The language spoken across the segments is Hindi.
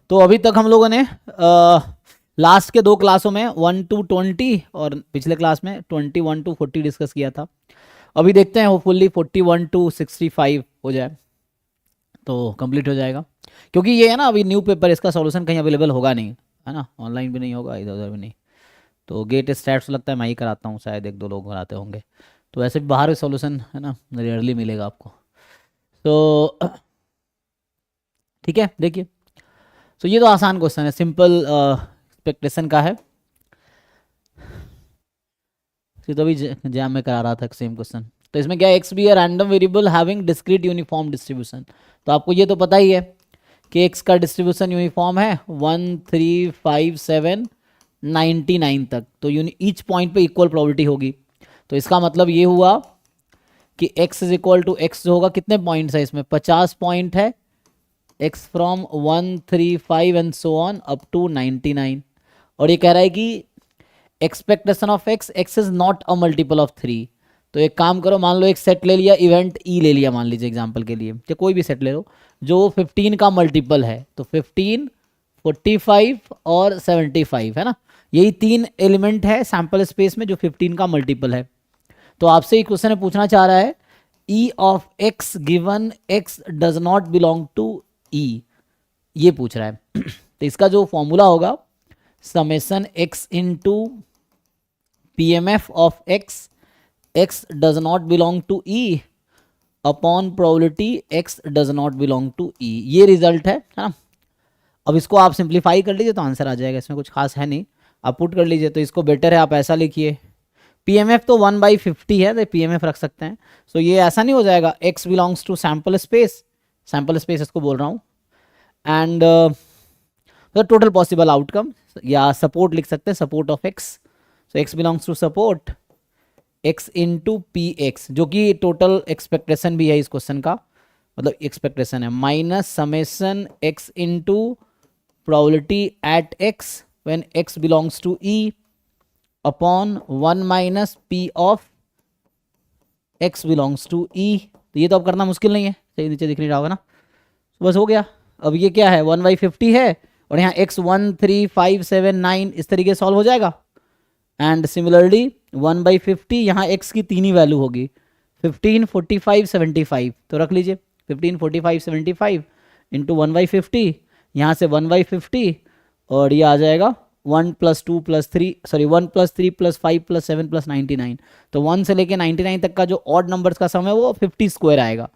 तो अभी तक हम लोगों ने लास्ट के दो क्लासों में 1 to 20 और पिछले क्लास में 21 to 40 डिस्कस किया था। अभी देखते हैं होपफुली 41 to 65 हो जाए तो कंप्लीट हो जाएगा। क्योंकि ये है ना, अभी न्यू पेपर, इसका सॉल्यूशन कहीं अवेलेबल होगा नहीं, है ना, ऑनलाइन भी नहीं होगा, इधर उधर भी नहीं। तो गेट स्टैट्स लगता है मैं ही कराता हूँ, शायद एक दो लोग कराते होंगे। तो ऐसे भी बाहर सॉल्यूशन है ना, रेयरली मिलेगा आपको। तो ठीक है, देखिए। तो ये तो आसान क्वेश्चन है, सिंपल एक्सपेक्टेशन का है। ये तो अभी जैम में करा रहा था सेम क्वेश्चन। तो इसमें क्या है, X be a random variable having discrete uniform distribution. तो आपको ये तो पता ही है कि एक्स का डिस्ट्रीब्यूशन यूनिफॉर्म है 1 3 5 7 99 तक। तो ईच पॉइंट पे इक्वल प्रोबेबिलिटी होगी। तो इसका मतलब ये हुआ कि x is equal to X जो होगा, कितने पॉइंट्स है इसमें, 50 पॉइंट है। x from 1 3 5 and so on up to 99। और ये कह रहा है कि expectation of x is not a multiple of 3। तो एक काम करो, मान लो एक सेट ले लिया, इवेंट ई ले लिया मान लीजिए एग्जांपल के लिए, या कोई भी सेट ले लो जो 15 का मल्टीपल है। तो 15 45 और 75 है ना, यही तीन एलिमेंट है सैंपल स्पेस में जो 15 का मल्टीपल है। तो आपसे एक क्वेश्चन पूछना चाह रहा है E of X given X does not belong to E, ये पूछ रहा है। तो इसका जो फॉर्मूला होगा, summation X into P M F of X, X does not belong to E upon probability X does not belong to E, ये रिजल्ट है ना। अब इसको आप सिंप्लीफाई कर लीजिए तो आंसर आ जाएगा, इसमें कुछ खास है नहीं, आप पुट कर लीजिए। तो इसको बेटर है आप ऐसा लिखिए, पी एम एफ तो 1/50 है तो पी एम एफ रख सकते हैं। सो ये ऐसा नहीं हो जाएगा, X belongs to sample space, sample space इसको बोल रहा हूँ, and the total possible outcome, या सपोर्ट लिख सकते हैं, support of X. So X belongs to support X into P X, जो कि टोटल एक्सपेक्टेशन भी है इस क्वेश्चन का, मतलब एक्सपेक्टेशन है, minus summation X into probability at X when X belongs to E upon 1 minus P of X belongs to E. तो ये तो अब करना मुश्किल नहीं है, सही नीचे दिख नहीं रहा होगा ना, तो बस हो गया। अब ये क्या है, 1/50 है, और यहाँ x 1 3 5 7 9 इस तरीके से सॉल्व हो जाएगा। एंड सिमिलरली 1/50, यहाँ x की तीन ही वैल्यू होगी, 15 45 75। तो रख लीजिए 15 45 75 इंटू 1/50, यहाँ से 1/50, और ये आ जाएगा 1 + 2 + 3 सॉरी 1 + 3 + 5 + 7 + 99। तो 1 से लेके 99 तक का जो ऑड नंबर्स का सम है वो 50 स्क्वायर आएगा,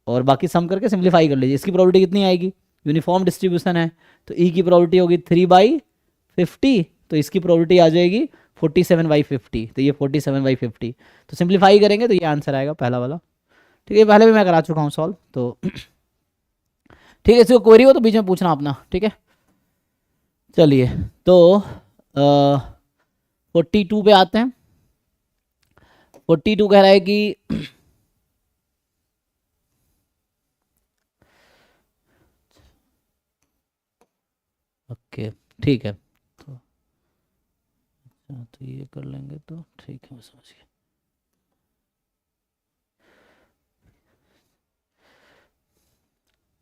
और बाकी सम करके सिंप्लीफाई कर लीजिए। इसकी प्रोबेबिलिटी कितनी आएगी, यूनिफॉर्म डिस्ट्रीब्यूशन है तो ई की प्रोबेबिलिटी होगी 3/50, तो इसकी प्रोबेबिलिटी आ जाएगी 47/50। तो ये 47/50, तो सिंप्लीफाई करेंगे तो ये आंसर आएगा पहला वाला। ठीक है, पहले भी मैं करा चुका हूँ सॉल्व, तो ठीक है, इसको क्वेरी हो तो बीच में पूछना अपना, ठीक है। चलिए, तो 42 पे आते हैं। 42 कह रहा है कि ओके ठीक है, तो ये कर लेंगे तो ठीक है, मैं समझ गया।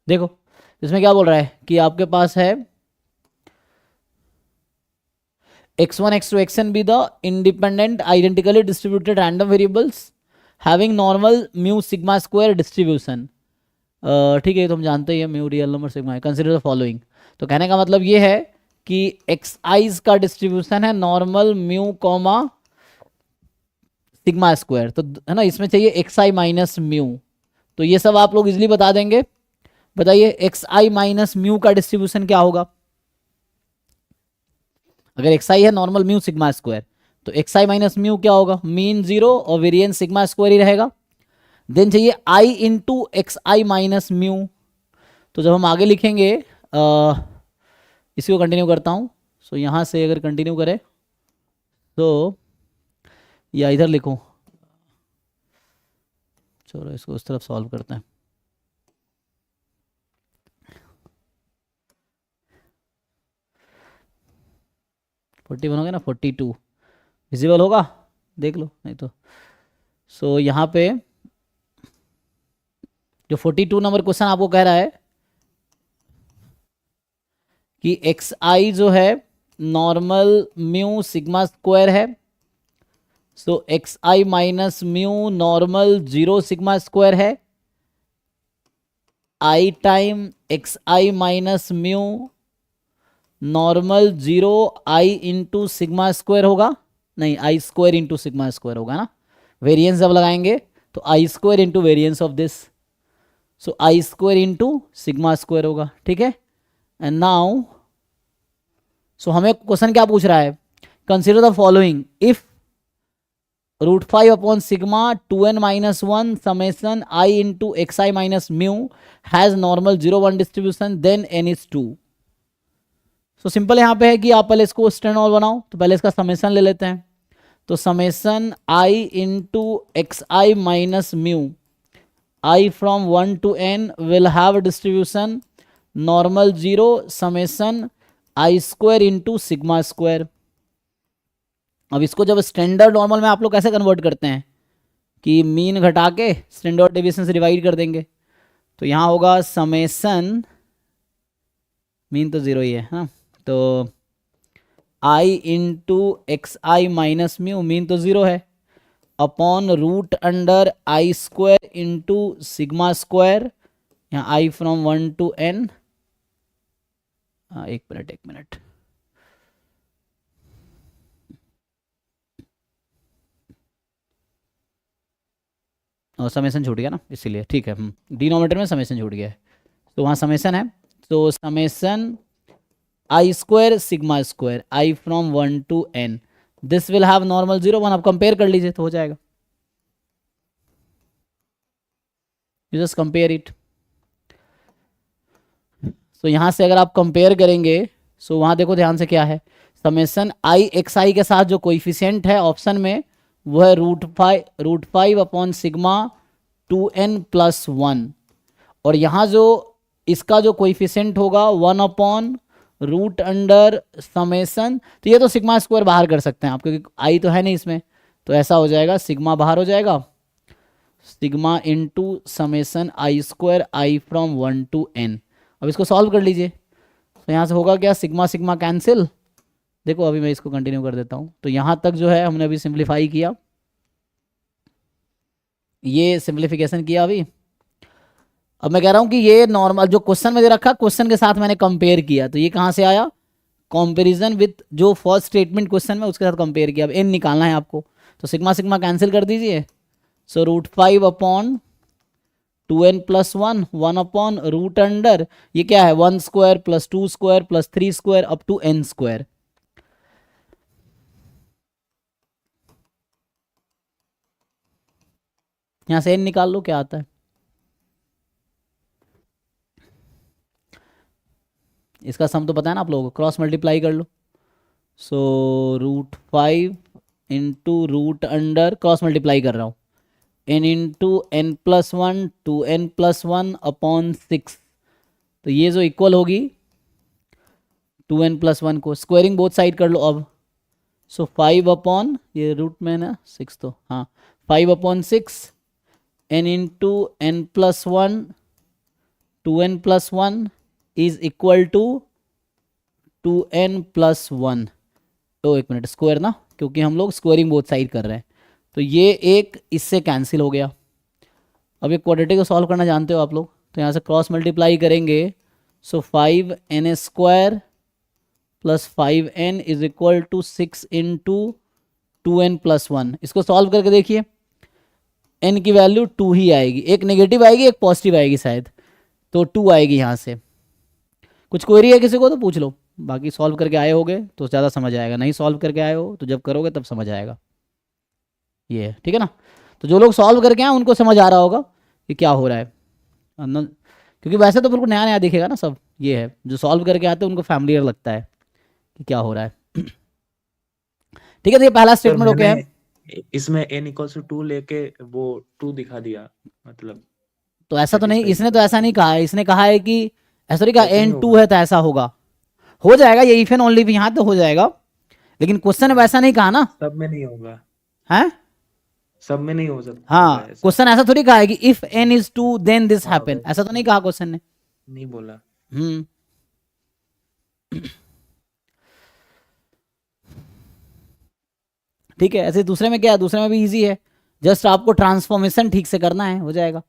देखो इसमें क्या बोल रहा है कि आपके पास है x1 x2 xn be the independent identically distributed random variables having normal mu sigma square distribution। ठीक है, तो हम जानते हैं म्यू रियल नंबर सिग्मा है, कंसीडर द फॉलोइंग। तो कहने का मतलब ये है कि एक्स आईज का डिस्ट्रीब्यूशन है normal mu comma sigma square, तो है ना, इसमें चाहिए एक्स आई माइनस म्यू। तो ये सब आप लोग इजिली बता देंगे। बताइए एक्स आई माइनस म्यू का डिस्ट्रीब्यूशन क्या होगा, अगर एक्स आई है नॉर्मल म्यू सिग्मा स्क्वायर, तो एक्स आई माइनस म्यू क्या होगा, मीन 0 और वेरिएंस सिग्मा स्क्वायर ही रहेगा। देन चाहिए आई into X I minus mu. तो जब हम आगे लिखेंगे इसी को कंटिन्यू करता हूँ। सो यहाँ से अगर कंटिन्यू करें तो, या इधर लिखूँ, चलो इसको उस तरफ सॉल्व करते हैं। फोर्टी वन हो गया ना, 42 विजिबल होगा, देख लो नहीं तो। सो यहाँ पे जो 42 नंबर क्वेश्चन आपको कह रहा है कि एक्स आई जो है नॉर्मल म्यू सिग्मा स्क्वायर है, so X I minus mu normal 0 sigma square है, I time X I minus mu normal 0 I into sigma square होगा, नहीं I square into sigma square होगा ना, वेरिएंस जब लगाएंगे तो I square into variance of this, so I square into sigma square होगा, ठीक है। एंड नाउ सो हमें क्वेश्चन क्या पूछ रहा है, consider the following, if √5 upon sigma 2n minus 1 summation I into X I minus mu has normal 0 1 distribution then n is 2। So simple यहाँ पे है कि आप पहले इसको स्टैंडर्ड बनाओ, तो पहले इसका समेसन ले लेते हैं, तो summation I into X I minus mu I from 1 to n will have distribution normal 0 summation i square into sigma square. अब इसको जब स्टैंडर्ड नॉर्मल में आप लोग कैसे कन्वर्ट करते हैं कि मीन घटा के स्टैंडर्ड डेविएशन से डिवाइड कर देंगे, तो यहाँ होगा समेसन, मीन तो 0 ही है ना, तो आई into X I minus mu, mean तो 0 है, अपॉन रूट अंडर आई स्क्वायर इंटू सिग्मा स्क्वायर, यहाँ आई फ्रॉम 1 to n, एक मिनट और समेसन छूट गया ना इसीलिए, ठीक है, डिनोमिनेटर में समेसन छूट गया है, तो वहाँ समेसन है, तो summation i square sigma square I from 1 to n, this will have normal 0 1, आप कंपेयर कर लीजिए तो हो जाएगा, यू जस्ट कंपेयर इट। सो यहाँ से अगर आप कंपेयर करेंगे, सो वहाँ देखो ध्यान से क्या है, समेसन आई एक्स आई के साथ जो कोइफिशिएंट है ऑप्शन में वो है √5 अपॉन सिग्मा 2n प्लस 1, और यहाँ जो इसका जो कोइफिशिएंट होगा 1 अपॉन रूट अंडर समेसन, तो ये तो सिग्मा स्क्वायर बाहर कर सकते हैं आप क्योंकि आई तो है नहीं इसमें, तो ऐसा हो जाएगा सिग्मा बाहर हो जाएगा, sigma into summation i square I from 1 to n। अब इसको सॉल्व कर लीजिए, तो यहाँ से होगा क्या, सिग्मा सिग्मा कैंसिल, देखो अभी मैं इसको कंटिन्यू कर देता हूँ, तो यहाँ तक जो है हमने अभी सिंप्लीफाई किया, ये सिंप्लीफिकेशन किया अभी। अब मैं कह रहा हूँ कि ये नॉर्मल जो क्वेश्चन में दे रखा, क्वेश्चन के साथ मैंने कंपेयर किया, तो ये कहाँ से आया, कंपैरिजन विथ जो फर्स्ट स्टेटमेंट क्वेश्चन में उसके साथ कंपेयर किया। अब n निकालना है आपको, तो सिग्मा सिग्मा कैंसिल कर दीजिए, so √5 upon 2n plus 1 1 upon root under, ये क्या है 1 square plus 2 square plus 3 square up to n square. यहाँ से n निकाल लो क्या आता है, इसका सम तो पता है ना आप लोगों को, क्रॉस मल्टीप्लाई कर लो, so √5 into root under, cross multiply कर रहा हूँ, n into n plus 1 2n plus 1 upon 6, तो ये जो इक्वल होगी 2n प्लस 1 को स्क्वायरिंग बोथ साइड कर लो अब, सो 5 अपॉन, ये रूट में है ना 6, तो हाँ 5 upon 6 n into n plus 1 2n plus 1 is equal to 2n plus 1, तो एक मिनट स्क्वायर ना, क्योंकि हम लोग स्क्वायरिंग बोथ साइड कर रहे हैं, तो ये एक इससे कैंसिल हो गया। अब ये क्वाड्रेटिक को सॉल्व करना जानते हो आप लोग, तो यहाँ से क्रॉस मल्टीप्लाई करेंगे, so 5n square plus 5n is equal to 6 into 2n plus 1, इसको सॉल्व करके देखिए, n की वैल्यू 2 ही आएगी, एक नेगेटिव आएगी एक पॉजिटिव आएगी शायद, तो 2 आएगी यहाँ से। कुछ क्वेरी है किसी को तो पूछ लो, बाकी सॉल्व करके आए होगे तो ज़्यादा समझ आएगा, नहीं सॉल्व करके आए हो तो जब करोगे तब समझ आएगा, ये है ठीक है ना। तो जो लोग सॉल्व करके आए उनको समझ आ रहा होगा कि क्या हो रहा है, क्योंकि वैसे तो बिल्कुल नया नया दिखेगा ना सब, ये है जो सॉल्व करके आते हैं उनको फैमिलियर लगता है कि क्या हो रहा है। ठीक है, तो ये पहला स्टेटमेंट हो गया है, इसमें n इक्वल्स टू 2 लेके वो 2 दिखा दिया, मतलब तो ऐसा तो नहीं, इसने तो ऐसा नहीं कहा है, इसने कहा है कि ऐसा नहीं कहा n2 है तो ऐसा होगा, हो जाएगा ये इफ एंड ओनली भी यहाँ तो हो जाएगा, लेकिन क्वेश्चन वैसा नहीं कहा ना, सब में नहीं होगा, है सब में नहीं हो सकता। हाँ, क्वेश्चन ऐसा थोड़ी कहा है कि if n is 2 then this happen, ऐसा तो नहीं कहा क्वेश्चन ने, नहीं बोला। ठीक है, ऐसे दूसरे में क्या है, दूसरे में भी इजी है, जस्ट आपको ट्रांसफॉर्मेशन ठीक से करना है, हो जाएगा।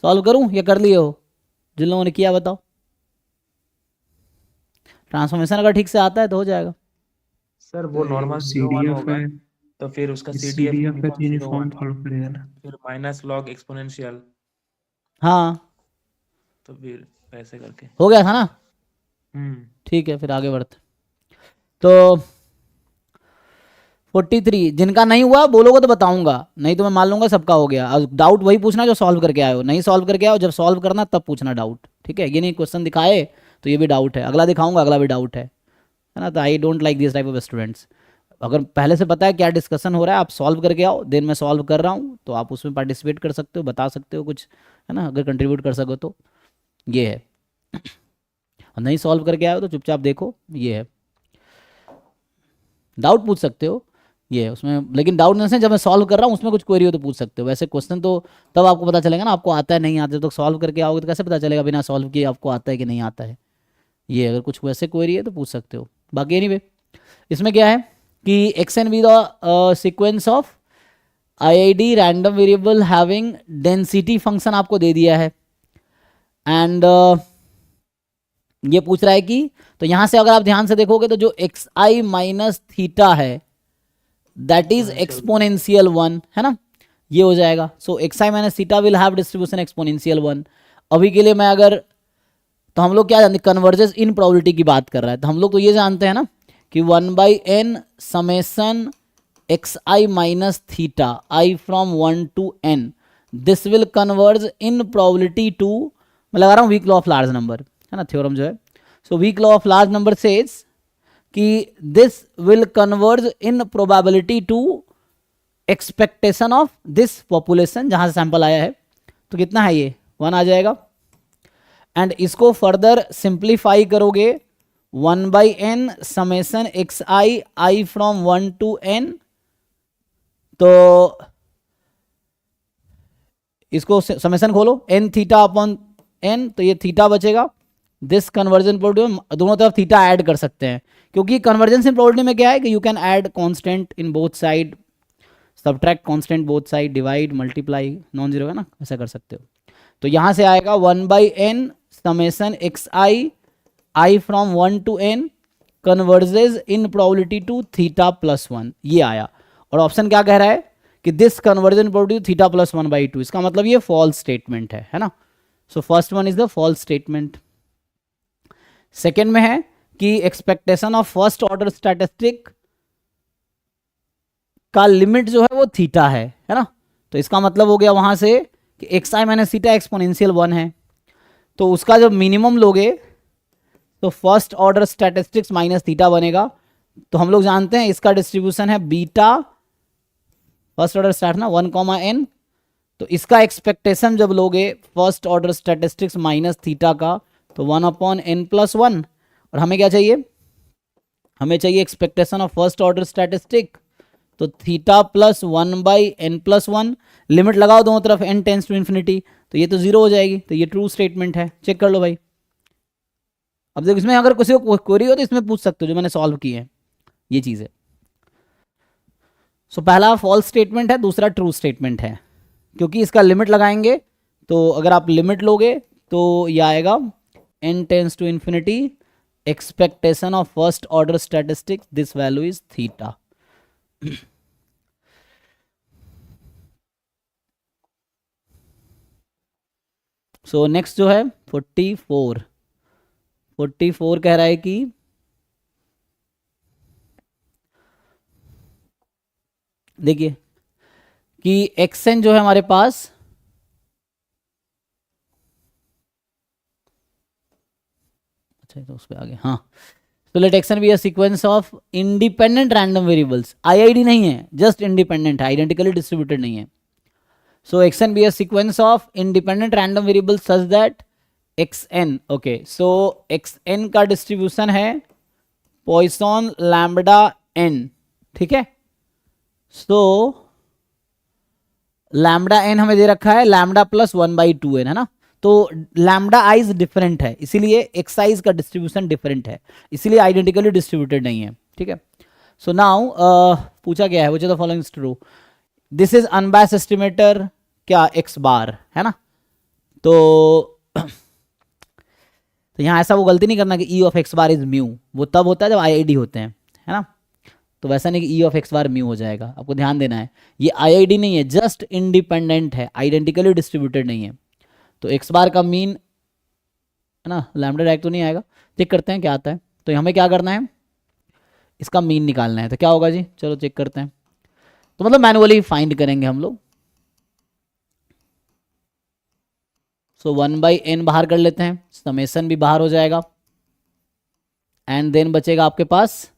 सॉल्व करूं या कर लिए हो, जिन लोगों ने किया बताओ। ट्रांसफॉर्मेशन अगर ठीक से आता है तो हो जाएगा। सर वो नॉर्मल सी 0 डी 1 एफ होगा, है, तो फिर उसका सी CDF डी एफ का यूनिफॉर्म 0 यूनिफॉर्म 1, फॉलो करेगा ना। फिर माइनस लॉग एक्सपोनेंशियल, हाँ, तो फिर ऐसे करके। हो गया था ना। ठीक है, फिर आगे बढ़ते। तो 43, जिनका नहीं हुआ बोलोगे तो बताऊंगा, नहीं तो मैं मान लूंगा सबका हो गया। और डाउट वही पूछना जो सॉल्व करके आए हो, नहीं सॉल्व करके आओ, जब सॉल्व करना तब पूछना डाउट, ठीक है। ये नहीं क्वेश्चन दिखाए तो ये भी डाउट है, अगला दिखाऊंगा अगला भी डाउट है ना। तो I don't like this type of students. अगर पहले से पता है क्या डिस्कशन हो रहा है, आप सॉल्व करके आओ, देन मैं सॉल्व कर रहा हूँ तो आप उसमें पार्टिसिपेट कर सकते हो, बता सकते हो कुछ, है ना, अगर कंट्रीब्यूट कर सको तो। ये है, और नहीं सॉल्व करके आए हो तो चुपचाप देखो, ये है। डाउट पूछ सकते हो, ये है उसमें, लेकिन डाउट नहीं से जब मैं सॉल्व कर रहा हूँ उसमें कुछ क्वेरी हो तो पूछ सकते हो। वैसे क्वेश्चन तो तब आपको पता चलेगा ना, आपको आता है नहीं आता है, तो सॉल्व करके आओगे तो कैसे पता चलेगा बिना सॉल्व किए आपको आता है कि नहीं आता है। ये अगर कुछ वैसे क्वेरी है तो पूछ सकते हो। बाकी एनीवे इसमें क्या है कि X N be the sequence of IID random variable having density function आपको दे दिया है। एंड ये पूछ रहा है कि, तो यहां से अगर आप ध्यान से देखोगे तो जो एक्स आई माइनस थीटा है दैट इज एक्सपोनेंशियल 1, है ना, ये हो जाएगा। So X I minus theta will have distribution exponential 1। अभी के लिए मैं अगर, तो हम लोग क्या जानते हैं, कन्वर्जेंस इन प्रोबेबिलिटी की बात कर रहा है, तो हम लोग तो ये जानते हैं ना कि 1/n summation X I minus theta I from 1 to n, this will converge in probability to, मैं लगा रहा हूँ weak law of large number, है ना, थ्योरम जो है। So weak law of large number says कि this will converge in probability to expectation of this population, जहां से सैंपल आया है। तो कितना है ये 1 आ जाएगा। एंड इसको फर्दर सिंप्लीफाई करोगे 1/n summation X I from 1 to n, तो इसको समेशन खोलो n थीटा अपॉन n, तो ये थीटा बचेगा। दिस कन्वर्जन प्रोबेबिलिटी, दोनों तरफ थीटा ऐड कर सकते हैं, क्योंकि कन्वर्जेंस इन प्रोबेबिलिटी में क्या है कि you can add constant in both side, subtract constant both side, divide multiply, non zero है ना, ऐसा कर सकते हो। तो यहां से आएगा 1/n summation X I from 1 to n converges in probability to theta plus 1, ये आया। और ऑप्शन क्या कह रहा है कि this conversion probability theta plus 1/2, इसका मतलब ये फॉल्स स्टेटमेंट है ना। So first one is the false statement. Second में है कि expectation of first order statistic का लिमिट जो है वो थीटा है ना। तो इसका मतलब हो गया वहां से कि x I minus theta exponential 1 है, तो उसका जब मिनिमम लोगे तो first order statistics minus theta बनेगा। तो हम लोग जानते हैं इसका डिस्ट्रीब्यूशन है बीटा, फर्स्ट ऑर्डर स्टैट ना 1, n, तो इसका एक्सपेक्टेशन जब लोगे first order statistics minus theta का, तो 1/n+1। और हमें क्या चाहिए, हमें चाहिए expectation of first order statistic, तो थीटा प्लस 1/n+1, लिमिट लगाओ दोनों तरफ n टेंस टू इन्फिनिटी, तो ये तो 0 हो जाएगी, तो ये ट्रू स्टेटमेंट है। चेक कर लो भाई। अब देखो इसमें अगर किसी को क्वेरी हो तो इसमें पूछ सकते हो, जो मैंने सॉल्व की है ये चीज़ है। सो पहला फॉल्स स्टेटमेंट है, दूसरा ट्रू स्टेटमेंट है, क्योंकि इसका लिमिट लगाएंगे, तो अगर आप लिमिट लोगे तो ये आएगा n tends to infinity expectation of first order statistics, this value is theta. So next जो है 44 कह रहा है कि देखिए कि एक्सएन जो है हमारे पास, अच्छा तो उस पर आगे, हाँ, तो let X N be a sequence of independent random variables, IID नहीं है, जस्ट इंडिपेंडेंट है, आइडेंटिकली डिस्ट्रीब्यूटेड नहीं है। So X N be a sequence of independent random variables such that X N, okay, so X N का डिस्ट्रीब्यूशन है पॉइसन लैम्बडा एन, ठीक है। सो लैम्बडा एन हमें दे रखा है लैम्बडा प्लस 1/2n, है ना, तो लैम्डा आई इज डिफरेंट है, इसीलिए एक्स आई का डिस्ट्रीब्यूशन डिफरेंट है, इसीलिए आइडेंटिकली डिस्ट्रीब्यूटेड नहीं है, ठीक है। सो नाउ पूछा गया है, विच of the following is true. This is unbiased estimator क्या, एक्स बार है ना। तो यहाँ ऐसा वो गलती नहीं करना कि ई of X bar is mu, वो तब होता है जब आई होते हैं, है ना। तो वैसा नहीं कि ई ऑफ एक्स बार म्यू हो जाएगा, आपको ध्यान देना है। ये आई नहीं है, जस्ट इंडिपेंडेंट है, आइडेंटिकली डिस्ट्रीब्यूटेड नहीं है। तो एक्स बार का मीन है ना, लैम्डा डायरेक्ट तो नहीं आएगा, चेक करते हैं क्या आता है। तो हमें क्या करना है, इसका मीन निकालना है। तो क्या होगा जी, चलो चेक करते हैं। तो मतलब मैनुअली फाइंड करेंगे हम लोग। सो 1/n बाहर कर लेते हैं, समेसन भी बाहर हो जाएगा, एंड देन बचेगा आपके पास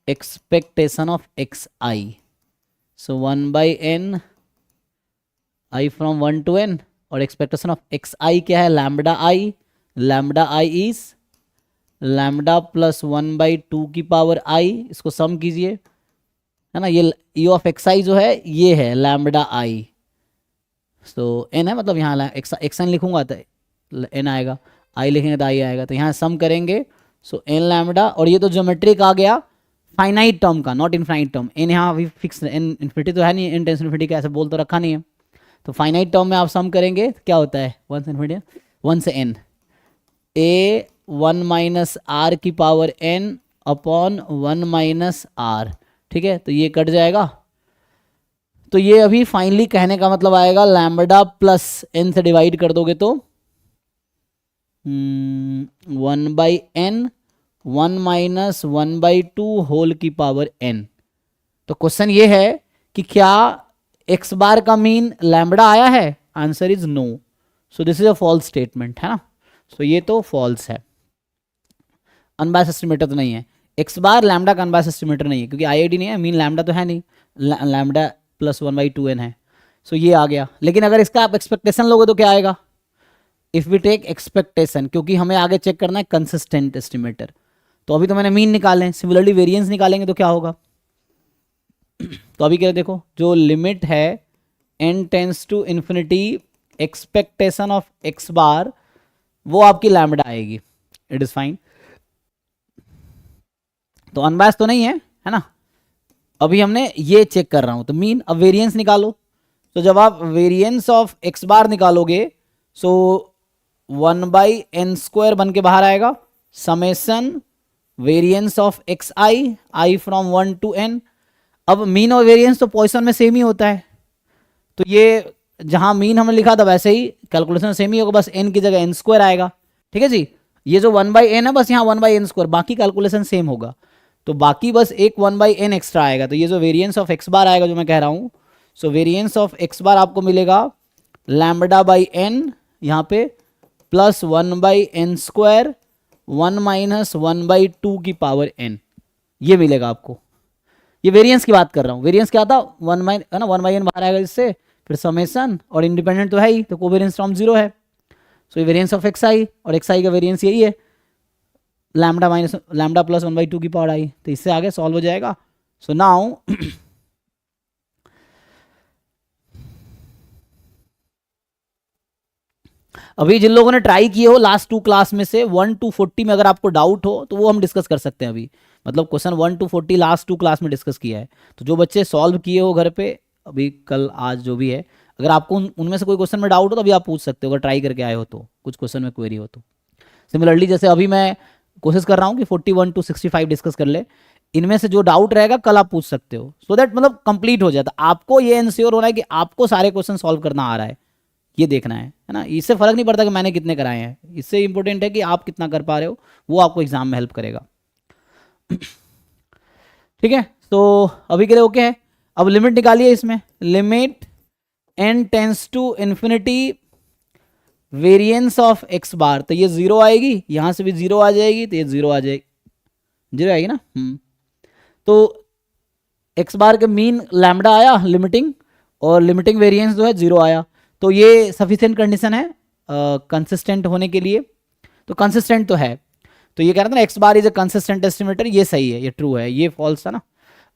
expectation of X I. So 1/n I from 1 to n, और एक्सपेक्टेशन ऑफ एक्स आई क्या है, lambda I. Lambda I is lambda plus 1/2 की पावर आई, इसको सम कीजिए, है ना। ये ई ऑफ एक्स आई जो है ये है लैम्डा आई। तो एन है, मतलब यहाँ एक्स एन लिखूंगा तो एन आएगा, आई लिखेंगे तो आई आएगा। तो यहाँ सम करेंगे, सो एन लैम्डा, और ये तो ज्योमेट्रिक आ गया फाइनाइट टर्म का, नॉट इनफाइनाइट टर्म। एन यहाँ अभी फिक्स, एन इन्फिनिटी तो है नहीं, एन टेंस इन्फिनिटी का ऐसा बोल तो रखा नहीं है। तो फाइनाइट टर्म में आप सम करेंगे तो क्या होता है, 1 से इन्फिनिटी, 1 से n, ए 1 माइनस आर की power n upon 1 minus R, ठीक है। तो ये कट जाएगा। तो ये अभी फाइनली कहने का मतलब आएगा लैम्बडा प्लस n से डिवाइड कर दोगे तो 1/n 1 माइनस 1/2 होल की पावर n। तो क्वेश्चन ये है कि क्या एक्स बार का मीन लैम्बडा आया है, answer is no. So this is a false statement, है ना। सो ये तो फॉल्स है, अनबायस्ड एस्टिमेटर तो नहीं है। एक्स बार लैम्बडा का अनबायस्ड एस्टिमेटर नहीं है, क्योंकि आई नहीं है, मीन लैम्बडा तो है नहीं, लैम्बडा प्लस 1/2n है। सो ये आ गया। लेकिन अगर इसका आप एक्सपेक्टेशन लोगे तो क्या आएगा, इफ वी टेक एक्सपेक्टेशन, क्योंकि हमें आगे चेक करना है कंसिस्टेंट एस्टिमेटर। तो अभी तो मैंने मीन निकाले, सिमिलरली वेरिएंस निकालेंगे तो क्या होगा। तो अभी क्या देखो, जो लिमिट है n tends to infinity expectation of X bar, वो आपकी लैम्बडा आएगी, इट इज फाइन। तो अनबायस तो नहीं है ना। अभी हमने ये चेक कर रहा हूं, तो मीन, अब वेरिएंस निकालो। तो जब आप वेरिएंस ऑफ एक्स बार निकालोगे, सो 1/n² बन के बाहर आएगा, summation variance of X I from 1 to n। अब मीन और वेरिएंस तो पॉइसन में सेम ही होता है, तो ये जहां मीन हमने लिखा था वैसे ही कैलकुलेशन सेम ही होगा, बस n की जगह n² आएगा, ठीक है जी। ये जो 1/n है, बस यहाँ 1/n², बाकी कैलकुलेशन सेम होगा। तो बाकी बस एक 1/n एक्स्ट्रा आएगा। तो ये जो वेरिएंस ऑफ एक्स बार आएगा, जो मैं कह रहा हूँ, सो वेरिएंस ऑफ एक्स बार आपको मिलेगा लैम्बडा बाई n यहाँ पे प्लस 1/n², 1 माइनस 1/2 की पावर n, ये मिलेगा आपको। ये वेरिएंस की बात कर रहा हूँ। वेरिएंस क्या था, 1 है ना, 1/n बाहर आएगा इससे, फिर समेसन, और इंडिपेंडेंट तो है ही, तो कोवेरिएंस टर्म 0 है। सो ये वेरिएंस ऑफ एक्स आई, और एक्स आई का वेरिएंस यही है, लैम्बडा माइनस लैम्बडा प्लस 1/2 की पावर आई। तो इससे आगे सॉल्व हो जाएगा। सो नाउ अभी जिन लोगों ने ट्राई किए हो लास्ट 2 क्लास में से 1 to 40 में, अगर आपको डाउट हो तो वो हम डिस्कस कर सकते हैं अभी। मतलब क्वेश्चन 1 to 40 लास्ट 2 क्लास में डिस्कस किया है। तो जो बच्चे सॉल्व किए हो घर पे अभी, कल आज जो भी है, अगर आपको उनमें से कोई क्वेश्चन में डाउट हो तो अभी आप पूछ सकते हो, अगर ट्राई करके आए हो तो, कुछ क्वेश्चन में क्वेरी हो तो। सिमिलरली जैसे अभी मैं कोशिश कर रहा हूँ कि 41 to 65 डिस्कस कर ले, इनमें से जो डाउट रहेगा कल आप पूछ सकते हो, सो दैट मतलब कंप्लीट हो जाता। आपको ये इंश्योर होना है कि आपको सारे क्वेश्चन सॉल्व करना आ रहा है, ये देखना है ना। इससे फर्क नहीं पड़ता कि मैंने कितने कराए हैं, इससे इंपॉर्टेंट है कि आप कितना कर पा रहे हो, वो आपको एग्जाम में हेल्प करेगा। ठीक है, तो अभी के लिए ओके है। अब लिमिट निकालिए इसमें, limit n tends to infinity variance of X bar. तो ये 0 आएगी, यहां से भी 0 आ जाएगी, तो ये 0 आ जाएगी, 0 आएगी ना। तो एक्स बार के मीन लैम्बडा आया लिमिटिंग, और लिमिटिंग वेरिएंस जो है 0 आया। तो ये सफिशिएंट कंडीशन है कंसिस्टेंट होने के लिए। तो कंसिस्टेंट तो है, तो ये कह रहा था ना x bar is a consistent estimator, ये सही है, ये ट्रू है, ये फॉल्स था ना।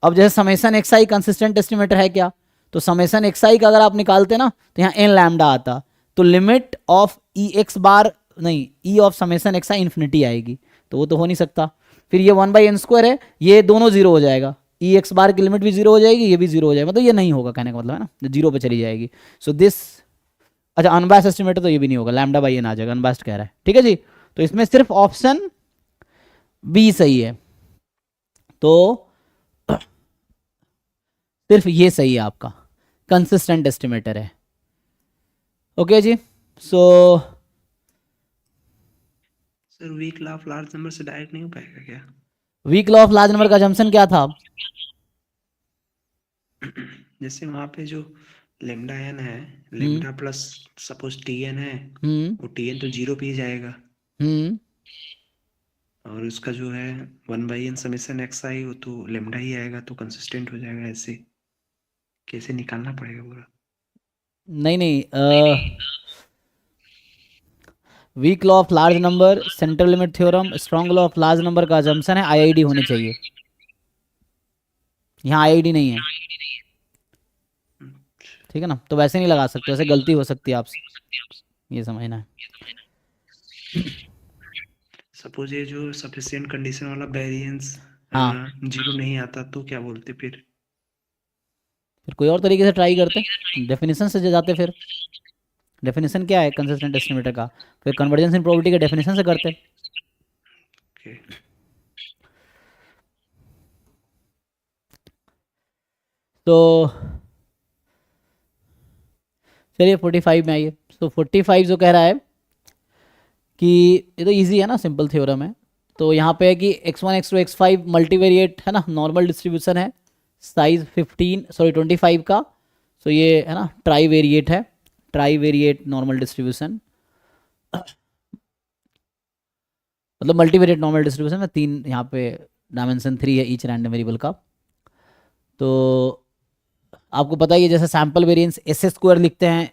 अब जैसे समेसन एक्स आई कंसिस्टेंट एस्टिमेटर है क्या, तो समेसन एक्स आई का अगर आप निकालते ना तो यहाँ एन लैम्डा आता, तो लिमिट ऑफ ई एक्स बार नहीं, ई ऑफ समेसन एक्स इन्फिनिटी आएगी, तो वो तो हो नहीं सकता। फिर ये 1/n² है, ये दोनों जीरो हो जाएगा, ई एक्स बार की लिमिट भी जीरो हो जाएगी, ये भी जीरो हो जाएगा, मतलब ये नहीं होगा, कहने का मतलब है ना, जीरो पे चली जाएगी। सो दिस, अच्छा अनबायस्ड एस्टिमेटर तो ये भी नहीं होगा, लैम्डा बाई एन आ जाएगा, अनबायस्ड कह रहा है, ठीक है जी। तो इसमें सिर्फ ऑप्शन बी सही है, तो सिर्फ ये सही है आपका, कंसिस्टेंट एस्टिमेटर है। Okay ji, so sir weak law of large number से डायरेक्ट नहीं हो पाएगा क्या? Weak law of large number का जम्पशन क्या था? जैसे वहां पे जो लेमडा एन है, lambda plus suppose T N है, वो टी एन तो जीरो पे ही जाएगा, और उसका जो है 1/n समेसन एक्स आई वो तो लेमडा ही आएगा, तो कंसिस्टेंट हो जाएगा। ऐसे कैसे निकालना पड़ेगा पूरा? नहीं नहीं, weak law of large number, central limit theorem, strong law of large number का जम्पशन है आईआईडी होने चाहिए, यहाँ आईआईडी नहीं है, ठीक है ना, तो वैसे नहीं लगा सकते, वैसे गलती हो सकती है आपसे, ये समझना है। सपोज ये जो सफिशिएंट कंडीशन वाला वेरिएंस हाँ, जीरो नहीं आता तो क्या बोलते फिर? फिर कोई और तरीके से ट्राई करते, डेफिनेशन से जाते, फिर डेफिनेशन क्या है कंसिस्टेंट एस्टिमेटर का, फिर कन्वर्जेंस इन प्रोबेबिलिटी के डेफिनेशन से करते। Okay. तो चलिए 45 में आइए। तो 45 जो कह रहा है कि ये तो इजी है ना, सिंपल थ्योरम है। तो यहाँ पे है कि x1 x2 x5 मल्टीवेरिएट है ना, नॉर्मल डिस्ट्रीब्यूशन है, साइज 25 का। सो ये है ना ट्राई वेरिएट है, ट्राई वेरिएट नॉर्मल डिस्ट्रीब्यूशन, मतलब मल्टीवेरिएट नॉर्मल डिस्ट्रीब्यूशन में तीन, यहाँ पे डायमेंशन 3 है ईच रैंडम वेरिएबल का। तो आपको पता ही है, जैसे सैम्पल वेरिएंस s² लिखते हैं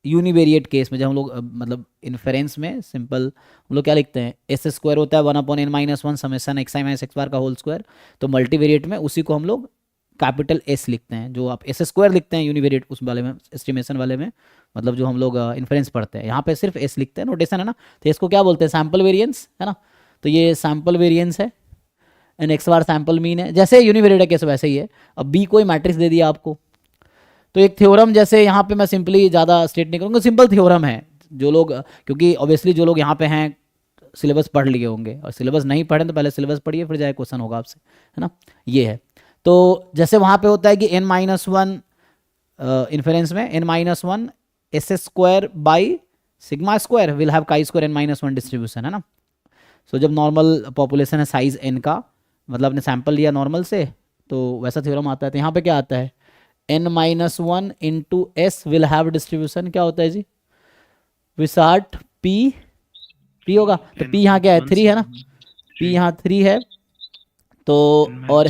यूनिवेरिएट केस में, जब हम लोग मतलब इन्फेरेंस में सिंपल हम लोग क्या लिखते हैं, s² होता है 1/n-1 summation xi minus x बार का होल स्क्वायर। तो मल्टीवेरिएट में उसी को हम लोग कैपिटल S लिखते हैं, जो आप s² लिखते हैं यूनिवेरिएट उस वाले में, एस्टिमेशन वाले में, मतलब जो हम लोग इन्फेरेंस पढ़ते हैं, यहाँ पे सिर्फ S लिखते हैं, नोटेशन है ना। तो इसको क्या बोलते हैं, सैम्पल वेरिएंस है ना। तो ये सैम्पल वेरिएंस है and x bar sample mean है, जैसे यूनिवेरिएट केस वैसे ही है। अब B कोई मैट्रिक्स दे दिया आपको, तो एक थ्योरम, जैसे यहाँ पे मैं सिंपली ज़्यादा स्टेट नहीं करूँगा, सिंपल थ्योरम है, जो लोग, क्योंकि ऑब्वियसली जो लोग यहाँ पे हैं सिलेबस पढ़ लिए होंगे, और सिलेबस नहीं पढ़े तो पहले सिलेबस पढ़िए, फिर जाए क्वेश्चन होगा आपसे, है ना। ये है, तो जैसे वहाँ पे होता है कि n-1 इन्फेरेंस में n-1 s² by sigma square will have chi² n-1 distribution, है ना। सो जब नॉर्मल पॉपुलेशन है साइज n का, मतलब आपने सैंपल लिया नॉर्मल से, तो वैसा थ्योरम आता है। तो यहाँ पे क्या आता है, n-1 into S will have distribution, क्या होता है जी, विसार्ट p होगा, तो p यहाँ क्या है, 3 है ना, p यहाँ 3 है, तो और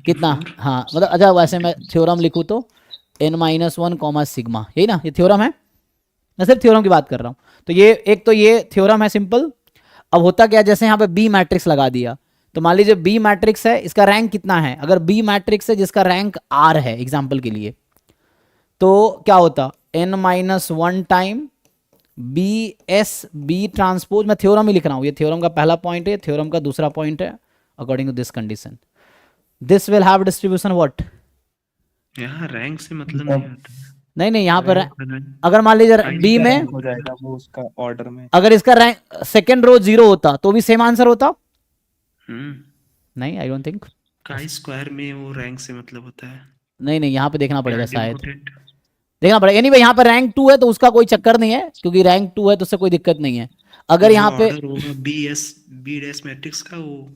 कितना, हाँ मतलब, अच्छा वैसे मैं थ्योरम लिखूँ तो n-1 कॉमा सिग्मा, यही ना, ये थ्योरम है, मैं सिर्फ थ्योरम की बात कर रहा हूँ। तो ये एक, तो ये थ्योरम है सिंपल। अब होता क्या, जैसे यहाँ पे बी मैट्रिक्स लगा दिया, तो मान लीजिए बी मैट्रिक्स है, इसका रैंक कितना है, अगर बी मैट्रिक्स है जिसका रैंक आर है एग्जाम्पल के लिए, तो क्या होता, n-1 time B S B transpose, मैं थ्योरम ही लिख रहा हूँ, ये थ्योरम का पहला पॉइंट है, थ्योरम का दूसरा पॉइंट है, according to this condition this will have distribution what. यहाँ रैंक से मतलब नहीं आता। नहीं यहाँ पर अगर मान लीजिए बी में हो जाएगा वो उसका ऑर्डर में, अगर इसका रैंक सेकंड रो 0 होता तो भी सेम आंसर होता, नहीं आई डोंट थिंक। chi² में वो रैंक से मतलब होता है। नहीं यहाँ पे देखना पड़ेगा, शायद Important। देखना पड़ेगा। एनीवे यहाँ पे रैंक 2 है तो उसका कोई चक्कर नहीं है, क्योंकि रैंक 2 है तो उससे कोई दिक्कत नहीं है। अगर जो यहाँ पे ऑर्डर होगा बी डैश मैट्रिक्स का, वो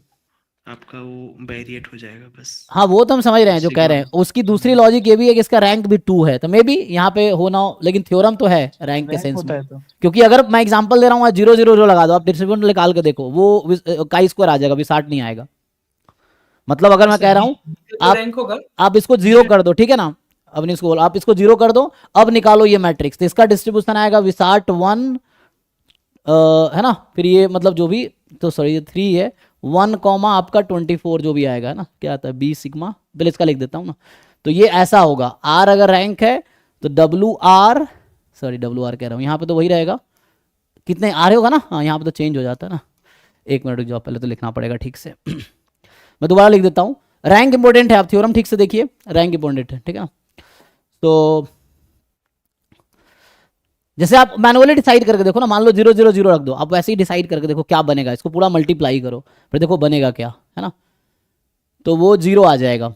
आपका वो वेरिएट हो जाएगा बस। हाँ वो तो हम समझ रहे हैं जो कह रहे हैं, उसकी दूसरी लॉजिक ये भी है कि इसका रैंक भी 2 है, तो मे बी यहाँ पे हो ना हो, लेकिन थ्योरम तो है रैंक के सेंस होता में। है तो क्योंकि अगर मैं एग्जांपल दे रहा हूँ 0 0 0 लगा दो, आप डिस्ट्रीब्यूशन निकाल के देखो, वो chi² आ जाएगा, विसार्ट नहीं आएगा। मतलब अगर मैं कह रहा हूँ आप इसको 0 कर दो, ठीक है ना, अब इसको आप इसको 0 कर दो, अब निकालो ये मैट्रिक्स, तो इसका डिस्ट्रीब्यूशन आएगा विसार्ट 1 है ना, फिर ये मतलब जो भी, तो सॉरी ये 3 है 1 कॉमा आपका 24 जो भी आएगा, है ना, क्या आता है बी सिग्मा, पहले इसका लिख देता हूँ ना। तो ये ऐसा होगा, आर अगर रैंक है तो WR सॉरी WR कह रहा हूँ, यहाँ पे तो वही रहेगा, कितने आ रहे होगा ना, हाँ यहाँ पे तो चेंज हो जाता है ना, एक मिनट रुक जाओ, पहले तो लिखना पड़ेगा ठीक से मैं दोबारा लिख देता हूँ। रैंक इंपॉर्टेंट है, आप थ्योरम ठीक से देखिए, रैंक इंपॉर्टेंट है, ठीक है ना। तो जैसे आप मैनुअली डिसाइड करके देखो ना, मान लो 0 0 0 रख दो, आप वैसे ही डिसाइड करके देखो क्या बनेगा, इसको पूरा मल्टीप्लाई करो, फिर देखो बनेगा क्या, है ना। तो वो 0 आ जाएगा,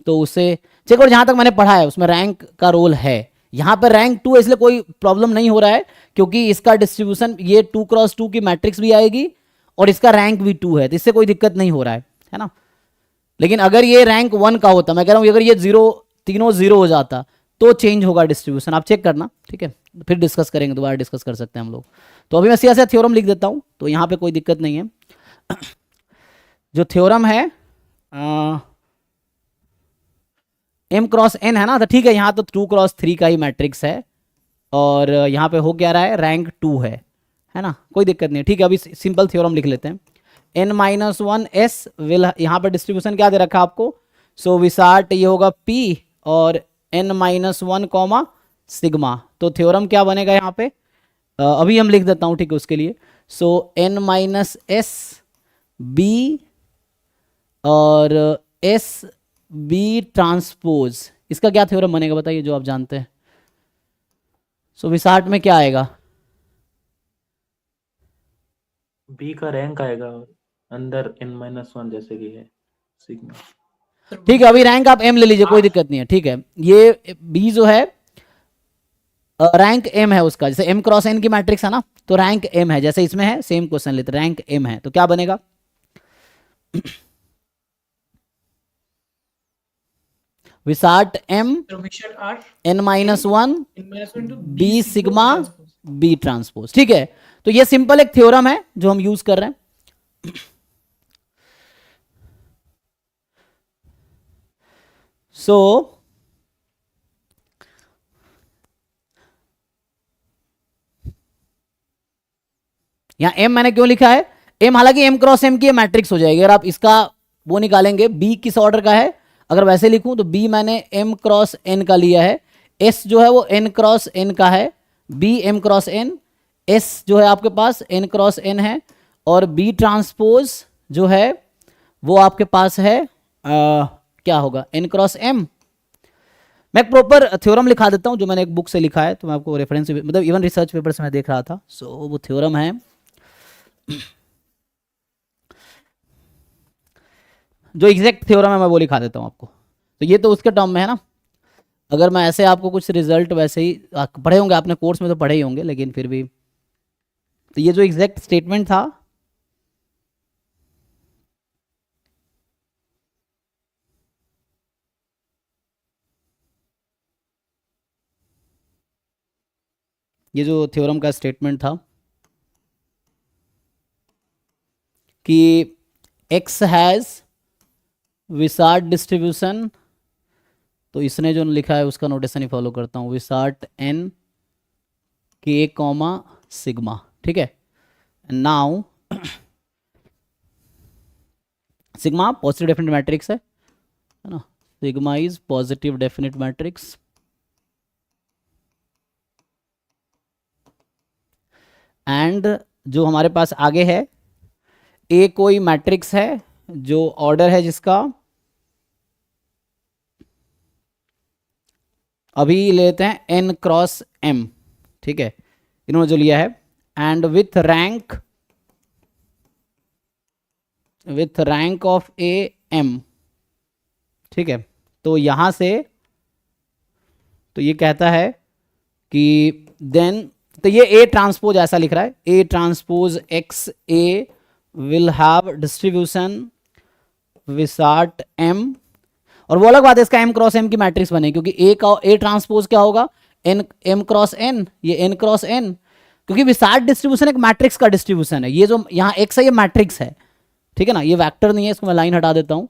तो उससे चेक। और जहां तक मैंने पढ़ा है उसमें रैंक का रोल है, यहाँ पर रैंक 2 है, इसलिए कोई प्रॉब्लम नहीं हो रहा है, क्योंकि इसका डिस्ट्रीब्यूशन ये 2x2 की मैट्रिक्स भी आएगी और इसका रैंक भी 2 है, तो इससे कोई दिक्कत नहीं हो रहा है ना। लेकिन अगर ये रैंक 1 का होता, मैं कह रहा हूँ अगर ये 0 तीनों 0 हो जाता तो चेंज होगा डिस्ट्रीब्यूशन, आप चेक करना, ठीक है। फिर डिस्कस करेंगे, दोबारा डिस्कस कर सकते हैं हम लोग। तो अभी मैं सीधा सीधा थ्योरम लिख देता हूँ, तो यहाँ पे कोई दिक्कत नहीं है। जो थ्योरम है m×n है ना, तो ठीक है, यहाँ तो 2x3 का ही मैट्रिक्स है, और यहाँ पे हो क्या रहा है, रैंक 2 है ना, कोई दिक्कत नहीं है, ठीक है। अभी सिंपल थ्योरम लिख लेते हैं। n-1 s विल, यहाँ पर डिस्ट्रीब्यूशन क्या दे रखा है आपको, सो विसार्ट ये होगा p और n-1 सिग्मा, तो थ्योरम क्या बनेगा यहाँ पे, अभी हम लिख देता हूँ, ठीक है, उसके लिए। सो n-s b और s b ट्रांसपोज, इसका क्या थ्योरम बनेगा बताइए, जो आप जानते हैं। सो विसार्ट में क्या आएगा, बी का रैंक आएगा अंदर n-1 जैसे कि है सिग्मा। ठीक है, अभी रैंक आप m ले लीजिए, कोई दिक्कत नहीं है, ठीक है। ये b जो है रैंक m है उसका, जैसे m×n की मैट्रिक्स है ना, तो रैंक m है, जैसे इसमें है सेम क्वेश्चन लेते, रैंक m है, तो क्या बनेगा विसार्ट m n-1 b sigma b transpose, ठीक है। तो ये सिंपल एक थ्योरम है जो हम यूज कर रहे हैं। सो यहां m मैंने क्यों लिखा है, m हालांकि m×m की मैट्रिक्स हो जाएगी, अगर आप इसका वो निकालेंगे b किस ऑर्डर का है, अगर वैसे लिखूं तो b मैंने m×n का लिया है, s जो है वो n×n का है, b m×n, s जो है आपके पास n×n है, और b ट्रांसपोज जो है वो आपके पास है क्या होगा n×m। मैं एक प्रॉपर थ्योरम लिखा देता हूं जो मैंने एक बुक से लिखा है, तो मैं आपको रेफरेंस मतलब इवन रिसर्च पेपर से मैं देख रहा था। सो वो थ्योरम है जो एग्जैक्ट थ्योरम है मैं वो लिखा देता हूं आपको, तो ये तो उसके टर्म में है ना। अगर मैं ऐसे आपको कुछ रिजल्ट वैसे ही पढ़े होंगे आपने कोर्स में, तो पढ़े ही होंगे, लेकिन फिर भी, तो ये जो एग्जैक्ट स्टेटमेंट था, ये जो थ्योरम का स्टेटमेंट था कि x हैज विसार्ट डिस्ट्रीब्यूशन, तो इसने जो लिखा है उसका नोटेशन ही फॉलो करता हूँ, विसार्ट n k सिग्मा, ठीक है। Now sigma positive definite matrix है ना, sigma is positive definite matrix, and जो हमारे पास आगे है ए कोई मैट्रिक्स है जो ऑर्डर है जिसका, अभी लेते हैं n×m, ठीक है, इन्होंने जो लिया है, and with rank of A m, ठीक है। तो यहां से तो ये कहता है कि देन, तो ये ए ट्रांसपोज ऐसा लिख रहा है, A transpose X A will have distribution Wishart m, और वो अलग बात है इसका m×m की मैट्रिक्स बने, क्योंकि ए का ए ट्रांसपोज क्या होगा m×n, ये n×n, क्योंकि विसार्ट डिस्ट्रीब्यूशन एक मैट्रिक्स का डिस्ट्रीब्यूशन है, ये जो यहाँ x है ये मैट्रिक्स है, ठीक है ना, ये वेक्टर नहीं है, इसको मैं लाइन हटा देता हूँ,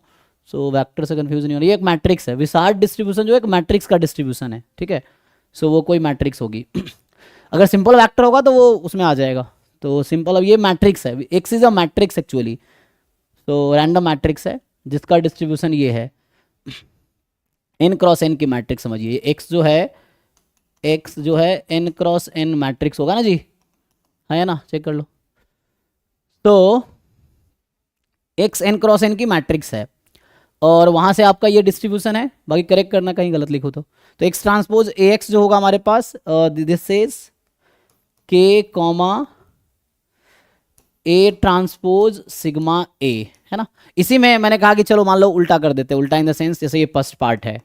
सो वेक्टर से कंफ्यूज नहीं हो रही, ये एक मैट्रिक्स है, विसार्ट डिस्ट्रीब्यूशन जो एक मैट्रिक्स का डिस्ट्रीब्यूशन है, ठीक है। सो वो कोई मैट्रिक्स होगी अगर सिंपल वेक्टर होगा तो वो उसमें आ जाएगा, तो सिंपल, अब ये मैट्रिक्स है, x is a matrix actually, तो रैंडम मैट्रिक्स है जिसका डिस्ट्रीब्यूशन ये है n×n की मैट्रिक्स, समझिए एक्स जो है एक्स जो है n क्रॉस n मैट्रिक्स होगा ना जी, है ना, चेक कर लो। तो x n क्रॉस n की मैट्रिक्स है और वहां से आपका ये डिस्ट्रीब्यूशन है, बाकी करेक्ट करना कहीं गलत लिखो तो x ट्रांसपोज ax जो होगा हमारे पास this is k comma a transpose sigma a, है ना। इसी में मैंने कहा कि चलो मान लो उल्टा कर देते हैं, उल्टा इन द सेंस जैसे ये फर्स्ट पार्ट है,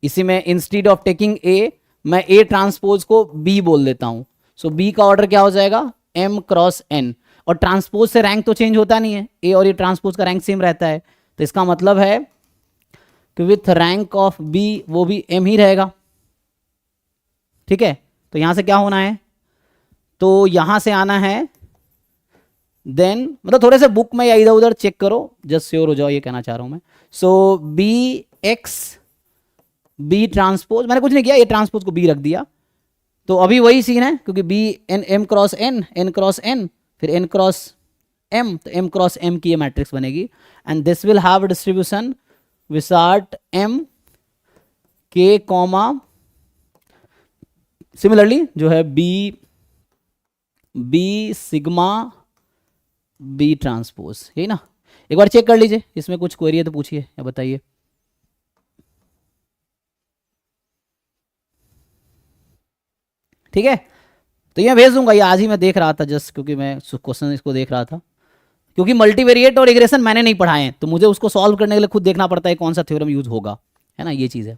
इसी में इंस्टीड ऑफ टेकिंग a मैं a ट्रांसपोज को b बोल देता हूं। सो b का ऑर्डर क्या हो जाएगा m क्रॉस n, और ट्रांसपोज से रैंक तो चेंज होता नहीं है, a और ये ट्रांसपोज का रैंक सेम रहता है, तो इसका मतलब है कि विथ रैंक ऑफ b वो भी m ही रहेगा, ठीक है। तो यहां से क्या होना है, तो यहां से आना है देन, मतलब थोड़े से बुक में या इधर उधर चेक करो, जस्ट श्योर हो जाओ, ये कहना चाह रहा हूं मैं। सो बी एक्स बी ट्रांसपोज, मैंने कुछ नहीं किया, ये ट्रांसपोज को बी रख दिया, तो अभी वही सीन है, क्योंकि B N M cross N, N cross N, फिर एन क्रॉस एम, तो एम क्रॉस एम की ये मैट्रिक्स बनेगी and this will have distribution Wishart M K comma similarly जो है B B sigma B transpose, यही ना। एक बार चेक कर लीजिए, इसमें कुछ क्वेरी है तो पूछिए या बताइए। ठीक है, तो ये भेज दूंगा, ये आज ही मैं देख रहा था जस्ट, क्योंकि मैं क्वेश्चन इसको देख रहा था, क्योंकि मल्टीवेरिएट और रिग्रेशन मैंने नहीं पढ़ाए हैं, तो मुझे उसको सॉल्व करने के लिए खुद देखना पड़ता है कौन सा थ्योरम यूज होगा, है ना, ये चीज़ है।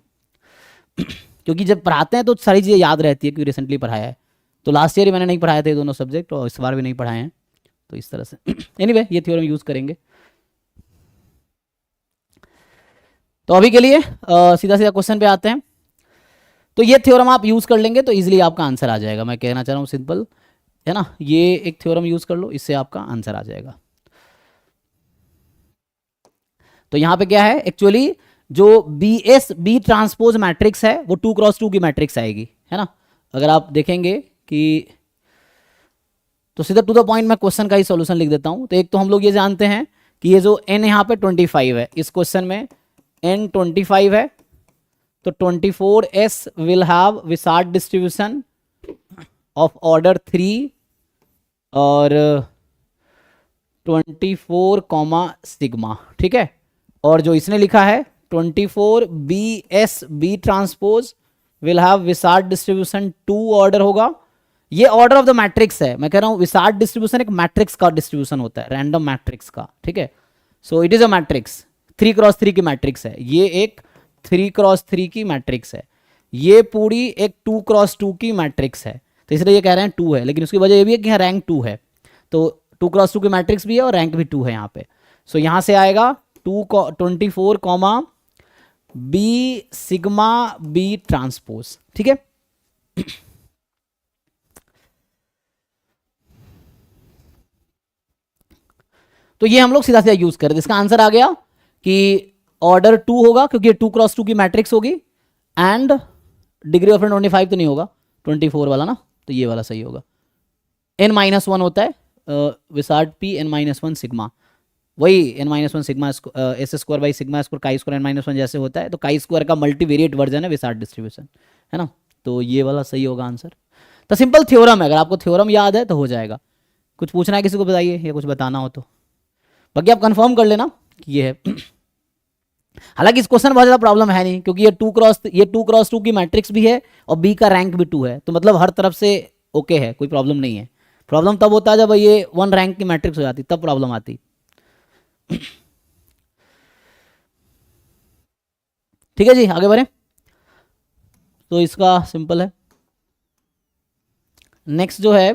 क्योंकि जब पढ़ाते हैं तो सारी चीज़ें याद रहती है, क्योंकि रिसेंटली पढ़ाया है, तो लास्ट ईयर ही मैंने नहीं पढ़ाए थे दोनों सब्जेक्ट, और इस बार भी नहीं पढ़ाए हैं, तो इस तरह से एनीवे ये थ्योरम यूज करेंगे। तो अभी के लिए सीधा सीधा क्वेश्चन पे आते हैं। तो ये थ्योरम आप यूज कर लेंगे तो इजीली आपका आंसर आ जाएगा, मैं कहना चाह रहा हूँ सिंपल, है ना। ये एक थ्योरम यूज कर लो, इससे आपका आंसर आ जाएगा। तो यहाँ पे क्या है, एक्चुअली जो बी ट्रांसपोज मैट्रिक्स है वो 2 क्रॉस 2 की मैट्रिक्स आएगी, है ना। अगर आप देखेंगे कि, तो सीधा टू द पॉइंट मैं क्वेश्चन का ही सॉल्यूशन लिख देता हूं। तो एक तो हम लोग ये जानते हैं कि ये जो n यहाँ पे 25 है, इस क्वेश्चन में n 25 है, तो 24s will have Wishart distribution of order 3 और 24 कॉमा सिग्मा, ठीक है। और जो इसने लिखा है 24 bs B transpose will have Wishart distribution 2 order होगा। ये ऑर्डर ऑफ द मैट्रिक्स है, मैं कह रहा हूं विसार्ट डिस्ट्रीब्यूशन एक मैट्रिक्स का डिस्ट्रीब्यूशन होता है, रैंडम मैट्रिक्स का, ठीक है। So it is a matrix, 3 cross 3 की मैट्रिक्स है, ये एक 3 क्रॉस 3 की मैट्रिक्स है, ये पूरी एक 2 क्रॉस 2 की मैट्रिक्स है, तो इसलिए ये कह रहे हैं 2 है, लेकिन उसकी वजह ये भी है कि यहाँ रैंक 2 है, तो 2 क्रॉस 2 की मैट्रिक्स भी है और रैंक भी 2 है यहाँ पे। सो यहाँ से आएगा 24 comma B sigma B transpose, ठीक है। तो ये हम लोग सीधा सीधा यूज कर रहे थे, इसका आंसर आ गया कि ऑर्डर 2 होगा, क्योंकि ये 2 क्रॉस 2 की मैट्रिक्स होगी, एंड डिग्री ऑफ फ्रीडम 25 तो नहीं होगा, 24 वाला ना, तो ये वाला सही होगा। n-1 होता है विसार्ट p n-1 सिग्मा, वही n-1 sigma S square by sigma square chi square n-1 जैसे होता है, तो काई स्क्वायर का मल्टीवेरिएट वर्जन है विसार्ट डिस्ट्रीब्यूशन, है ना। तो ये वाला सही होगा आंसर। तो सिंपल थ्योरम है, अगर आपको थ्योरम याद है तो हो जाएगा। कुछ पूछना है किसी को बताइए, या कुछ बताना हो तो बाकी आप कंफर्म कर लेना कि ये है। हालांकि इस क्वेश्चन बहुत ज़्यादा प्रॉब्लम है नहीं, क्योंकि ये 2 क्रॉस 2 की मैट्रिक्स भी है और बी का रैंक भी 2 है, तो मतलब हर तरफ से ओके है, कोई प्रॉब्लम नहीं है। प्रॉब्लम तब होता है जब ये 1 रैंक की मैट्रिक्स हो जाती, तब प्रॉब्लम आती। ठीक है जी, आगे बढ़े। तो इसका सिंपल है। नेक्स्ट जो है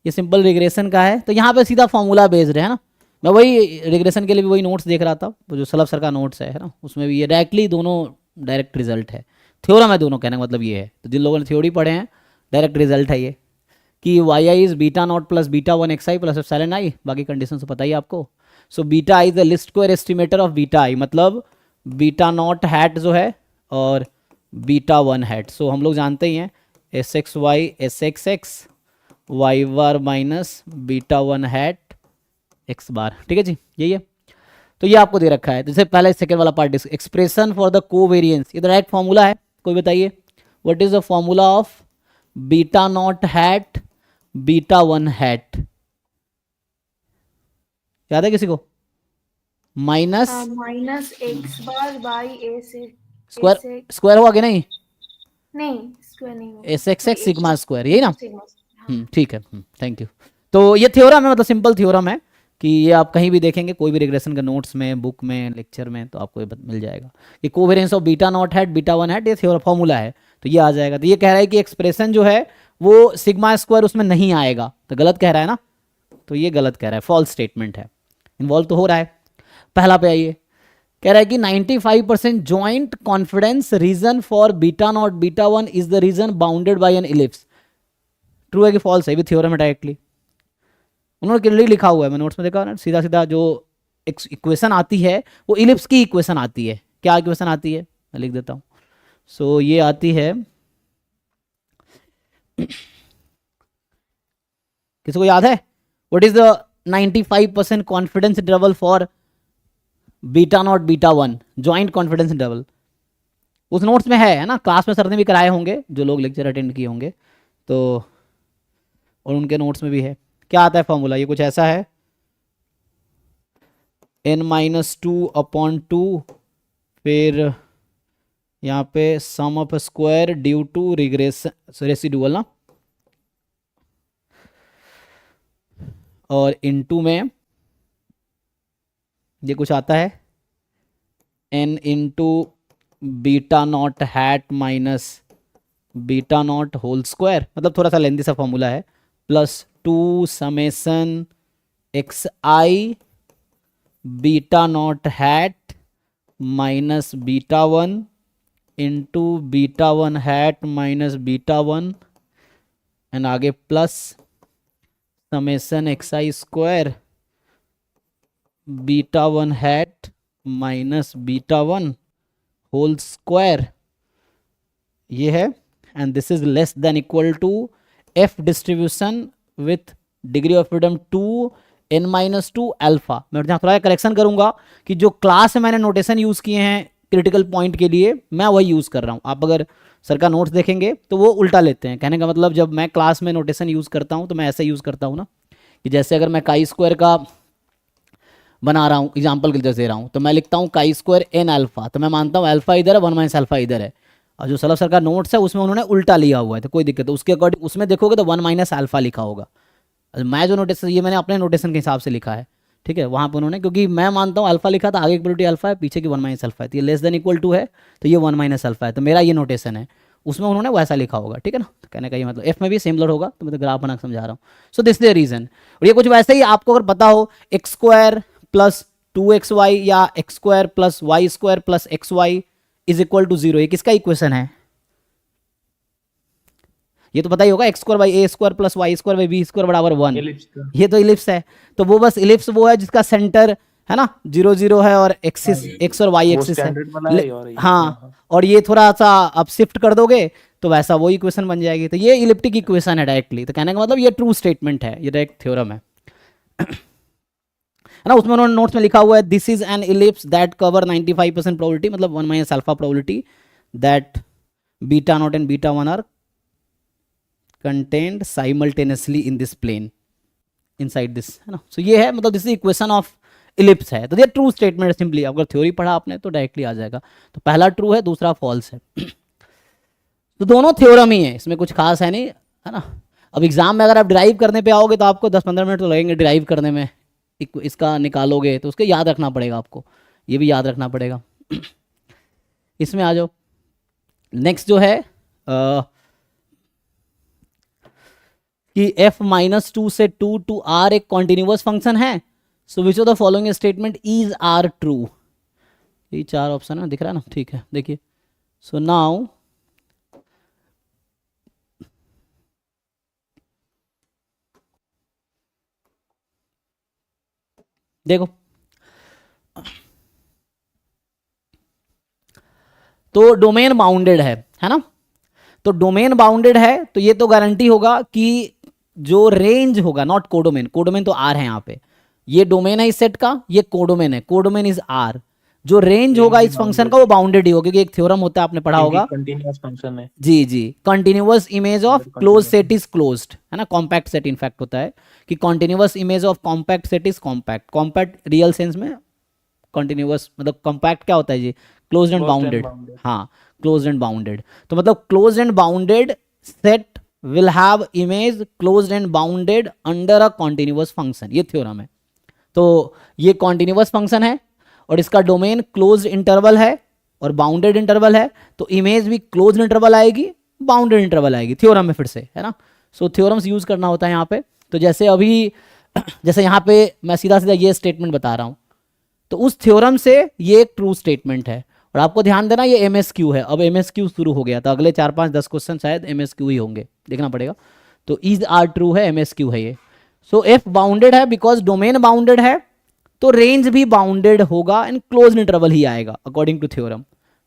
ये सिंपल रिग्रेशन का है, तो यहाँ पे सीधा फॉर्मूला बेस्ड है ना। मैं वही रिग्रेशन के लिए भी वही नोट्स देख रहा था, वो जो सलभ सर का नोट्स है ना, उसमें भी ये डायरेक्टली दोनों डायरेक्ट रिजल्ट है, थ्योरम है दोनों, कहने का मतलब ये है। तो जिन लोगों ने थ्योरी पढ़े हैं डायरेक्ट रिजल्ट है ये, कि Y I is beta naught plus beta 1 X I plus epsilon I, बाकी कंडीशन तो पता ही आपको। So beta I is the least square estimator of beta I, मतलब बीटा नॉट हैट जो है और बीटा 1 हैट। सो हम लोग जानते ही हैं S X Y S X X Y bar minus beta 1 hat X bar, ठीक है जी, यही है। तो ये आपको दे रखा है, जैसे पहले सेकेंड वाला part expression for the covariance, ये डायरेक्ट फॉर्मूला है, कोई बताइए what is the formula of beta naught hat beta one hat? याद है किसी को? Minus minus X bar by A से स्क्वायर, स्क्वायर हुआ कि नहीं? नहीं स्क्वायर नहीं होगा, S X x sigma square, यही ना? सिग्मा, हाँ। ठीक है, थैंक यू। तो ये थ्योरम है, मतलब सिंपल थ्योरम है कि ये आप कहीं भी देखेंगे, कोई भी रिग्रेशन का नोट्स में, बुक में, लेक्चर में, तो आपको ये मिल जाएगा कि covariance of beta naught hat beta one hat, ये थ्योरम फॉर्मूला है, तो ये आ जाएगा। तो ये कह रहा है कि एक्सप्रेशन जो है वो सिग्मा स्क्वायर उसमें नहीं आएगा, तो गलत कह रहा है ना, तो ये गलत कह रहा है, फॉल्स स्टेटमेंट है। इन्वॉल्व तो हो रहा है। पहला पे आइए, कह रहा है कि 95% joint confidence region for beta naught beta one is the region bounded by an ellipse. True है कि फॉल्स है? भी थ्योरम है डायरेक्टली, उन्होंने क्लियरली लिखा हुआ है, मैं नोट्स में देखा ना, सीधा सीधा जो इक्वेशन आती है वो इलिप्स की इक्वेशन आती है। क्या इक्वेशन आती है मैं लिख देता हूँ। सो ये आती है, किसी को याद है? What is the 95% confidence interval for beta naught beta one, joint confidence interval? उस नोट्स में है ना, क्लास में सर ने भी कराए होंगे जो लोग लेक्चर अटेंड किए होंगे, तो और उनके नोट्स में भी है। क्या आता है फॉर्मूला? ये कुछ ऐसा है, n-2/2, फिर यहाँ पे sum of square due to regression residual ना, और इनटू में ये कुछ आता है n into beta naught hat minus beta naught whole square, मतलब थोड़ा सा लेंदी सा फॉर्मूला है, plus 2 summation X I beta naught hat minus beta one into beta one hat minus beta one, and आगे plus summation X I square beta one hat minus beta one whole square, ये है, and this is less than equal to F distribution with degree of freedom 2n-2 alpha. मैं यहाँ थोड़ा करेक्शन करूंगा कि जो क्लास में मैंने नोटेशन यूज किए हैं क्रिटिकल पॉइंट के लिए, मैं वही यूज कर रहा हूँ। आप अगर सर का नोट्स देखेंगे तो वो उल्टा लेते हैं। कहने का मतलब जब मैं क्लास में नोटेशन यूज करता हूँ तो मैं ऐसे यूज करता हूँ ना, कि जैसे अगर मैं काई स्क्वायर का बना रहा हूँ, एग्जाम्पल के लिए दे रहा हूँ, तो मैं लिखता हूँ काई स्क्वायर n अल्फा, तो मैं मानता हूँ अल्फा इधर है, 1 माइनस अल्फा इधर है, और जो सलभ सर का नोट्स है उसमें उन्होंने उल्टा लिया हुआ है, तो कोई दिक्कत है उसके अकॉर्डिंग उसमें देखोगे तो 1 माइनस अल्फा लिखा होगा। मैं जो नोटेशन, ये मैंने अपने नोटेशन के हिसाब से लिखा है, ठीक है, वहाँ पर उन्होंने, क्योंकि मैं मानता हूँ अल्फा लिखा था, आगे की प्रोबेबिलिटी अल्फा है, पीछे की 1 माइनस अल्फा है, तो ये लेस देन इक्वल टू है, तो ये 1 माइनस अल्फा है, तो मेरा ये नोटेशन है, उसमें उन्होंने वैसा लिखा होगा, ठीक है ना। तो कहने का ये मतलब एफ में भी सिमिलर होगा, तो मैं तो ग्राफ बना के समझा रहा हूँ। So this the region. और ये कुछ वैसे ही आपको अगर पता हो, एक्स स्क्वायर प्लस 2xy या X square plus Y square plus X Y is equal to 0, ये किसका इक्वेशन है? ये तो पता ही होगा, X square by A square plus Y square by B square बराबर 1, ये तो इलिप्स है। तो वो बस इलिप्स वो है जिसका सेंटर है ना 0 0 है और एक्सिस एक्स और वाई एक्सिस है, हाँ, और ये थोड़ा सा आप शिफ्ट कर दोगे तो वैसा वो इक्वेशन बन जाएगी। तो ये इलिप्टिक इक्वेशन है डायरेक्टली, तो कहने का मतलब ये ट्रू स्टेटमेंट है, ये डायरेक्ट थ्योरम है ना। उसमें उन्होंने नोट्स में लिखा हुआ है this is an ellipse that cover 95% probability, मतलब 1 minus alpha probability that beta naught and beta one are contained simultaneously in this plane inside this, है ना। सो ये है, मतलब this is equation of ellipse है, तो ये ट्रू स्टेटमेंट सिंपली, अगर थ्योरी पढ़ा आपने तो डायरेक्टली आ जाएगा। तो पहला ट्रू है, दूसरा फॉल्स है तो दोनों थ्योरम ही है, इसमें कुछ खास है नहीं, है ना। अब एग्जाम में अगर आप ड्राइव करने पे आओगे तो आपको 10-15 मिनट तो लगेंगे ड्राइव करने में, इसका निकालोगे तो उसको याद रखना पड़ेगा आपको, ये भी याद रखना पड़ेगा इसमें आ जाओ। नेक्स्ट जो है कि f-2 से 2 to r एक कॉन्टिन्यूअस फंक्शन है, so which of the following statement is are true. ये 4 ऑप्शन है, दिख रहा है ना, ठीक है, देखिए। सो नाउ देखो, तो डोमेन बाउंडेड है ना, तो डोमेन बाउंडेड है तो ये तो गारंटी होगा कि जो रेंज होगा, नॉट कोडोमेन, कोडोमेन तो आर है यहाँ पे, ये डोमेन है इस सेट का, ये कोडोमेन है, कोडोमेन इज आर, जो रेंज होगा Range इस भी फंक्शन bounded का वो बाउंडेड ही होगा, क्योंकि एक थ्योरम होता है आपने पढ़ा होगा। कंटिन्यूअस फंक्शन है। जी जी, continuous image of Under close continuous set is closed, है ना, कॉम्पैक्ट सेट इनफैक्ट होता है कि continuous image of compact set is compact. Compact real sense में, कंटिन्यूअस मतलब कॉम्पैक्ट क्या होता है जी, closed and closed and bounded. bounded. हाँ, क्लोज्ड एंड बाउंडेड, तो मतलब closed and bounded set will have image closed and bounded under a continuous function, ये थ्योरम है। तो ये कॉन्टिन्यूअस फंक्शन है और इसका डोमेन क्लोज्ड इंटरवल है और बाउंडेड इंटरवल है, तो इमेज भी क्लोज्ड इंटरवल आएगी, बाउंडेड इंटरवल आएगी थ्योरम में फिर से, है ना। सो थ्योरम्स यूज करना होता है यहाँ पे। तो जैसे अभी जैसे यहाँ पे मैं सीधा सीधा ये स्टेटमेंट बता रहा हूँ, तो उस थ्योरम से ये एक ट्रू स्टेटमेंट है। और आपको ध्यान देना ये MSQ है, अब MSQ शुरू हो गया, तो अगले 4-5-10 क्वेश्चन शायद MSQ ही होंगे, देखना पड़ेगा। तो इज आर ट्रू है, MSQ है ये। सो एफ बाउंडेड है बिकॉज डोमेन बाउंडेड है, तो रेंज भी बाउंडेड होगा एंड क्लोज इंटरवल ही आएगा अकॉर्डिंग टू थ्योरम।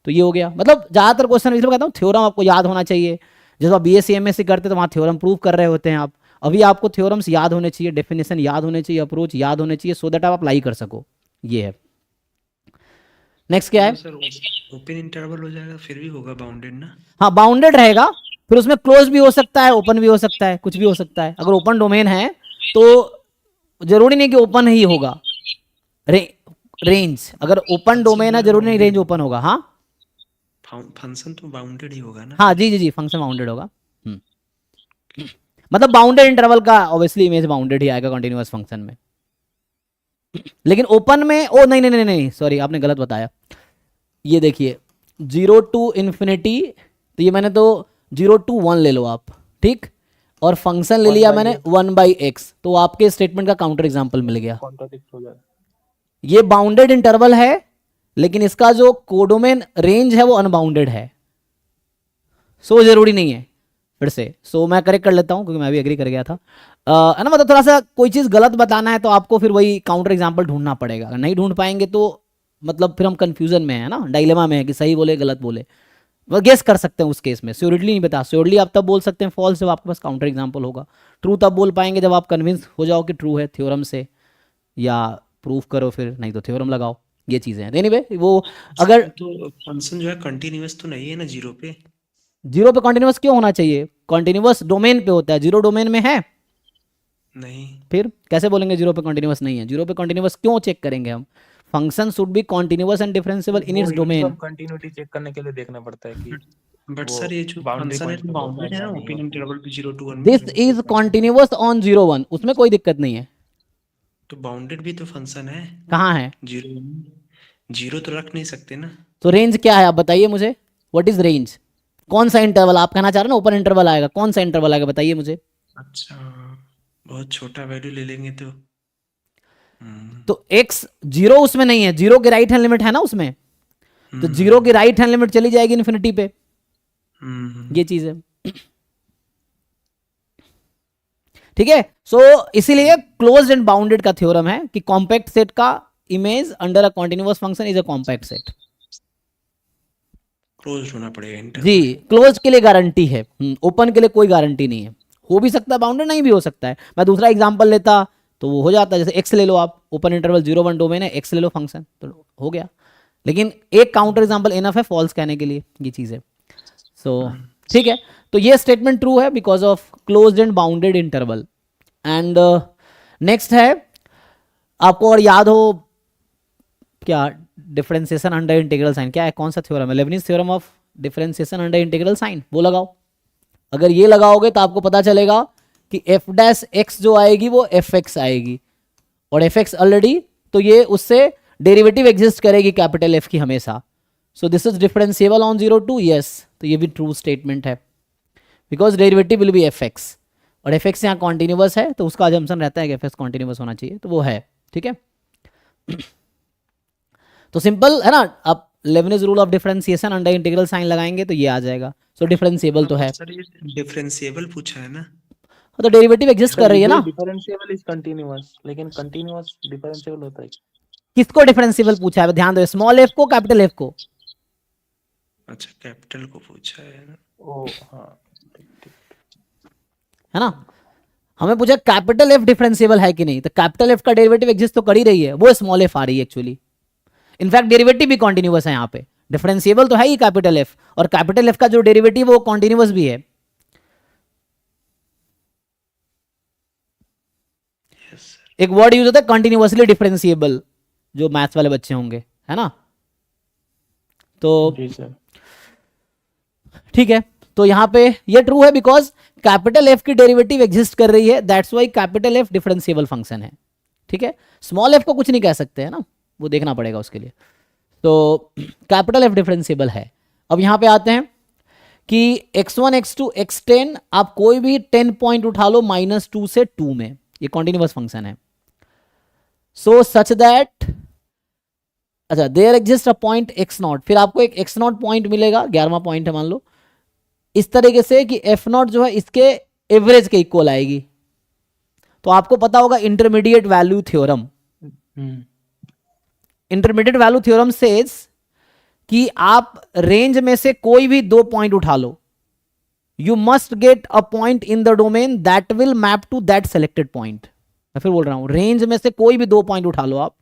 तो ये हो गया, मतलब ज्यादातर क्वेश्चन इसलिए कहता हूँ थ्योरम आपको याद होना चाहिए। जैसे आप BSc MSc करते तो वहाँ थ्योरम प्रूव कर रहे होते हैं आप, अभी आपको थ्योरम्स याद होने चाहिए, डेफिनेशन याद होने चाहिए, अप्रोच याद होने चाहिए, सो दैट आप अप्लाई कर सको। ये है। नेक्स्ट क्या है? सर ओपन इंटरवल हो जाएगा फिर भी होगा बाउंडेड ना? हाँ, बाउंडेड रहेगा, फिर उसमें क्लोज भी हो सकता है, ओपन भी हो सकता है, कुछ भी हो सकता है। अगर ओपन डोमेन है तो जरूरी नहीं कि ओपन ही होगा। रेंज अगर ओपन डोमेन है जरूरी नहीं रेंज ओपन होगा। हाँ फंक्शन तो बाउंडेड ही होगा ना? हाँ, जी जी जी, फंक्शन बाउंडेड होगा। मतलब बाउंडेड इंटरवल का ऑब्वियसली इमेज बाउंडेड ही आएगा कंटिन्यूअस फंक्शन में। लेकिन ओपन में ओ नहीं नहीं नहीं नहीं, सॉरी आपने गलत बताया। ये देखिए 0 टू इन्फिनिटी, तो ये मैंने तो 0 to 1 ले लो आप, ठीक, और फंक्शन ले 1 लिया by मैंने x. 1/x, तो आपके स्टेटमेंट का काउंटर एग्जांपल मिल गया। कॉन्ट्राडिक्ट हो जाएगा। ये बाउंडेड इंटरवल है लेकिन इसका जो कोडोमेन रेंज है वो अनबाउंडेड है। सो जरूरी नहीं है, फिर से सो मैं करेक्ट कर लेता हूं क्योंकि मैं भी एग्री कर गया था, है ना। मतलब थोड़ा सा कोई चीज़ गलत बताना है तो आपको फिर वही काउंटर एग्जाम्पल ढूंढना पड़ेगा, अगर नहीं ढूंढ पाएंगे तो मतलब फिर हम कंफ्यूजन में है ना, डायलेमा में है कि सही बोले गलत बोले। वो गेस कर सकते हैं उस केस में, श्योरिटली नहीं बता। श्योरली आप तब बोल सकते हैं फॉल्स जब आपके पास काउंटर एग्जाम्पल होगा, ट्रू तब बोल पाएंगे जब आप कन्विंस हो जाओ कि ट्रू है थ्योरम से, या प्रूफ करो फिर, नहीं तो थ्योरम लगाओ। ये चीज़ें हैं। एनीवे वो अगर तो फंक्शन जो है कंटिन्यूअस तो नहीं है ना 0 पे? 0 पे कॉन्टिन्यूस क्यों होना चाहिए? कॉन्टिन्यूस डोमेन पे होता है, 0 डोमेन में है, नहीं। फिर कैसे बोलेंगे 0 पे कॉन्टिन्यूस नहीं है? 0 पे कॉन्टिन्यूस क्यों चेक करेंगे हम? Function should be continuous and differentiable in its domain. Continuity check करने के लिए देखना पड़ता है कि बट वो सर ये जो boundary फंक्शन है point तो पे बाउंडेड है ना, होता है, ओपन इंटरवल भी 0 to 1 this is continuous on 0 1, उसमें कोई दिक्कत नहीं है। तो बाउंडेड भी तो फंक्शन है। कहाँ है? 0 तो रख नहीं सकते ना? तो रेंज क्या है आप बताइए मुझे, व्हाट इज रेंज? कौन सा इंटरवल आप कहना चाह रहे हो ना, ओपन इंटरवल आएगा, कौन सा इंटरवल आएगा बताइए मुझे। अच्छा, बहुत छोटा वैल्यू ले लेंगे तो तो x 0 उसमें नहीं है, 0 की राइट हैंड लिमिट है ना उसमें, तो 0 की राइट हैंड लिमिट चली जाएगी इन्फिनिटी पे, ये चीज है। ठीक है। सो इसीलिए क्लोज्ड एंड बाउंडेड का थ्योरम है कि कॉम्पैक्ट सेट का image under a continuous function is a compact set. Close होना पड़ेगा इंटरवल। जी, क्लोज के लिए गारंटी है, ओपन के लिए कोई गारंटी नहीं है। हो भी सकता है बाउंडेड, नहीं भी हो सकता है। मैं दूसरा एग्जांपल लेता तो वो हो जाता है, जैसे x ले लो आप, ओपन इंटरवल 0 1 डोमेन है, x ले लो फंक्शन, तो हो गया। लेकिन एक काउंटर एग्जांपल इनफ है फॉल्स कहने के लिए, ये चीज़ है। सो ठीक है, तो ये स्टेटमेंट ट्रू है because of closed and bounded interval. And next है, आपको और याद हो क्या, डिफरेंशिएशन अंडर इंटीग्रल साइन क्या है, कौन सा थ्योरम है? Leibniz theorem of differentiation under integral sign, वो लगाओ। अगर ये लगाओगे तो आपको पता चलेगा कि एफ डैश एक्स जो आएगी वो एफ एक्स आएगी, और एफ एक्स ऑलरेडी, तो ये उससे डेरिवेटिव एग्जिस्ट करेगी कैपिटल एफ की हमेशा। सो this is differentiable on 0 2, yes, तो ये भी ट्रू स्टेटमेंट है because derivative will be F x, और एफ एक्स यहाँ कॉन्टिन्यूअस है तो उसका अजम्पशन रहता है कि एफ एक्स कॉन्टिन्यूअस होना चाहिए, तो वो है। ठीक है। तो सिंपल है ना, आप Leibniz rule of differentiation under integral sign लगाएंगे तो ये आ जाएगा। सो डिफरेंशिएबल तो है, सर ये डिफरेंशिएबल पूछा है ना? तो डेरिवेटिव एग्जिस्ट कर रही है ना। डिफरेंशिएबल इज कंटीन्यूअस, लेकिन कंटीन्यूअस डिफरेंशिएबल होता है। किसको डिफरेंशिएबल पूछा है? ध्यान दो, स्मॉल एफ को कैपिटल एफ को। अच्छा, कैपिटल को पूछा है ना? ओ हाँ, है ना, हमें पूछा कैपिटल एफ डिफरेंशिएबल है कि नहीं, तो कैपिटल एफ का डेरिवेटिव एग्जिस्ट तो कर ही रही है, वो स्मॉल एफ आ रही है एक्चुअली। इनफैक्ट डेरिवेटिव भी कॉन्टिन्यूअस है यहाँ पे, डिफरेंशिएबल तो है ही कैपिटल एफ, और कैपिटल एफ का जो डेरिवेटिव वो कॉन्टिन्यूअस भी है। Yes sir. एक वर्ड यूज होता है कंटिन्यूअसली डिफरेंशिएबल, जो मैथ्स वाले बच्चे होंगे, है ना। तो जी सर। ठीक है, तो यहाँ पे ये ट्रू है बिकॉज कैपिटल एफ की डेरिवेटिव एग्जिस्ट कर रही है, that's why capital F differentiable function है। ठीक है, स्मॉल एफ को कुछ नहीं कह सकते, है ना, वो देखना पड़ेगा उसके लिए। तो कैपिटल एफ डिफरेंशिएबल है। अब यहाँ पे आते हैं कि x1 x2 x10 आप कोई भी 10 पॉइंट उठा लो -2 से 2 में, ये कॉन्टिन्यूअस फंक्शन है। सो सच दैट, अच्छा, there exist a point x0, फिर आपको एक x0 पॉइंट मिलेगा, 11वां पॉइंट है मान लो, इस तरीके से कि f0 जो है इसके एवरेज के इक्वल आएगी। तो आपको पता होगा intermediate value theorem, intermediate value theorem says कि आप रेंज में से कोई भी 2 पॉइंट उठा लो, you must get a point in the domain that will map to that selected point. मैं फिर बोल रहा हूं, रेंज में से कोई भी 2 पॉइंट उठा लो आप,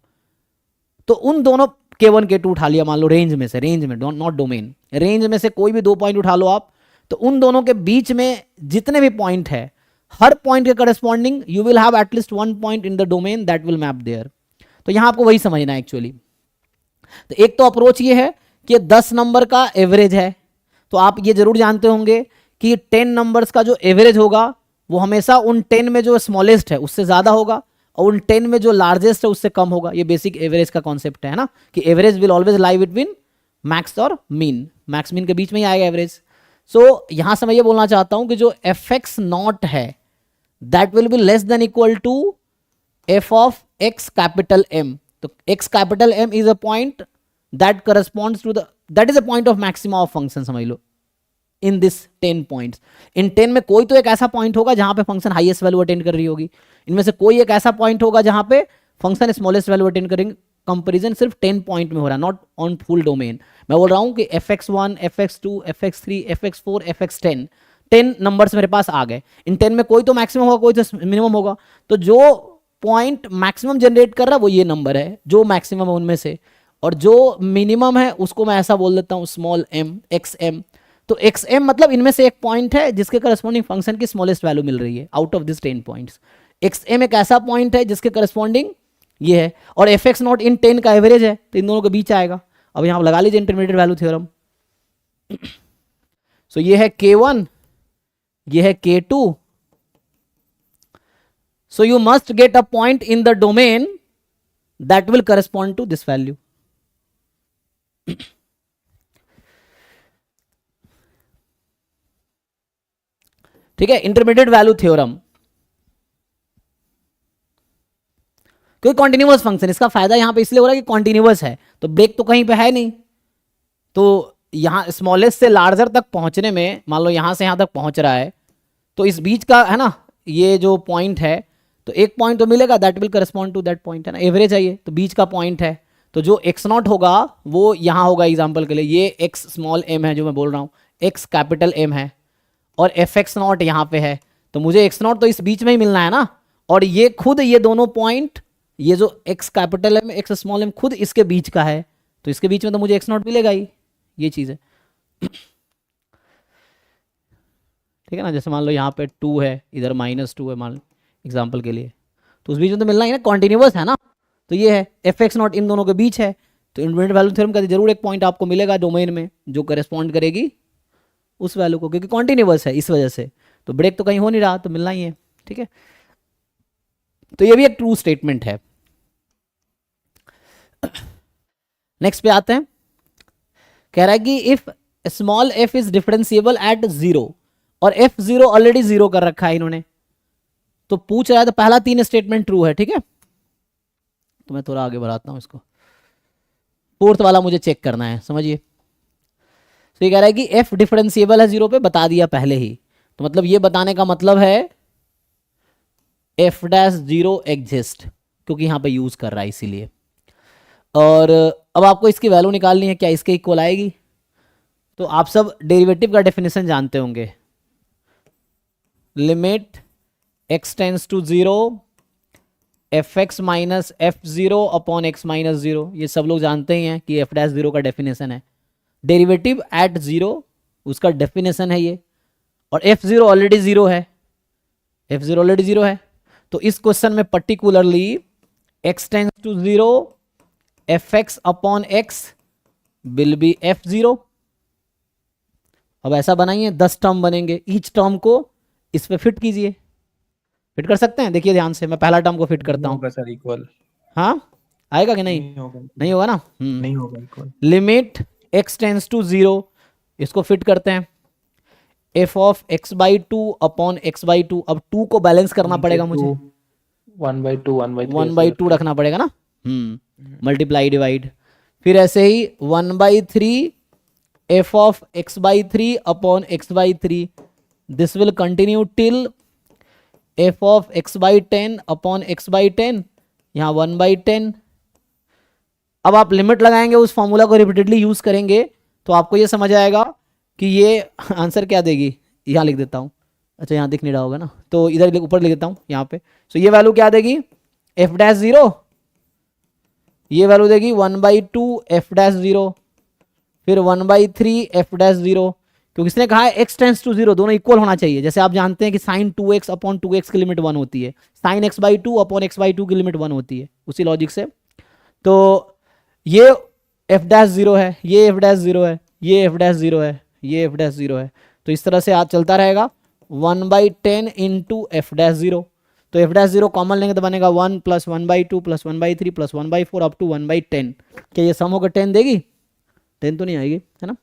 तो उन दोनों k1 k2 उठा लिया मान लो, रेंज में से, रेंज में, नॉट डोमेन, रेंज में से कोई भी 2 पॉइंट उठा लो आप, तो उन दोनों के बीच में जितने भी पॉइंट है, हर पॉइंट के corresponding you will have at least 1 point in the domain that will map there. तो यहां आपको वही समझना है एक्चुअली। तो एक तो अप्रोच ये है कि 10 नंबर का एवरेज है, तो आप ये जरूर जानते होंगे कि 10 नंबर्स का जो एवरेज होगा वो हमेशा उन 10 में जो स्मॉलेस्ट है उससे ज्यादा होगा, और उन 10 में जो लार्जेस्ट है उससे कम होगा। ये बेसिक एवरेज का कॉन्सेप्ट है ना, कि average will always lie between max और मीन, मैक्स मीन के बीच में ही आएगा एवरेज। सो यहां से मैं ये बोलना चाहता हूं कि जो fx0 है that will be less than equal to f of x capital M। तो x capital M is a point that corresponds to the, that is a point of maxima of function, समझ लो, इन दिस 10 पॉइंट्स। इन 10 में कोई तो एक ऐसा पॉइंट होगा जहां पे फंक्शन हाईएस्ट वैल्यू अटेंड कर रही होगी, इनमें से कोई एक ऐसा पॉइंट होगा जहां पे फंक्शन स्मॉलेस्ट वैल्यू अटेंड करेंगे। कंपैरिजन सिर्फ 10 पॉइंट में हो रहा है, नॉट ऑन फुल डोमेन। मैं बोल रहा हूं कि fx1 fx2 fx3 fx4 fx10, 10 numbers मेरे पास आ गए, इन 10 में कोई तो मैक्सिमम होगा, कोई तो मिनिमम होगा, तो जो पॉइंट मैक्सिमम जनरेट कर रहा है वो ये नंबर है जो मैक्सिमम है उनमें से, और जो मिनिमम है उसको मैं ऐसा बोल देता हूं स्मॉल m, xm। तो xm मतलब इनमें से एक पॉइंट है जिसके करस्पॉन्डिंग फंक्शन की स्मॉलेस्ट वैल्यू मिल रही है out of this 10 points. xm एक ऐसा पॉइंट है जिसके करस्पॉन्डिंग ये है, और fx0 इन 10 का एवरेज है, तो इन दोनों के बीच आएगा। अब यहां लगा लीजिए इंटरमीडिएट वैल्यू थ्योरम। सो ये है k1, ये है k2, so you must get a point in the domain that will correspond to this value। ठीक है, इंटरमीडिएट वैल्यू थ्योरम। कोई कॉन्टिन्यूअस फंक्शन, इसका फायदा यहां पे इसलिए हो रहा है कि कॉन्टिन्यूअस है, तो ब्रेक तो कहीं पे है नहीं, तो यहां स्मॉलेस्ट से लार्जर तक पहुंचने में, मान लो यहां से यहां तक पहुंच रहा है, तो इस बीच का है ना ये जो पॉइंट है, तो एक पॉइंट तो मिलेगा that will correspond to that point, है ना, एवरेज है ये, तो बीच का पॉइंट है, तो जो x0 होगा वो यहां होगा। एग्जांपल के लिए ये x स्मॉल m है जो मैं बोल रहा हूं, x कैपिटल M है, और fx0 यहां पे है, तो मुझे x0 तो इस बीच में ही मिलना है ना, और ये खुद ये दोनों पॉइंट, ये जो x capital M x small m खुद इसके बीच का है, तो इसके बीच में तो मुझे x0 मिलेगा ही, ये चीज है। ठीक है ना, जैसे मान लो यहाँ पे 2 है, इधर -2 है मान एग्जाम्पल के लिए, तो उस बीच में तो मिलना ही ना, कॉन्टिन्यूअस है ना, तो ये है fx0 इन दोनों के बीच है, तो इंटरमीडिएट वैल्यू थ्योरम का जरूर एक पॉइंट आपको मिलेगा डोमेन में जो करेस्पॉन्ड करेगी उस वैल्यू को, क्योंकि कॉन्टिन्यूअस है इस वजह से, तो ब्रेक तो कहीं हो नहीं रहा, तो मिलना ही है। ठीक है, तो ये भी एक ट्रू स्टेटमेंट है। नेक्स्ट पे आते हैं, कह रहा है कि if small f is differentiable eight 0, और f0 ऑलरेडी 0 कर रखा है इन्होंने, तो पूछ रहा है, तो पहला 3 स्टेटमेंट ट्रू है। ठीक है, तो मैं थोड़ा आगे बढ़ाता हूं इसको, फोर्थ वाला मुझे चेक करना है, समझिए। तो ये कह रहा है कि f डिफरेंशिएबल है 0 पे, बता दिया पहले ही, तो मतलब ये बताने का मतलब है f'0 एग्जिस्ट, क्योंकि यहां पे यूज कर रहा है इसीलिए। और अब आपको इसकी वैल्यू निकालनी है, क्या इसके इक्वल आएगी? तो आप सब डेरिवेटिव का डेफिनेशन जानते होंगे, limit x tends to 0 F X minus F zero upon X minus zero, ये सब लोग जानते ही हैं कि एफ डैश जीरो का डेफिनेशन है, डेरिवेटिव एट जीरो उसका डेफिनेशन है ये, और एफ जीरो ऑलरेडी जीरो है, एफ जीरो ऑलरेडी जीरो है। तो इस क्वेश्चन में particularly X tends to zero F X upon X will be F zero. अब ऐसा बनाइए 10 टर्म बनेंगे, ईच टर्म को इस पे फिट कीजिए, फिट कर सकते हैं, देखिए ध्यान से, मैं पहला टर्म को फिट करता हूं। होगा सर इक्वल। हाँ आएगा कि नहीं? नहीं होगा। नहीं होगा ना। नहीं होगा equal. Limit X tends to zero, इसको फिट करते हैं, F of X by two upon X by two. अब टू को बैलेंस करना पड़ेगा मुझे, 1/2 1/3 1 बाई टू रखना पड़ेगा ना, मल्टीप्लाई डिवाइड, फिर ऐसे ही 1/3 F of X by three upon X by three, this will continue till F of X by 10 upon X by 10, यहाँ 1/10। अब आप लिमिट लगाएंगे, उस फॉर्मूला को रिपीटेडली यूज करेंगे तो आपको ये समझ आएगा कि ये आंसर क्या देगी। यहाँ लिख देता हूँ, अच्छा यहाँ दिख नहीं रहा होगा ना, तो इधर ऊपर लिख देता हूँ यहाँ पे। सो ये वैल्यू क्या देगी, एफ डैश जीरो, ये वैल्यू देगी 1/2 एफ डैश जीरो, फिर 1/3 एफ डैश जीरो, क्योंकि इसने कहा है एक्स टेंस टू जीरो, दोनों इक्वल होना चाहिए। जैसे आप जानते हैं कि साइन 2x अपॉन 2x की लिमिट 1 होती है, साइन x/2 अपॉन x/2 की लिमिट 1 होती है, उसी लॉजिक से। तो ये एफ डैश जीरो है, ये एफ डैश जीरो है, ये एफ डैश जीरो है, ये एफ डैश जीरो है, तो इस तरह से आज चलता रहेगा 1/10 इंटू एफ डैश जीरो। तो एफ डैश जीरो कॉमन लेंगे तो बनेगा 1 plus 1/2 plus 1/3 plus 1/4 up to 1/10। क्या ये सम होकर 10 देगी? 10 तो नहीं आएगी, है ना।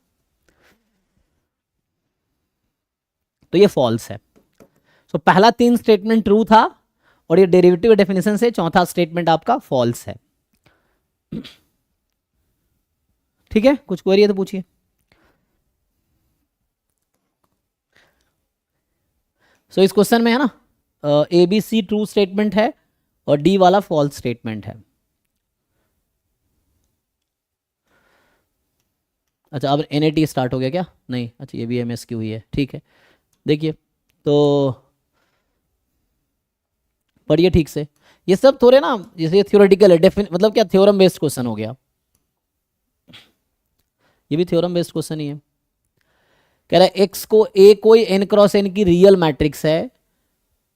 तो ये फॉल्स है। सो पहला 3 स्टेटमेंट ट्रू था और ये डेरिवेटिव डेफिनेशन से चौथा स्टेटमेंट आपका फॉल्स है। ठीक है, कुछ क्वेरी है तो पूछिए। सो इस क्वेश्चन में है ना A B C true statement है और डी वाला फॉल्स स्टेटमेंट है। अच्छा अब एनएटी स्टार्ट हो गया क्या? नहीं, अच्छा ये भी एमएस की हुई है, ठीक है। देखिए तो पढ़िए ठीक से, ये सब थोड़े ना जैसे थ्योरेटिकल है, मतलब क्या थ्योरम बेस्ड क्वेश्चन हो गया, ये भी थ्योरम बेस्ड क्वेश्चन ही है। कह रहा है एक्स को ए कोई एन क्रॉस एन की रियल मैट्रिक्स है,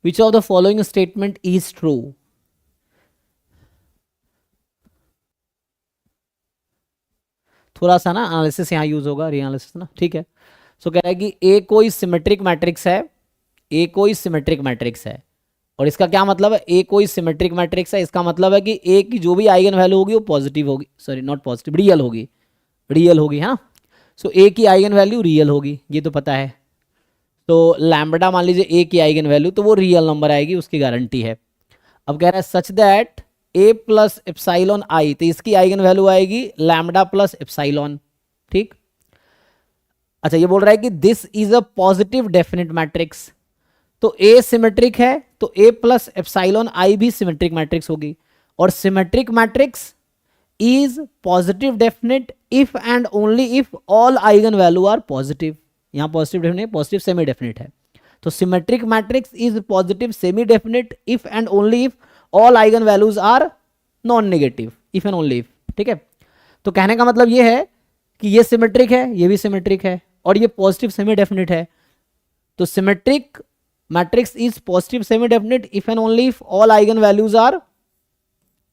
विच of the following statement is true. थोड़ा सा ना एनालिसिस यहाँ यूज होगा, रीएनालिसिस ना, ठीक है। सो कह रहा है कि ए कोई सिमेट्रिक मैट्रिक्स है, ए कोई सिमेट्रिक मैट्रिक्स है, और इसका क्या मतलब है, ए कोई सिमेट्रिक मैट्रिक्स है, इसका मतलब है कि ए की जो भी आइगन वैल्यू होगी वो पॉजिटिव होगी, सॉरी नॉट पॉजिटिव, रियल होगी, रियल होगी, है ना। सो ए की आइगन वैल्यू रियल होगी, ये तो पता है। तो लैम्बडा मान लीजिए ए की आइगन वैल्यू, तो वो रियल नंबर आएगी, उसकी गारंटी है। अब कह रहा है such that A plus epsilon I, तो इसकी आइगन वैल्यू आएगी लैम्बडा प्लस एप्साइलॉन, ठीक। अच्छा ये बोल रहा है कि this is a positive definite matrix, तो ए सिमेट्रिक है तो ए प्लस एप्साइलॉन आई भी सिमेट्रिक मैट्रिक्स होगी, और symmetric matrix is positive definite if and only if all eigen value are positive. यहाँ positive definite, positive semi definite है, तो symmetric matrix is positive semi definite if and only if all eigen values are non negative, if and only if, ठीक है। तो कहने का मतलब ये है कि ये सिमेट्रिक है, ये भी सिमेट्रिक है, और ये पॉजिटिव सेमी डेफिनेट है। तो symmetric matrix is positive semi definite if and only if all eigen values are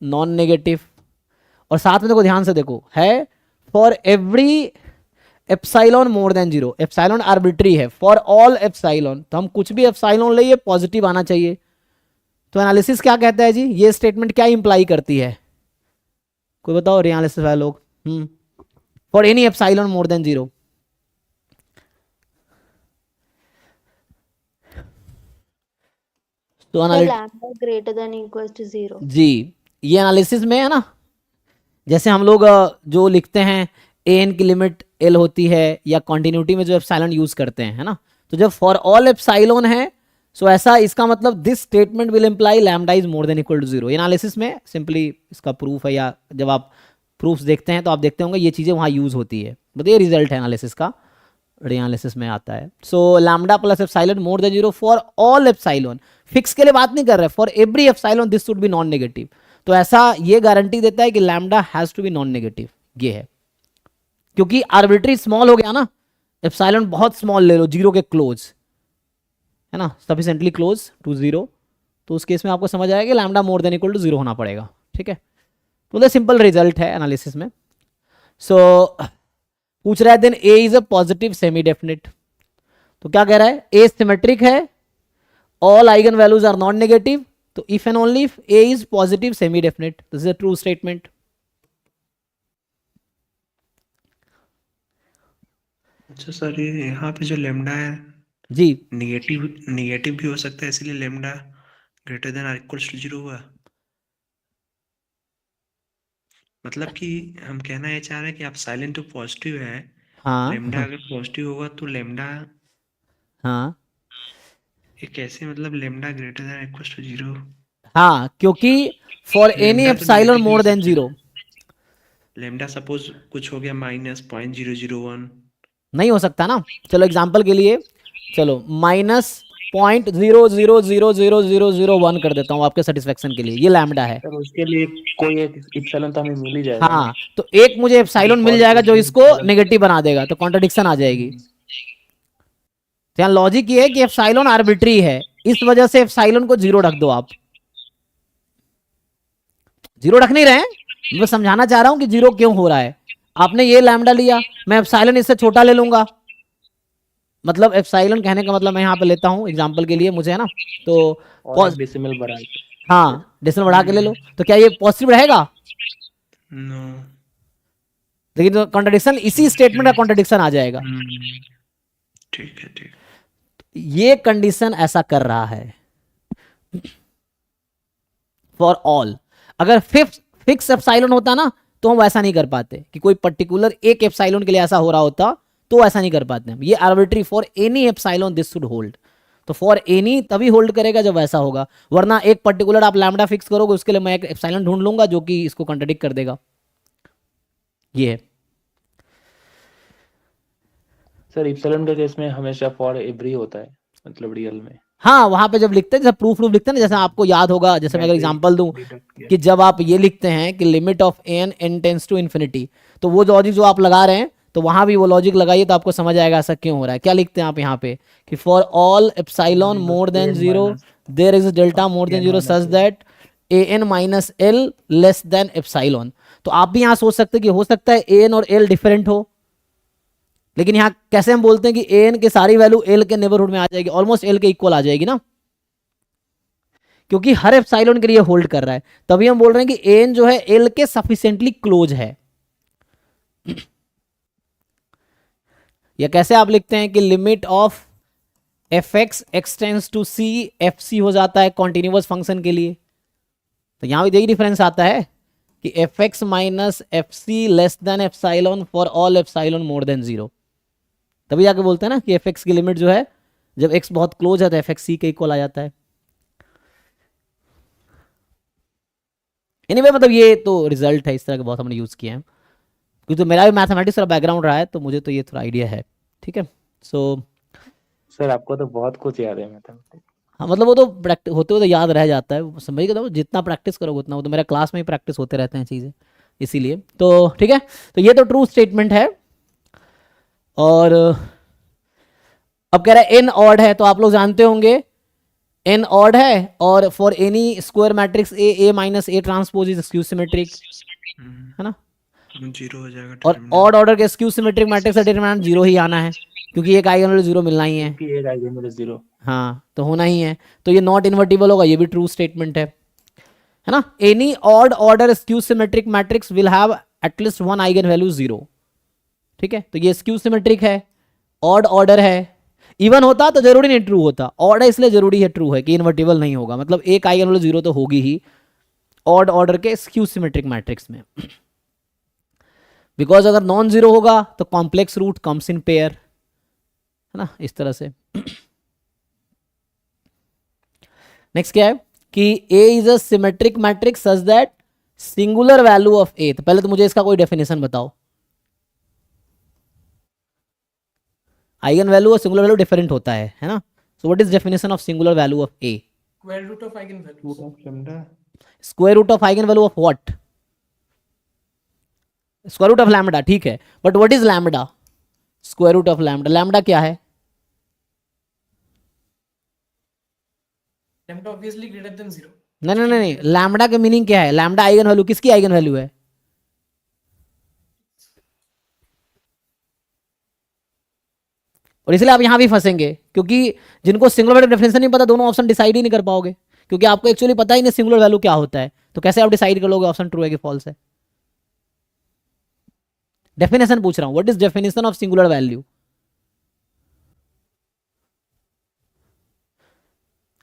non negative. और साथ में देखो, ध्यान से देखो, है for every epsilon more than zero, epsilon arbitrary है, फॉर ऑल एप्साइलॉन, तो हम कुछ भी एप्साइलॉन ले, ये पॉजिटिव आना चाहिए। तो एनालिसिस क्या कहता है जी, ये स्टेटमेंट क्या इंप्लाई करती है, कोई बताओ एनालिसिस वाले लोग। For any epsilon more than zero, तो lambda greater than equal to 0 जी, ये एनालिसिस में है ना, जैसे हम लोग जो लिखते हैं ए एन की लिमिट एल होती है, या कॉन्टिन्यूटी में जो एप्सिलॉन यूज करते हैं, है ना। तो जब फॉर ऑल एप्सिलॉन है, सो ऐसा इसका मतलब this statement will imply lambda is more than equal to 0। Analysis में सिंपली इसका प्रूफ है, या जब आप प्रूफ्स देखते हैं तो आप देखते होंगे ये चीज़ें वहाँ यूज होती है, मतलब ये रिजल्ट है एनालिसिस का, एनालिसिस में आता है. So lambda plus epsilon more than 0 for all epsilon. Fix के लिए बात नहीं कर रहे, for every epsilon this should be non negative. तो ऐसा ये गारंटी देता है कि lambda has to be non negative. ये है क्योंकि आर्बिट्री स्मॉल हो गया ना, एप्सिलॉन बहुत स्मॉल ले लो, 0 के क्लोज है ना, सफिशिएंटली क्लोज टू 0, तो उस केस में आपको समझ आएगा कि lambda more than equal to 0 होना पड़ेगा. ठीक है, तो ये सिंपल रिजल्ट है एनालिसिस में. सो पूछ रहा है then A is a positive semi definite. तो क्या कह रहा है, ए सिमेट्रिक है, all eigen values are non negative. तो if and only if A is positive semi definite, this is a true statement. अच्छा सर, ये यहाँ पे जो लेमडा है जी निगेटिव भी हो सकता है, इसलिए lambda greater than or equals to 0 हुआ. मतलब कि हम कहना ये चाह रहे हैं कि आप साइलेंट तो पॉजिटिव है, हाँ लेमडा अगर पॉजिटिव होगा तो लेमडा हाँ ये कैसे, मतलब lambda greater than equals to 0. हाँ, क्योंकि फॉर एनी लेमडा तो एप्सिलॉन नेगेटिव मोर हो देन सकता 0 है. लेमडा सपोज कुछ हो गया -0.001. नहीं हो सकता ना. चलो एग्जांपल के लिए, चलो -0.00000001 कर देता हूँ आपके सेटिस्फेक्शन के लिए, ये लैम्डा है. सर उसके लिए कोई एक इप्सिलॉन तो हमें मिल ही जाएगा ना. हाँ, तो एक मुझे एप्सिलॉन मिल जाएगा जो इसको नेगेटिव बना देगा, तो कॉन्ट्रडिक्शन आ जाएगी. तो यहाँ लॉजिक ये है कि एप्सिलॉन आर्बिट्री है, इस वजह से एप्सिलॉन को 0 रख दो. आप 0 रख नहीं रहे हैं, मैं समझाना चाह रहा हूं कि 0 क्यों हो रहा है. आपने ये लैम्डा लिया, मैं एप्सिलॉन इससे छोटा ले लूंगा. मतलब एप्सिलॉन कहने का मतलब मैं यहाँ पे लेता हूँ एग्जांपल के लिए, मुझे है ना, तो और डेसिमल बढ़ा के. हाँ डेसिमल बढ़ा के ले लो. तो क्या ये पॉजिटिव रहेगा? नो. लेकिन कॉन्ट्रडिक्शन, इसी स्टेटमेंट का कॉन्ट्रडिक्शन आ जाएगा. ठीक है, ठीक. ये कंडीशन ऐसा कर रहा है फॉर ऑल. अगर फिक्स एप्सिलॉन होता ना तो हम ऐसा नहीं कर पाते, कि कोई पर्टिकुलर एक एप्सिलॉन के लिए ऐसा हो रहा होता तो ऐसा नहीं कर पाते हम. ये arbitrary for any epsilon this should hold. तो फॉर एनी तभी होल्ड करेगा जब ऐसा होगा, वरना एक पर्टिकुलर आप लैम्डा फिक्स करोगे, उसके लिए मैं एक एप्सिलॉन ढूंढ लूंगा जो कि इसको कॉन्ट्रडिक्ट कर देगा. ये है. सर इप्सिलॉन के केस में हमेशा फॉर एवरी होता है, मतलब रियल में. हाँ, वहां पे जब लिखते हैं, जैसे प्रूफ लिखते हैं ना, जैसे आपको याद होगा, जैसे मैं अगर एग्जांपल दूं कि जब आप ये लिखते हैं कि limit of n tends to infinity, तो वो लॉजिक जो आप लगा रहे हैं, तो वहां भी वो लॉजिक लगाइए तो आपको समझ आएगा ऐसा क्यों हो रहा है. क्या लिखते हैं आप यहाँ पे कि for all epsilon more than 0 there is delta more than 0 such that an minus l less than epsilon. तो आप भी यहाँ सोच सकते हैं कि हो सकता है an और l डिफरेंट हो, लेकिन यहाँ कैसे हम बोलते हैं कि an की सारी वैल्यू l के नेबरहुड में आ जाएगी, ऑलमोस्ट l के इक्वल आ जाएगी ना, क्योंकि हर एप्सिलॉन के लिए होल्ड कर रहा है. तभी हम बोल रहे हैं कि an जो है l के सफिशिएंटली क्लोज है. या कैसे आप लिखते हैं कि limit of fx x tends to c fc हो जाता है कॉन्टिन्यूअस फंक्शन के लिए. तो यहां भी यही डिफरेंस आता है कि fx minus fc less than epsilon for all epsilon more than 0. तभी जाके बोलते हैं ना कि fx की लिमिट जो है, जब x बहुत क्लोज है तो fx c के इक्वल आ जाता है. एनीवे मतलब ये तो रिजल्ट है, इस तरह के बहुत हमने यूज किए हैं, क्योंकि तो मेरा भी मैथमेटिक्स का बैकग्राउंड रहा है, तो मुझे तो ये थोड़ा आइडिया है. ठीक है. सो सर आपको तो बहुत कुछ याद है मैथमेटिक्स. हाँ, मतलब वो तो प्रैक्टिस होते हुए तो याद रह जाता है, समझिए तो जितना प्रैक्टिस करोगे उतना. वो तो मेरा क्लास में ही प्रैक्टिस होते रहते हैं चीज़ें, इसीलिए. तो ठीक है, तो ये तो ट्रू स्टेटमेंट है. और अब कह रहा है n ऑड है, तो आप लोग जानते होंगे n ऑड है, और for N E square matrix a minus a transpose is skew symmetric, है ना. 0 हो जाएगा. और ऑड ऑर्डर के स्क्यू सिमेट्रिक मैट्रिक्स का डिटरमिनेंट 0 ही आना है, क्योंकि एक आइगन वैल्यू 0 मिलना ही है. क्योंकि एक आइगन वैल्यू 0. हाँ, तो होना ही है. तो ये नॉट इन्वर्टिबल होगा, ये भी ट्रू स्टेटमेंट है ना. Any odd order skew symmetric matrix will have at least one eigen value 0. ठीक है, तो ये स्क्यू सिमेट्रिक है, ऑड ऑर्डर है. इवन होता तो जरूरी नहीं ट्रू होता, ऑड है इसलिए जरूरी है ट्रू है कि इन्वर्टिबल नहीं होगा. मतलब एक आइगन वैल्यू 0 तो होगी ही ऑड ऑर्डर के स्क्यू सिमेट्रिक मैट्रिक्स में. बिकॉज अगर नॉन जीरो होगा तो complex root comes in pair, है ना, इस तरह से. नेक्स्ट क्या है कि A is a symmetric matrix such that singular value of A. तो पहले तो मुझे इसका कोई डेफिनेशन बताओ. आइगन वैल्यू और सिंगुलर वैल्यू डिफरेंट होता है ना. So what is definition of singular value of A? Square root of eigen values. Root of lambda square root of eigen value of what? Square root of lambda, ठीक है. But what is lambda? Square root of lambda, lambda क्या है? Lambda obviously greater than 0. नहीं नहीं नहीं, लैम्डा का मीनिंग क्या है? लैम्डा आइगन वैल्यू, किसकी आइगन वैल्यू है? और इसलिए आप यहां भी फंसेंगे, क्योंकि जिनको सिंगुलर वैल्यू डेफिनेशन नहीं पता, दोनों ऑप्शन डिसाइड ही नहीं कर पाओगे, क्योंकि आपको एक्चुअली पता ही नहीं सिंगुलर वैल्यू क्या होता है. तो कैसे आप डिसाइड कर लोगे ऑप्शन ट्रू है कि फॉल्स है? डेफिनेशन पूछ रहा हूं, what is definition of singular value?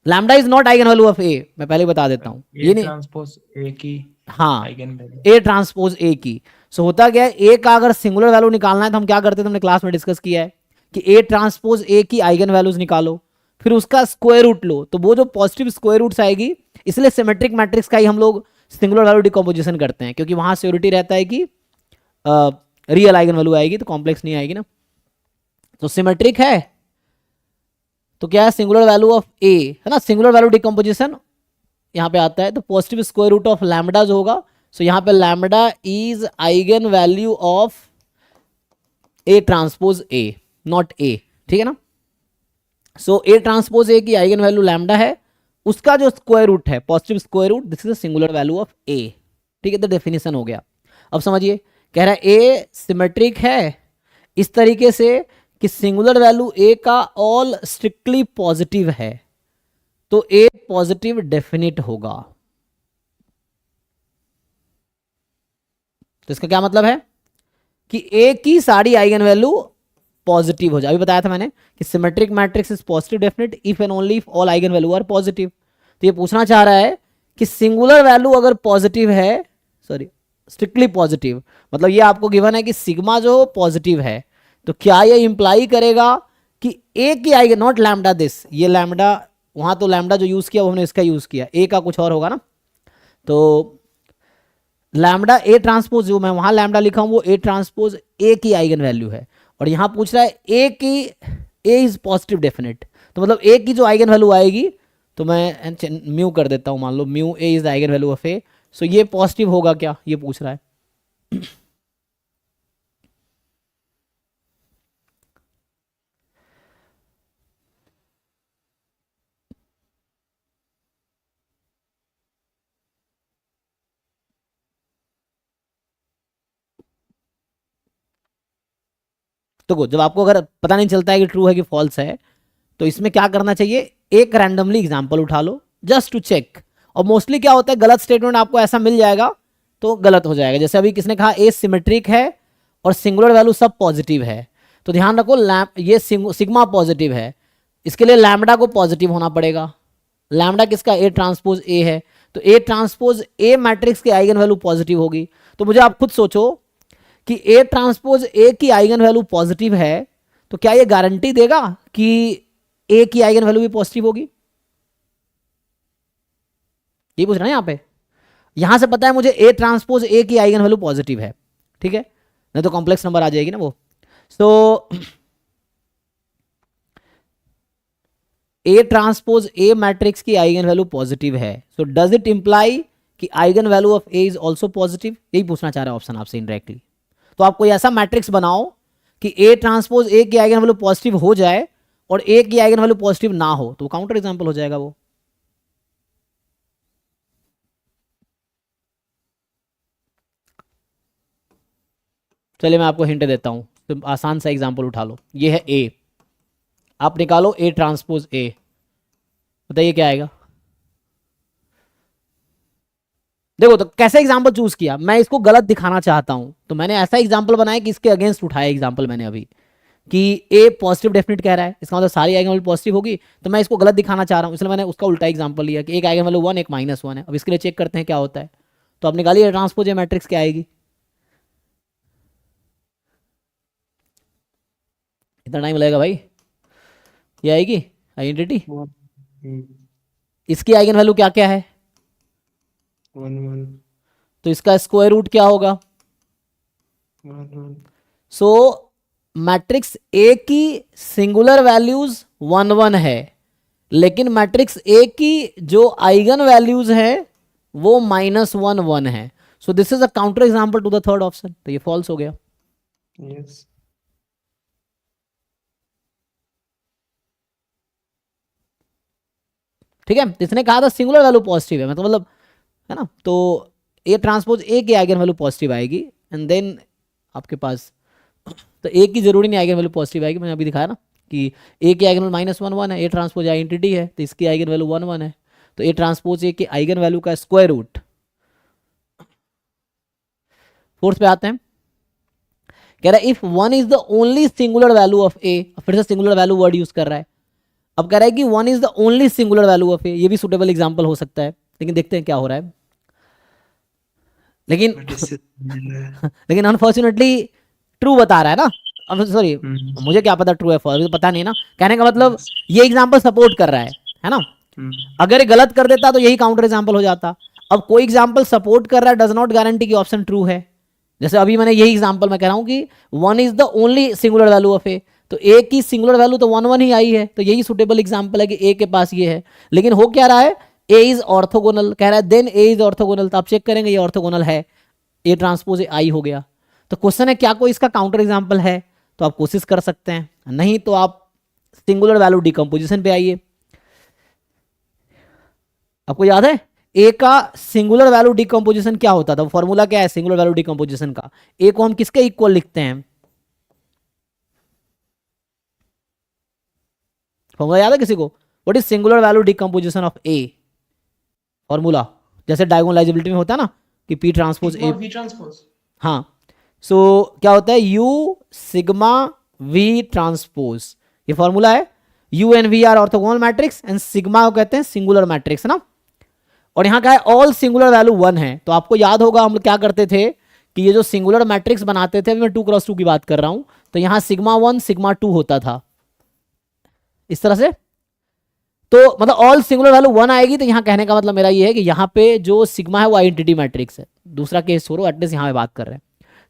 Lambda is not eigen value of A, मैं पहले बता देता हूं. ये नहीं, ट्रांसपोज ए की हाँ, eigen value A transpose A की. सो होता क्या है, ए का अगर सिंगुलर वैल्यू निकालना है तो हम क्या करते थे, हमने क्लास में डिस्कस किया है कि ए ट्रांसपोज ए की आइगन वैल्यूज निकालो, फिर उसका स्क्वायर रूट लो, तो वो जो पॉजिटिव स्क्वायर रूट्स आएगी. इसलिए सिमेट्रिक मैट्रिक्स का ही हम लोग सिंगुलर वैल्यू डिकम्पोजिशन करते हैं, क्योंकि वहां सियोरिटी रहता है कि रियल आइगन वैल्यू आएगी, तो कॉम्प्लेक्स नहीं आएगी ना. तो सिमेट्रिक है तो क्या है, सिंगुलर वैल्यू ऑफ ए है ना. सिंगुलर वैल्यू डिकम्पोजिशन यहाँ पे आता है, तो positive square root of lambda जो होगा, सो यहाँ पे lambda is eigen value of A transpose A, not A, ठीक है ना. सो ए ट्रांसपोज ए की आइगन वैल्यू लैम्डा है, उसका जो स्क्वायर रूट है positive square root, this is singular value of A, ठीक है. तो डेफिनेशन हो गया. अब समझिए, कह रहा है ए सिमेट्रिक है इस तरीके से कि सिंगुलर वैल्यू ए का ऑल स्ट्रिक्टली पॉजिटिव है, तो ए पॉजिटिव डेफिनिट होगा. तो इसका क्या मतलब है कि ए की सारी आइगन वैल्यू पॉजिटिव हो जाए. अभी बताया था मैंने कि symmetric matrix is positive definite if and only if all eigen value are positive. तो ये पूछना चाह रहा है कि सिंगुलर वैल्यू अगर पॉजिटिव है, सॉरी स्ट्रिक्टली पॉजिटिव, मतलब ये आपको गिवन है कि सिग्मा जो पॉजिटिव है, तो क्या ये इंप्लाई करेगा कि ए की आइगन, नॉट लैम्डा दिस, ये लैम्डा वहां तो लैम्डा जो यूज किया वो हमने इसका यूज किया, ए का कुछ और होगा ना. तो लैम्डा ए ट्रांसपोज, जो मैं वहां लैम्डा लिखा हूं वो ए ट्रांसपोज ए की आइगन वैल्यू है, और यहां पूछ रहा है ए की, ए इज पॉजिटिव डेफिनेट, तो मतलब ए की जो आइगन वैल्यू आएगी, तो मैं म्यू कर देता हूं, मान लो mu A is the eigen value of A. So ये पॉजिटिव होगा क्या, ये पूछ रहा है. तो जब आपको अगर पता नहीं चलता है कि ट्रू है कि फॉल्स है, तो इसमें क्या करना चाहिए, एक रैंडमली एग्जांपल उठा लो जस्ट टू चेक. और मोस्टली क्या होता है, गलत स्टेटमेंट आपको ऐसा मिल जाएगा तो गलत हो जाएगा. जैसे अभी किसने कहा ए सिमेट्रिक है और सिंगुलर वैल्यू सब पॉजिटिव है, तो ध्यान रखो ये सिग्मा पॉजिटिव है, इसके लिए लैम्डा को पॉजिटिव होना पड़ेगा. लैम्डा किसका, ए ट्रांसपोज ए है, तो ए ट्रांसपोज ए मैट्रिक्स की आइगन वैल्यू पॉजिटिव होगी. तो मुझे आप खुद सोचो कि ए ट्रांसपोज ए की आइगन वैल्यू पॉजिटिव है, तो क्या ये गारंटी देगा कि ए की आइगन वैल्यू भी पॉजिटिव होगी? ये पूछ रहा है यहां पे. यहां से पता है मुझे ए ट्रांसपोज ए की आइगन वैल्यू पॉजिटिव है, ठीक है, नहीं तो कॉम्प्लेक्स नंबर आ जाएगी ना वो. सो ए ट्रांसपोज ए मैट्रिक्स की आइगन वैल्यू पॉजिटिव है, सो डज इट इंप्लाई कि eigen value of A is also positive? यही पूछना चाह रहा है ऑप्शन आपसे इनडायरेक्टली. तो आप कोई ऐसा मैट्रिक्स बनाओ कि ए ट्रांसपोज ए की आइगन वैल्यू पॉजिटिव हो जाए और ए की आइगन वैल्यू पॉजिटिव ना हो, तो काउंटर एग्जांपल हो जाएगा वो. चलिए मैं आपको हिंट देता हूं, तो आसान सा एग्जांपल उठा लो. ये है ए, आप निकालो ए ट्रांसपोज ए, बताइए क्या आएगा. देखो तो कैसे एग्जांपल चूज किया, मैं इसको गलत दिखाना चाहता हूं, तो मैंने ऐसा एग्जांपल बनाया कि इसके अगेंस्ट उठाया एग्जांपल मैंने अभी, कि ए पॉजिटिव डेफिनेट कह रहा है, इसका मतलब सारी आइगन वैल्यू पॉजिटिव होगी, तो मैं इसको गलत दिखाना चाह रहा हूं, इसलिए मैंने उसका उल्टा एग्जांपल लिया कि एक आइगन वैल्यू 1 एक -1 है. अब इसके लिए चेक करते हैं क्या होता है. तो अब निकालिए ट्रांसपोज ए मैट्रिक्स क्या आएगी. इतना टाइम लगेगा भाई, ये आएगी आइडेंटिटी. इसकी आइगन वैल्यू क्या क्या है, 1 1 तो इसका स्क्वायर रूट क्या होगा. 1 1. सो मैट्रिक्स ए की सिंगुलर वैल्यूज 1 1 है, लेकिन मैट्रिक्स ए की जो आइगन वैल्यूज है वो -1 1 है। So this is a counter example to the third option, तो ये फॉल्स हो गया। यस। ठीक है, इसने कहा था सिंगुलर वैल्यू पॉजिटिव है, मतलब है ना, तो ए ट्रांसपोज ए की आइगन वैल्यू पॉजिटिव आएगी, एंड देन आपके पास तो ए की जरूरी नहीं आइगन वैल्यू पॉजिटिव आएगी, मैंने अभी दिखाया ना कि ए की आइगन वैल्यू -1 1 है, ए ट्रांसपोज आइडेंटिटी है तो इसकी आइगन वैल्यू 1 1 है, तो ए ट्रांसपोज ए की आइगन वैल्यू का स्क्वायर रूट। फोर्थ पे आते हैं, कह रहा है if 1 is the only singular value of A, फिर से सिंगुलर वैल्यू वर्ड यूज कर रहा है। अब कह रहा है कि 1 is the only singular value of A, ये भी सुटेबल एग्जांपल हो सकता है, लेकिन देखते हैं क्या हो रहा है। लेकिन बट इससे लेकिन अनफॉर्चुनेटली ट्रू बता रहा है ना, सॉरी मुझे क्या पता ट्रू है फॉल्स, पता नहीं ना, कहने का मतलब ये एग्जांपल सपोर्ट कर रहा है ना। अगर ये गलत कर देता तो यही काउंटर एग्जांपल हो जाता। अब कोई एग्जांपल सपोर्ट कर रहा है डज नॉट गारंटी कि ऑप्शन ट्रू है। जैसे अभी मैंने यही एग्जांपल मैं कह रहा हूं कि 1 is the only singular value of A, तो ए की सिंगुलर वैल्यू तो 1 1 ही आई है, तो यही सुटेबल एग्जांपल है कि ए के पास ये है। लेकिन हो क्या रहा है, ए इज ऑर्थोगोनल, कह रहा है देन ए इज ऑर्थोगोनल, तो आप चेक करेंगे ये ऑर्थोगोनल है, ए ट्रांसपोज ए आई हो गया। तो क्वेश्चन है क्या कोई इसका काउंटर एग्जांपल है, तो आप कोशिश कर सकते हैं, नहीं तो आप सिंगुलर वैल्यू डिकम्पोजिशन पे आइए। आपको याद है ए का सिंगुलर वैल्यू डिकम्पोजिशन क्या होता था, फॉर्मूला क्या है सिंगुलर वैल्यू डिकम्पोजिशन का, ए को हम किसके इक्वल लिखते हैं, फॉर्मूला याद है किसी को, what is singular value decomposition of A, formula जैसे डायगोनलाइजेबिलिटी में होता है ना कि P transpose A, V transpose. हाँ, सो क्या होता है यू सिग्मा वी ट्रांसपोज, ये फॉर्मूला है, U and V are orthogonal matrix and sigma को कहते हैं सिंगुलर मैट्रिक्स, है ना। और यहाँ क्या है ऑल सिंगुलर वैल्यू 1 है, तो आपको याद होगा हम लोग क्या करते थे कि ये जो सिंगुलर मैट्रिक्स बनाते थे, अभी मैं 2x2 की बात कर रहा हूं, तो यहाँ सिग्मा 1 सिग्मा 2 होता था इस तरह से, तो मतलब ऑल सिंगुलर वैल्यू 1 आएगी, तो यहाँ कहने का मतलब मेरा ये है कि यहाँ पे जो सिग्मा है वो आइडेंटिटी मैट्रिक्स है, दूसरा केस छोड़ो, एटलीस्ट यहाँ पे बात कर रहे हैं।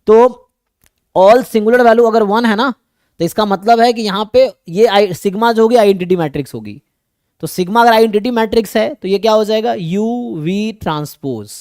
तो ऑल सिंगुलर वैल्यू अगर 1 है ना, तो इसका मतलब है कि यहाँ पे ये सिग्मा जो होगी आइडेंटिटी मैट्रिक्स होगी, तो सिग्मा अगर आइडेंटिटी मैट्रिक्स है तो ये क्या हो जाएगा यू वी ट्रांसपोज,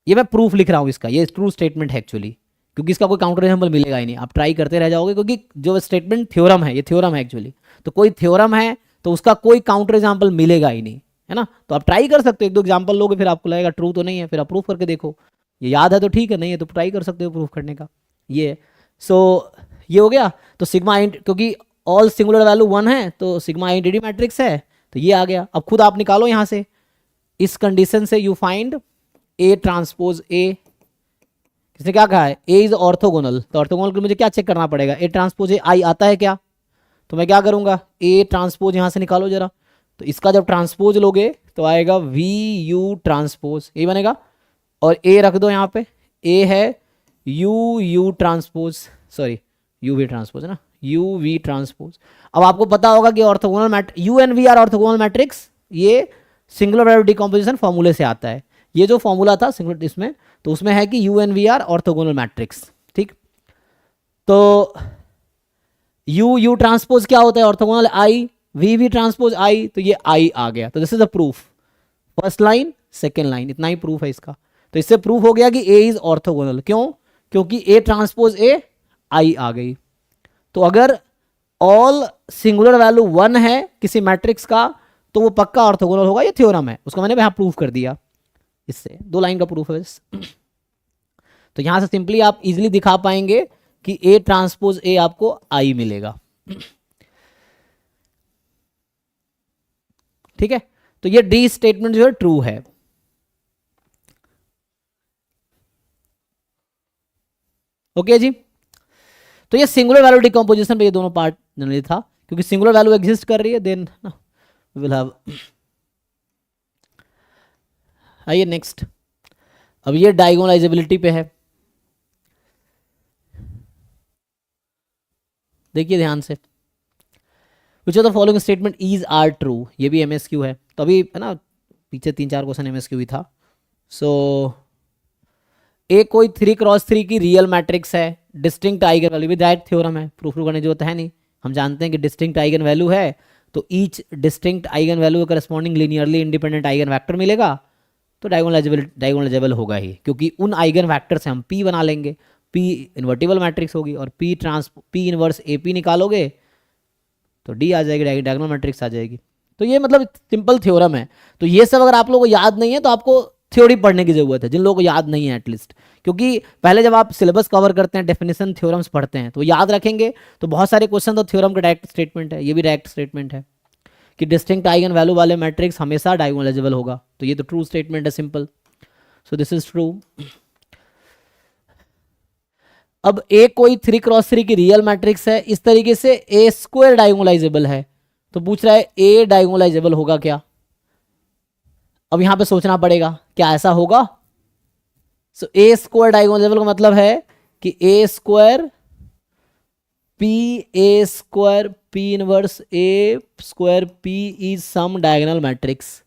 ये मैं प्रूफ लिख रहा हूँ इसका, ये ट्रू स्टेटमेंट है एक्चुअली, क्योंकि इसका कोई काउंटर एग्जांपल मिलेगा ही नहीं, आप ट्राई करते रह जाओगे, क्योंकि जो स्टेटमेंट थ्योरम है, ये थ्योरम है एक्चुअली, तो कोई थ्योरम है तो उसका कोई काउंटर एग्जांपल मिलेगा ही नहीं, है ना। तो आप ट्राई कर सकते हो, 1 2 एग्जांपल लोगे, फिर आपको लगेगा ट्रू तो नहीं है, फिर आप प्रूफ करके देखो, ये याद है तो ठीक है, नहीं है तो ट्राई कर सकते हो प्रूफ करने का, ये सो ये हो गया। तो सिग्मा क्योंकि ऑल सिंगुलर वैल्यू 1 है तो सिग्मा आइडेंटिटी मैट्रिक्स है, तो ये आ गया। अब खुद आप निकालो यहाँ से, इस कंडीशन से यू फाइंड ए ट्रांसपोज ए, किसने क्या कहा है ए इज ऑर्थोगोनल, तो ऑर्थोगोनल के लिए मुझे क्या चेक करना पड़ेगा, ए ट्रांसपोज ए आई आता है क्या, तो मैं क्या करूंगा ए ट्रांसपोज यहाँ से निकालो जरा, तो इसका जब ट्रांसपोज लोगे तो आएगा वी यू ट्रांसपोज, ए बनेगा, और ए रख दो यहाँ पे, ए है U U transpose, sorry U V transpose है ना, यू वी ट्रांसपोज। अब आपको पता होगा कि orthogonal U and V are orthogonal matrix ये सिंगुलर वैल्यू डिकम्पोजिशन फॉर्मूले से आता है, ये जो फॉर्मूला था सिंगुलर इसमें, तो उसमें है कि U and V are orthogonal matrix, ठीक। तो यू यू ट्रांसपोज क्या होता है orthogonal I, V V transpose I, तो ये आई आ गया, तो this is the proof, first line second line, इतना ही प्रूफ है इसका। तो इससे प्रूफ हो गया कि ए इज ऑर्थोगोनल, क्यों, क्योंकि ए ट्रांसपोज ए आई आ गई। तो अगर ऑल सिंगुलर वैल्यू 1 है किसी मैट्रिक्स का तो वो पक्का ऑर्थोगोनल होगा, ये थ्योरम है, उसको मैंने यहाँ प्रूफ कर दिया, इससे 2 लाइन का प्रूफ है बस। तो यहां से सिंपली आप इजीली दिखा पाएंगे कि ए ट्रांसपोज ए आपको आई मिलेगा, ठीक है। तो ये डी स्टेटमेंट जो है ट्रू है। ओके जी, तो ये सिंगुलर वैल्यू डिकम्पोजिशन पे ये दोनों पार्ट जनरली था, क्योंकि सिंगुलर वैल्यू एग्जिस्ट कर रही है, देन वी विल हैव। आइए नेक्स्ट, अब ये डायगोनलाइजेबिलिटी पे है, देखिए ध्यान से, which of the following statement is are true, ये भी एमएसक्यू है, तो अभी है ना पीछे 3 4 क्वेश्चन एमएसक्यू ही था। सो ए कोई 3x3 की रियल मैट्रिक्स है, डिस्टिंक्ट आइगन वैल्यू, भी डायरेक्ट थ्योरम है, प्रूफ करने की जरूरत है नहीं, हम जानते हैं कि डिस्टिंक्ट आइगन वैल्यू है तो each distinct eigen value corresponding linearly independent eigen vector मिलेगा, तो डायगोनलाइजेबल होगा ही, क्योंकि उन आइगन वेक्टर से हम पी बना लेंगे, पी इन्वर्टिबल मैट्रिक्स होगी, और पी इनवर्स ए पी निकालोगे तो डी आ जाएगी, डायगोनल मैट्रिक्स आ जाएगी। तो ये मतलब सिंपल थ्योरम है। तो ये सब अगर आप लोगों को याद नहीं है तो आपको थ्योरी पढ़ने की जरूरत है, जिन लोगों को याद नहीं है एटलीस्ट, क्योंकि पहले जब आप सिलेबस कवर करते हैं, डेफिनेशन थ्योरम्स पढ़ते हैं, तो याद रखेंगे तो बहुत सारे क्वेश्चन तो थ्योरम का डायरेक्ट स्टेटमेंट है, ये भी डायरेक्ट स्टेटमेंट है कि डिस्टिंक्ट आइगन वैल्यू वाले मैट्रिक्स हमेशा डायगोनलाइजेबल होगा, तो ये तो ट्रू स्टेटमेंट है, simple. So this is true. अब ए कोई 3x3 की रियल मैट्रिक्स है, इस तरीके से ए स्क्वायर डायगोनलाइजेबल है, तो पूछ रहा है ए डायगोनलाइजेबल होगा क्या। अब यहां पे सोचना पड़ेगा क्या ऐसा होगा। सो ए स्क्वायर डायगोनलाइजेबल का मतलब है कि A square P inverse A square P is some diagonal matrix.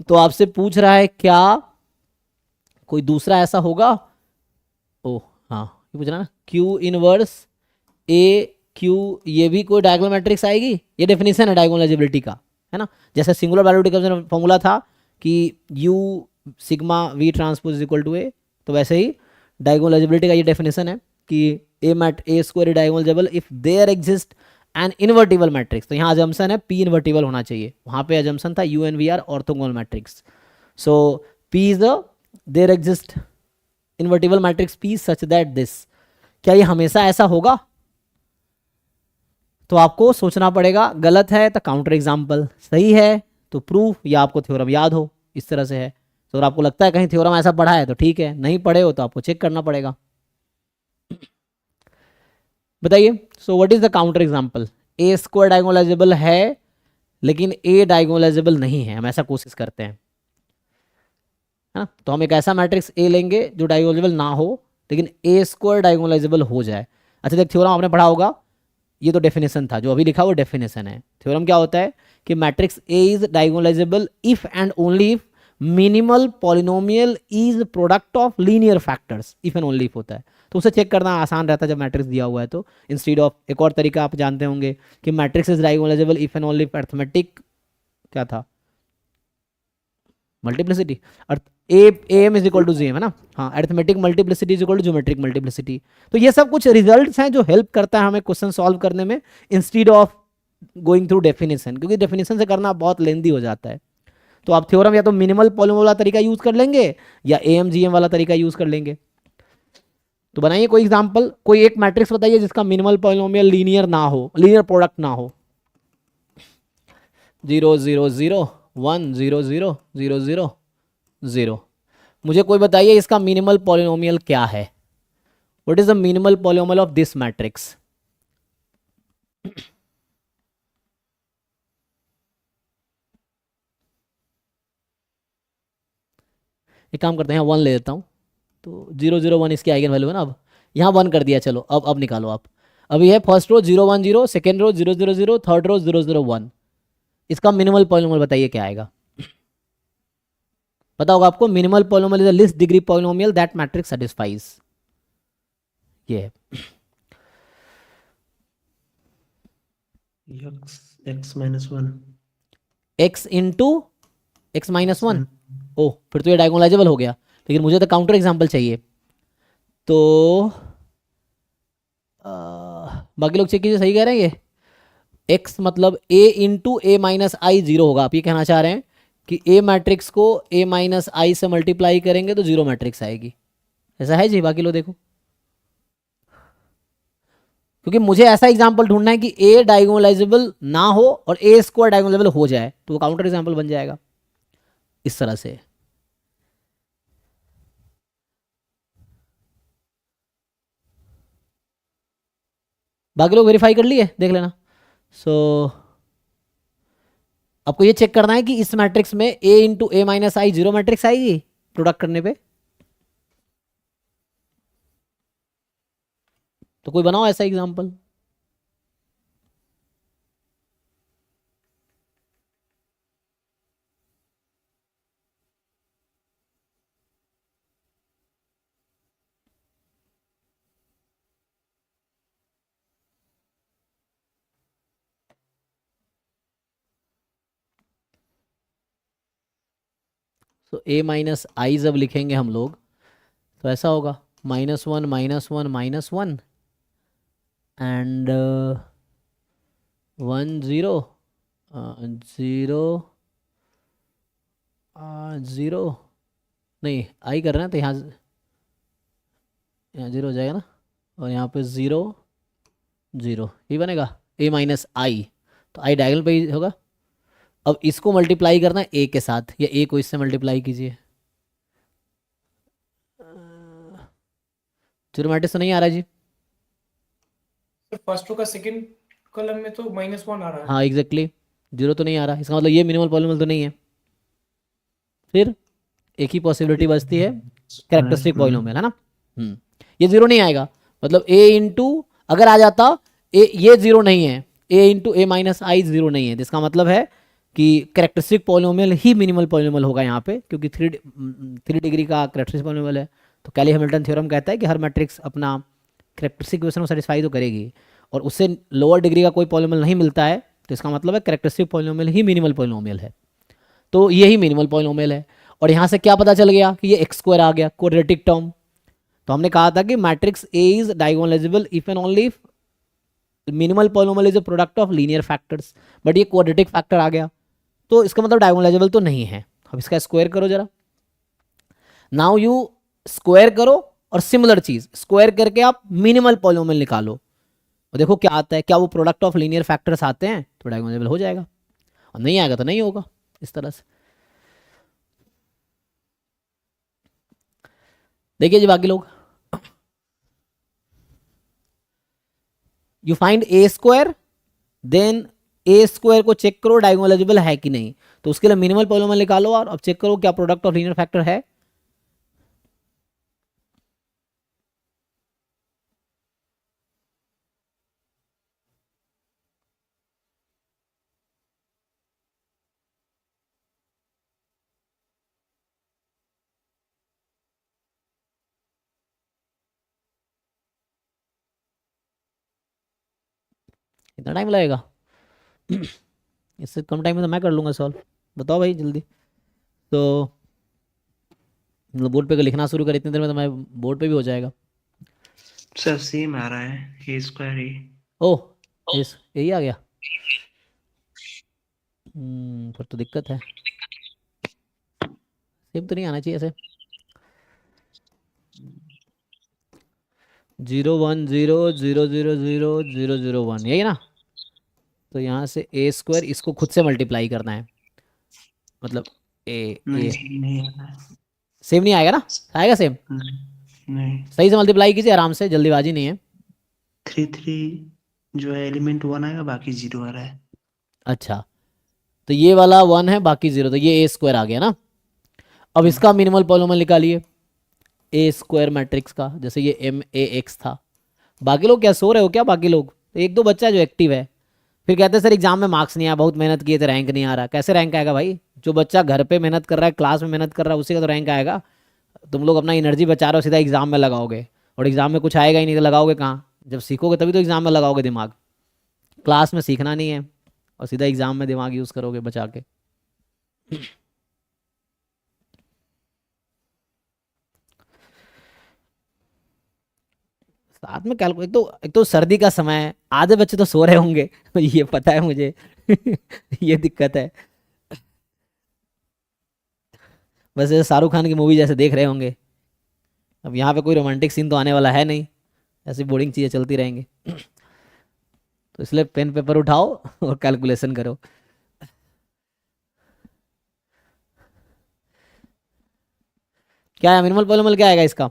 तो आपसे पूछ रहा है क्या कोई दूसरा ऐसा होगा। ओ हाँ, ये पूछ रहा ना, क्यू इनवर्स ए क्यू, ये भी कोई डायगोनल मैट्रिक्स आएगी, ये डेफिनेशन है डायगोनलाइजेबिलिटी का, है ना। जैसे सिंगुलर वैल्यूटी का फॉर्मूला था कि U sigma V transpose is equal to A, तो वैसे ही डायगोनलाइजेबिलिटी का ये डेफिनेशन है कि A square diagonalizable if there exist an invertible matrix. तो यहाँ अजम्पशन है पी इन्वर्टिबल होना चाहिए, वहाँ पे अजम्पशन था U and V are orthogonal matrix. So P is there exist invertible matrix P such that this, क्या ये हमेशा ऐसा होगा। तो आपको सोचना पड़ेगा, गलत है तो काउंटर एग्जाम्पल, सही है तो प्रूफ, या आपको थ्योरम याद हो, इस तरह से है। तो अगर आपको लगता है कहीं थ्योरम ऐसा पढ़ा है तो ठीक है, नहीं पढ़े हो तो आपको चेक करना पड़ेगा। बताइए, सो what is the counter example. A square diagonalisable है लेकिन ए डायगोनलाइजेबल नहीं है, हम ऐसा कोशिश करते हैं, है ना। तो हम एक ऐसा मैट्रिक्स ए लेंगे जो डायगोनलाइजेबल ना हो लेकिन ए स्क्वायर डायगोनलाइजेबल हो जाए। अच्छा देख, थ्योरम आपने पढ़ा होगा, ये तो डेफिनेशन था, जो अभी लिखा वो डेफिनेशन है। थ्योरम क्या होता है कि matrix A is diagonalizable if and only if minimal polynomial is product of linear factors, if and only if होता है। तो उसे चेक करना आसान रहता है जब मैट्रिक्स दिया हुआ है तो, इंस्टीड ऑफ एक और तरीका आप जानते होंगे कि matrix is diagonalizable if and only if arithmetic, क्या था, multiplicity, M is equal to G, है ना। हाँ, arithmetic multiplicity is equal to geometric multiplicity. तो ये सब कुछ रिजल्ट्स हैं जो हेल्प करता है हमें क्वेश्चन सॉल्व करने में, instead of going through definition, क्योंकि डेफिनेशन से करना बहुत लेंदी हो जाता है। तो आप थ्योरम या तो मिनिमल पॉलिनोमियल वाला तरीका यूज कर लेंगे या एएमजीएम वाला तरीका यूज कर लेंगे। तो बनाइए कोई एग्जांपल, कोई एक मैट्रिक्स बताइए जिसका मिनिमल पॉलिनोमियल लीनियर ना हो, लीनियर प्रोडक्ट ना हो। 0 0 0 1 0 0 0 0 0। मुझे कोई बताइए इसका मिनिमल पॉलिनोमियल क्या है। What is the minimal polynomial of this matrix. एक काम करते हैं, यहाँ 1 ले लेता हूँ, तो 0 0 1 इसकी आइगन वैल्यू है ना। अब यहाँ 1 कर दिया, चलो अब निकालो आप। अभी है first row 0 1 0, second row 0 0 0, third row 0 0 1। इसका मिनिमल पॉलिनोमियल बताइए क्या आएगा। पता होगा आपको, minimal polynomial is the least degree polynomial that matrix satisfies. ये है X minus one, x into X minus one. Oh, फिर तो ये डायगोनलाइजेबल हो गया, लेकिन मुझे तो काउंटर एग्जाम्पल चाहिए। तो बाकी लोग चेक कीजिए, सही कह रहे हैं ये। x मतलब a इंटू ए माइनस आई 0 होगा। आप ये कहना चाह रहे हैं कि a मैट्रिक्स को a माइनस आई से मल्टीप्लाई करेंगे तो 0 मैट्रिक्स आएगी, ऐसा है जी। बाकी लोग देखो, क्योंकि मुझे ऐसा एग्जांपल ढूंढना है कि a डायगोनलाइजेबल ना हो और a स्क्वायर डायगोनलाइजेबल हो जाए, तो वो काउंटर एग्जांपल बन जाएगा इस तरह से। बाकी लोग वेरीफाई कर लिए, देख लेना। सो आपको ये चेक करना है कि इस मैट्रिक्स में a into A minus I 0 matrix आएगी प्रोडक्ट करने पे। तो कोई बनाओ ऐसा एग्जांपल। तो a माइनस आई जब लिखेंगे हम लोग तो ऐसा होगा -1 -1 एंड 1 0 0 0 नहीं आई कर रहे हैं तो यहाँ 0 हो जाएगा ना, और यहाँ पे 0 0 ये बनेगा a माइनस आई, तो आई डायगोनल पे ही होगा। अब इसको मल्टीप्लाई करना है a के साथ, या a को इससे मल्टीप्लाई कीजिए। जीरो मैट्रिक्स तो नहीं आ रहा जी। फर्स्ट रो का सेकंड कॉलम में तो -1 आ रहा है। हाँ एग्जैक्टली, जीरो तो नहीं आ रहा, इसका मतलब ये मिनिमल पॉलिनोमियल तो नहीं है। फिर एक ही पॉसिबिलिटी बचती है कैरेक्टरिस्टिक पॉलिनोमियल, है ना। ये जीरो नहीं आएगा, मतलब a इंटू अगर आ जाता ये जीरो नहीं है, a into a minus I zero नहीं है, जिसका मतलब है कि कैरेक्टरिस्टिक पॉलिनोमियल ही मिनिमल पॉलिनोमियल होगा यहाँ पे, क्योंकि 3 डिग्री का कैरेक्टरिस्टिक पॉलिनोमियल है। तो कैली हैमिल्टन थ्योरम कहता है कि हर मैट्रिक्स अपना कैरेक्टरिस्टिक इक्वेशन को सेटिस्फाई तो करेगी, और उससे लोअर डिग्री का कोई पॉलिनोमियल नहीं मिलता है, तो इसका मतलब है कैरेक्टरिस्टिक पॉलिनोमियल ही मिनिमल पॉलिनोमियल है। तो ये ही मिनिमल पॉलिनोमियल है। और यहाँ से क्या पता चल गया कि ये x स्क्वायर आ गया, क्वाड्रेटिक टर्म। तो हमने कहा था कि matrix A is diagonalizable if and only if minimal polynomial is a product of linear factors, but ये क्वाड्रेटिक फैक्टर आ गया, तो इसका मतलब डायगोनलाइजेबल तो नहीं है। अब इसका स्क्वायर करो जरा, नाउ यू स्क्वायर करो, और सिमिलर चीज स्क्वायर करके आप मिनिमल पॉलिनोमियल निकालो, और देखो क्या आता है, क्या वो प्रोडक्ट ऑफ लीनियर फैक्टर्स आते हैं तो डायगोनलाइजेबल हो जाएगा, और नहीं आएगा तो नहीं होगा। इस तरह से देखिए जी बाकी लोग, you find a square, then a square को चेक करो डायगोनलाइजेबल है कि नहीं, तो उसके लिए मिनिमल पॉलिनोमियल निकालो, और अब चेक करो क्या प्रोडक्ट ऑफ लीनियर फैक्टर है। इतना टाइम लगेगा? इससे कम टाइम में तो मैं कर लूँगा सॉल्व। बताओ भाई जल्दी। तो मतलब बोर्ड पे लिखना शुरू कर इतनी देर में, तो मैं बोर्ड पे भी हो जाएगा। सर सेम आ रहा है, a स्क्वायर a। ओह यही आ गया। फिर तो दिक्कत है, सेम तो नहीं आना चाहिए ऐसे। 0 1 0 0 0 0 0 0 1 यही ना। तो यहाँ से a स्क्वायर इसको खुद से मल्टीप्लाई करना है, मतलब नहीं नहीं आ रहा है। सेम नहीं आएगा ना, आएगा सेम। नहीं सही से मल्टीप्लाई कीजिए आराम से, जल्दीबाजी नहीं है। 3 जो है एलिमेंट 1 आएगा, बाकी 0 आ रहा है। अच्छा, तो ये वाला 1 है बाकी 0, तो ये a स्क्वायर आ गया ना। अब इसका मिनिमल पॉलिनोमियल निकालिए a स्क्वायर मैट्रिक्स का, जैसे ये m(a)x था। बाकी लोग क्या सो रहे हो क्या? बाकी लोग एक दो बच्चा जो एक्टिव है, फिर कहते हैं सर एग्जाम में मार्क्स नहीं आया, बहुत मेहनत किए थे रैंक नहीं आ रहा। कैसे रैंक आएगा भाई? जो बच्चा घर पे मेहनत कर रहा है, क्लास में मेहनत कर रहा है, उसी का तो रैंक आएगा। तुम लोग अपना एनर्जी बचा रहे हो, सीधा एग्जाम में लगाओगे, और एग्जाम में कुछ आएगा ही नहीं तो लगाओगे कहाँ? जब सीखोगे तभी तो एग्जाम में लगाओगे दिमाग। क्लास में सीखना नहीं है और सीधा एग्जाम में दिमाग यूज करोगे बचा के। साथ में कैलकुलेट, एक तो सर्दी का समय है, आधे बच्चे तो सो रहे होंगे ये पता है मुझे ये दिक्कत है। बस ये शाहरुख खान की मूवी जैसे देख रहे होंगे। अब यहाँ पे कोई रोमांटिक सीन तो आने वाला है नहीं, ऐसी बोरिंग चीज़ें चलती रहेंगी। तो इसलिए पेन पेपर उठाओ और कैलकुलेशन करो। क्या है मिनिमल पॉलिनोमियल, क्या आएगा इसका?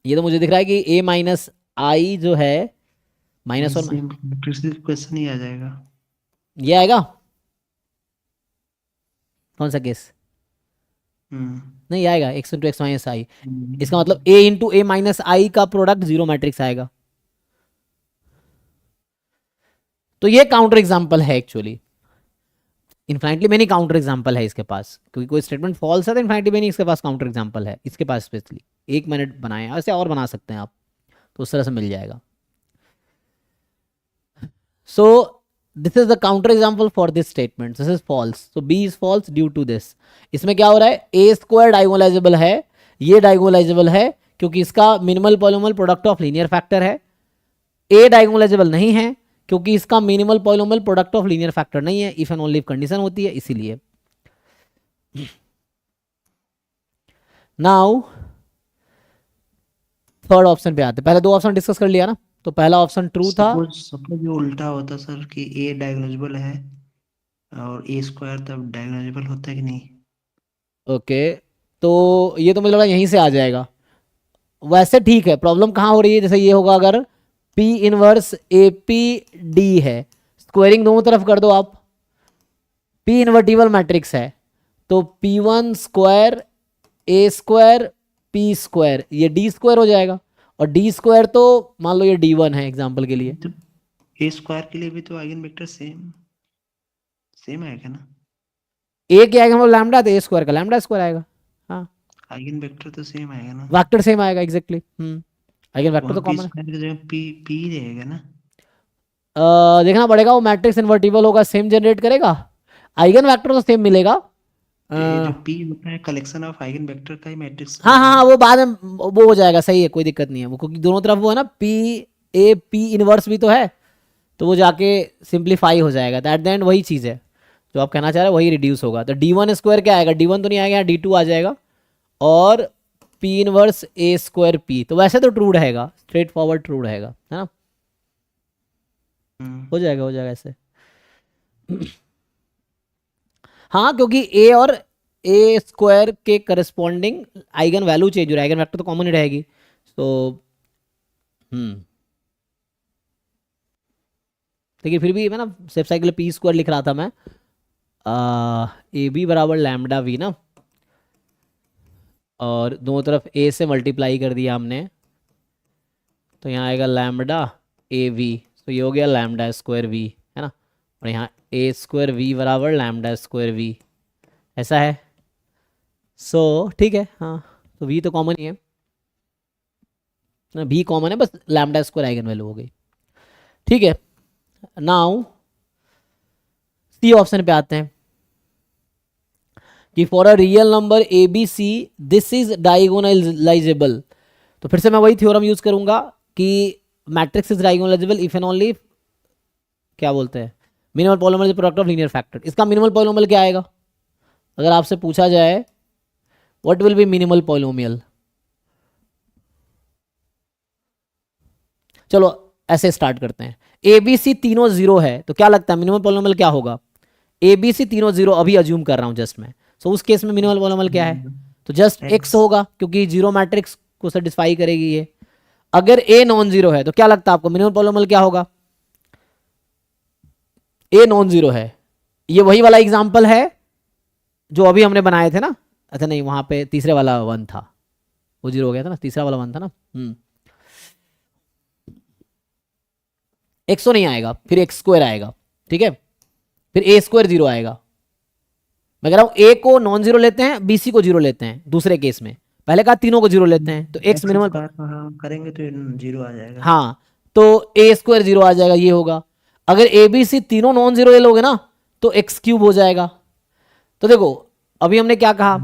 ये तो मुझे दिख रहा है कि a माइनस आई जो है माइनस और क्वेश्चन ही आ जाएगा। ये आएगा। कौन सा केस? नहीं आएगा, x इंटू एक्स माइनस आई। इसका मतलब a इंटू ए माइनस आई का प्रोडक्ट जीरो मैट्रिक्स आएगा। तो ये काउंटर एग्जांपल है एक्चुअली। इन्फाइनिटली मेनी काउंटर एग्जांपल है इसके पास, क्योंकि कोई स्टेटमेंट फॉल्स है तो इन्फाइनिटली मेनी इसके पास काउंटर एग्जांपल है इसके पास स्पेशली। 1 मिनट बनाए, ऐसे और बना सकते हैं आप, तो उस तरह से मिल जाएगा। So this is the counter example for this statement, this is false, so B is false due to this. इसमें क्या हो रहा है, ए स्क्वायर डायगोनलाइजेबल है, ये डायगोनलाइजेबल है क्योंकि इसका minimal polynomial product of linear factor है। ए डायगोनलाइजेबल नहीं है क्योंकि इसका minimal polynomial product of linear factor नहीं है, if and only if condition होती है इसीलिए। नाउ थर्ड ऑप्शन पे आते, पहले दो ऑप्शन डिस्कस कर लिया ना, तो पहला ऑप्शन ट्रू था। सपोज ये उल्टा होता सर कि ए डायगोनलाइजेबल है और ए स्क्वायर तब डायगोनलाइजेबल होता है कि नहीं? ओके तो ये तो मुझे लगा यहीं से आ जाएगा। वैसे ठीक है, प्रॉब्लम कहाँ हो रही है, जैसे ये होगा अगर P inverse A P D है, स्क्वायरिंग दोनों तरफ कर दो आप, P इन्वर्टिबल मैट्रिक्स है तो P1 स्क्वायर ए स्क्वायर P स्क्वायर, ये D स्क्वायर हो जाएगा, और D स्क्वायर तो मान लो ये D1 है एग्जाम्पल के लिए। तो ए स्क्वायर के लिए भी तो आइगन वेक्टर सेम आएगा ना? ए क्या आएगा, हम लोग लैम्डा, तो ए स्क्वायर का लैम्डा स्क्वायर आएगा। हाँ आइगन वेक्टर तो सेम आएगा ना? वेक्टर सेम आएगा एग्जैक्टली। आइगन वेक्टर तो वहाँ पी कॉमन है। स्क्वायर की जगह पी रहेगा ना? देखना पड़ेगा, वो मैट्रिक्स इन्वर्टिबल होगा, सेम जनरेट करेगा, आइगन वेक्टर तो सेम मिलेगा। ये जो पी होता है कलेक्शन ऑफ आइगन वेक्टर का ही मैट्रिक्स। हाँ हाँ हाँ, वो बाद में वो हो जाएगा, सही है, कोई दिक्कत नहीं है वो, क्योंकि दोनों तरफ वो है ना, पी ए पी इनवर्स भी तो है, तो वो जाके सिंप्लीफाई हो जाएगा। दैट द एंड वही चीज़ है जो आप कहना चाह रहे हो, वही रिड्यूस होगा। तो D1 स्क्वायर क्या आएगा, D1 तो नहीं आएगा, यहाँ D2 आ जाएगा, और P inverse A square P, तो वैसे तो ट्रू रहेगा, स्ट्रेट फॉरवर्ड ट्रू रहेगा, है ना, हो जाएगा ऐसे। हाँ क्योंकि ए और ए स्क्वायर के करस्पॉन्डिंग आइगन वैल्यू चेंज हो रहा है, आइगन वेक्टर तो कॉमन ही रहेगी। तो लेकिन फिर भी मैं ना सेफ साइड के लिए पी स्क्वायर लिख रहा था मैं, ए बी बराबर लैम्डा वी ना, और दोनों तरफ ए से मल्टीप्लाई कर दिया हमने, तो यहाँ आएगा लैम्डा ए वी, तो ये हो गया लैम्डा स्क्वायर वी, है ना, और यहाँ ए स्क्वायर वी बराबर लैम्डा स्क्वायर वी, ऐसा है। सो ठीक है, हाँ तो वी तो कॉमन ही है ना, भी कॉमन है, बस लैम्डा स्क्वायर आइगन वैल्यू हो गई। ठीक है, नाउ सी ऑप्शन पे आते हैं कि for a real number A B C this is diagonalizable. तो फिर से मैं वही थ्योरम यूज करूंगा कि matrix is diagonalizable if and only, क्या बोलते हैं, minimal polynomial is product of linear factor. इसका मिनिमल पॉलिनोमियल क्या आएगा, अगर आपसे पूछा जाए what will be minimal polynomial, चलो ऐसे स्टार्ट करते हैं। ए बी सी तीनों जीरो है तो क्या लगता है मिनिमल पॉलिनोमियल क्या होगा, ए बी सी तीनों जीरो, अभी अज्यूम कर रहा हूं जस्ट मैं, सो उस केस में मिनिमल पॉलिनोमियल क्या है, तो जस्ट एक्स होगा क्योंकि जीरो मैट्रिक्स को सेटिस्फाई करेगी ये। अगर ए नॉन जीरो है तो क्या लगता है आपको मिनिमल पॉलिनोमियल क्या होगा, ए नॉन जीरो है, ये वही वाला एग्जांपल है जो अभी हमने बनाए थे ना, अच्छा नहीं वहां पे तीसरे वाला वन था, वो जीरो हो गया था ना, तीसरा वाला वन था ना। एक्स तो नहीं आएगा, फिर एक्स स्क्वायर आएगा, ठीक है, फिर ए स्क्वायर जीरो आएगा। मैं कह रहा हूं ए को नॉन जीरो लेते हैं, बी सी को जीरो लेते हैं दूसरे केस में, पहले कहा तीनों को जीरो लेते हैं, तो एक्स मिनिमल करेंगे तो जीरो आ जाएगा। हाँ तो ए स्क्वायर जीरो आ जाएगा, ये होगा। अगर ए बी सी तीनों नॉन जीरो ले लोगे ना तो एक्स क्यूब हो जाएगा। तो देखो अभी हमने क्या कहा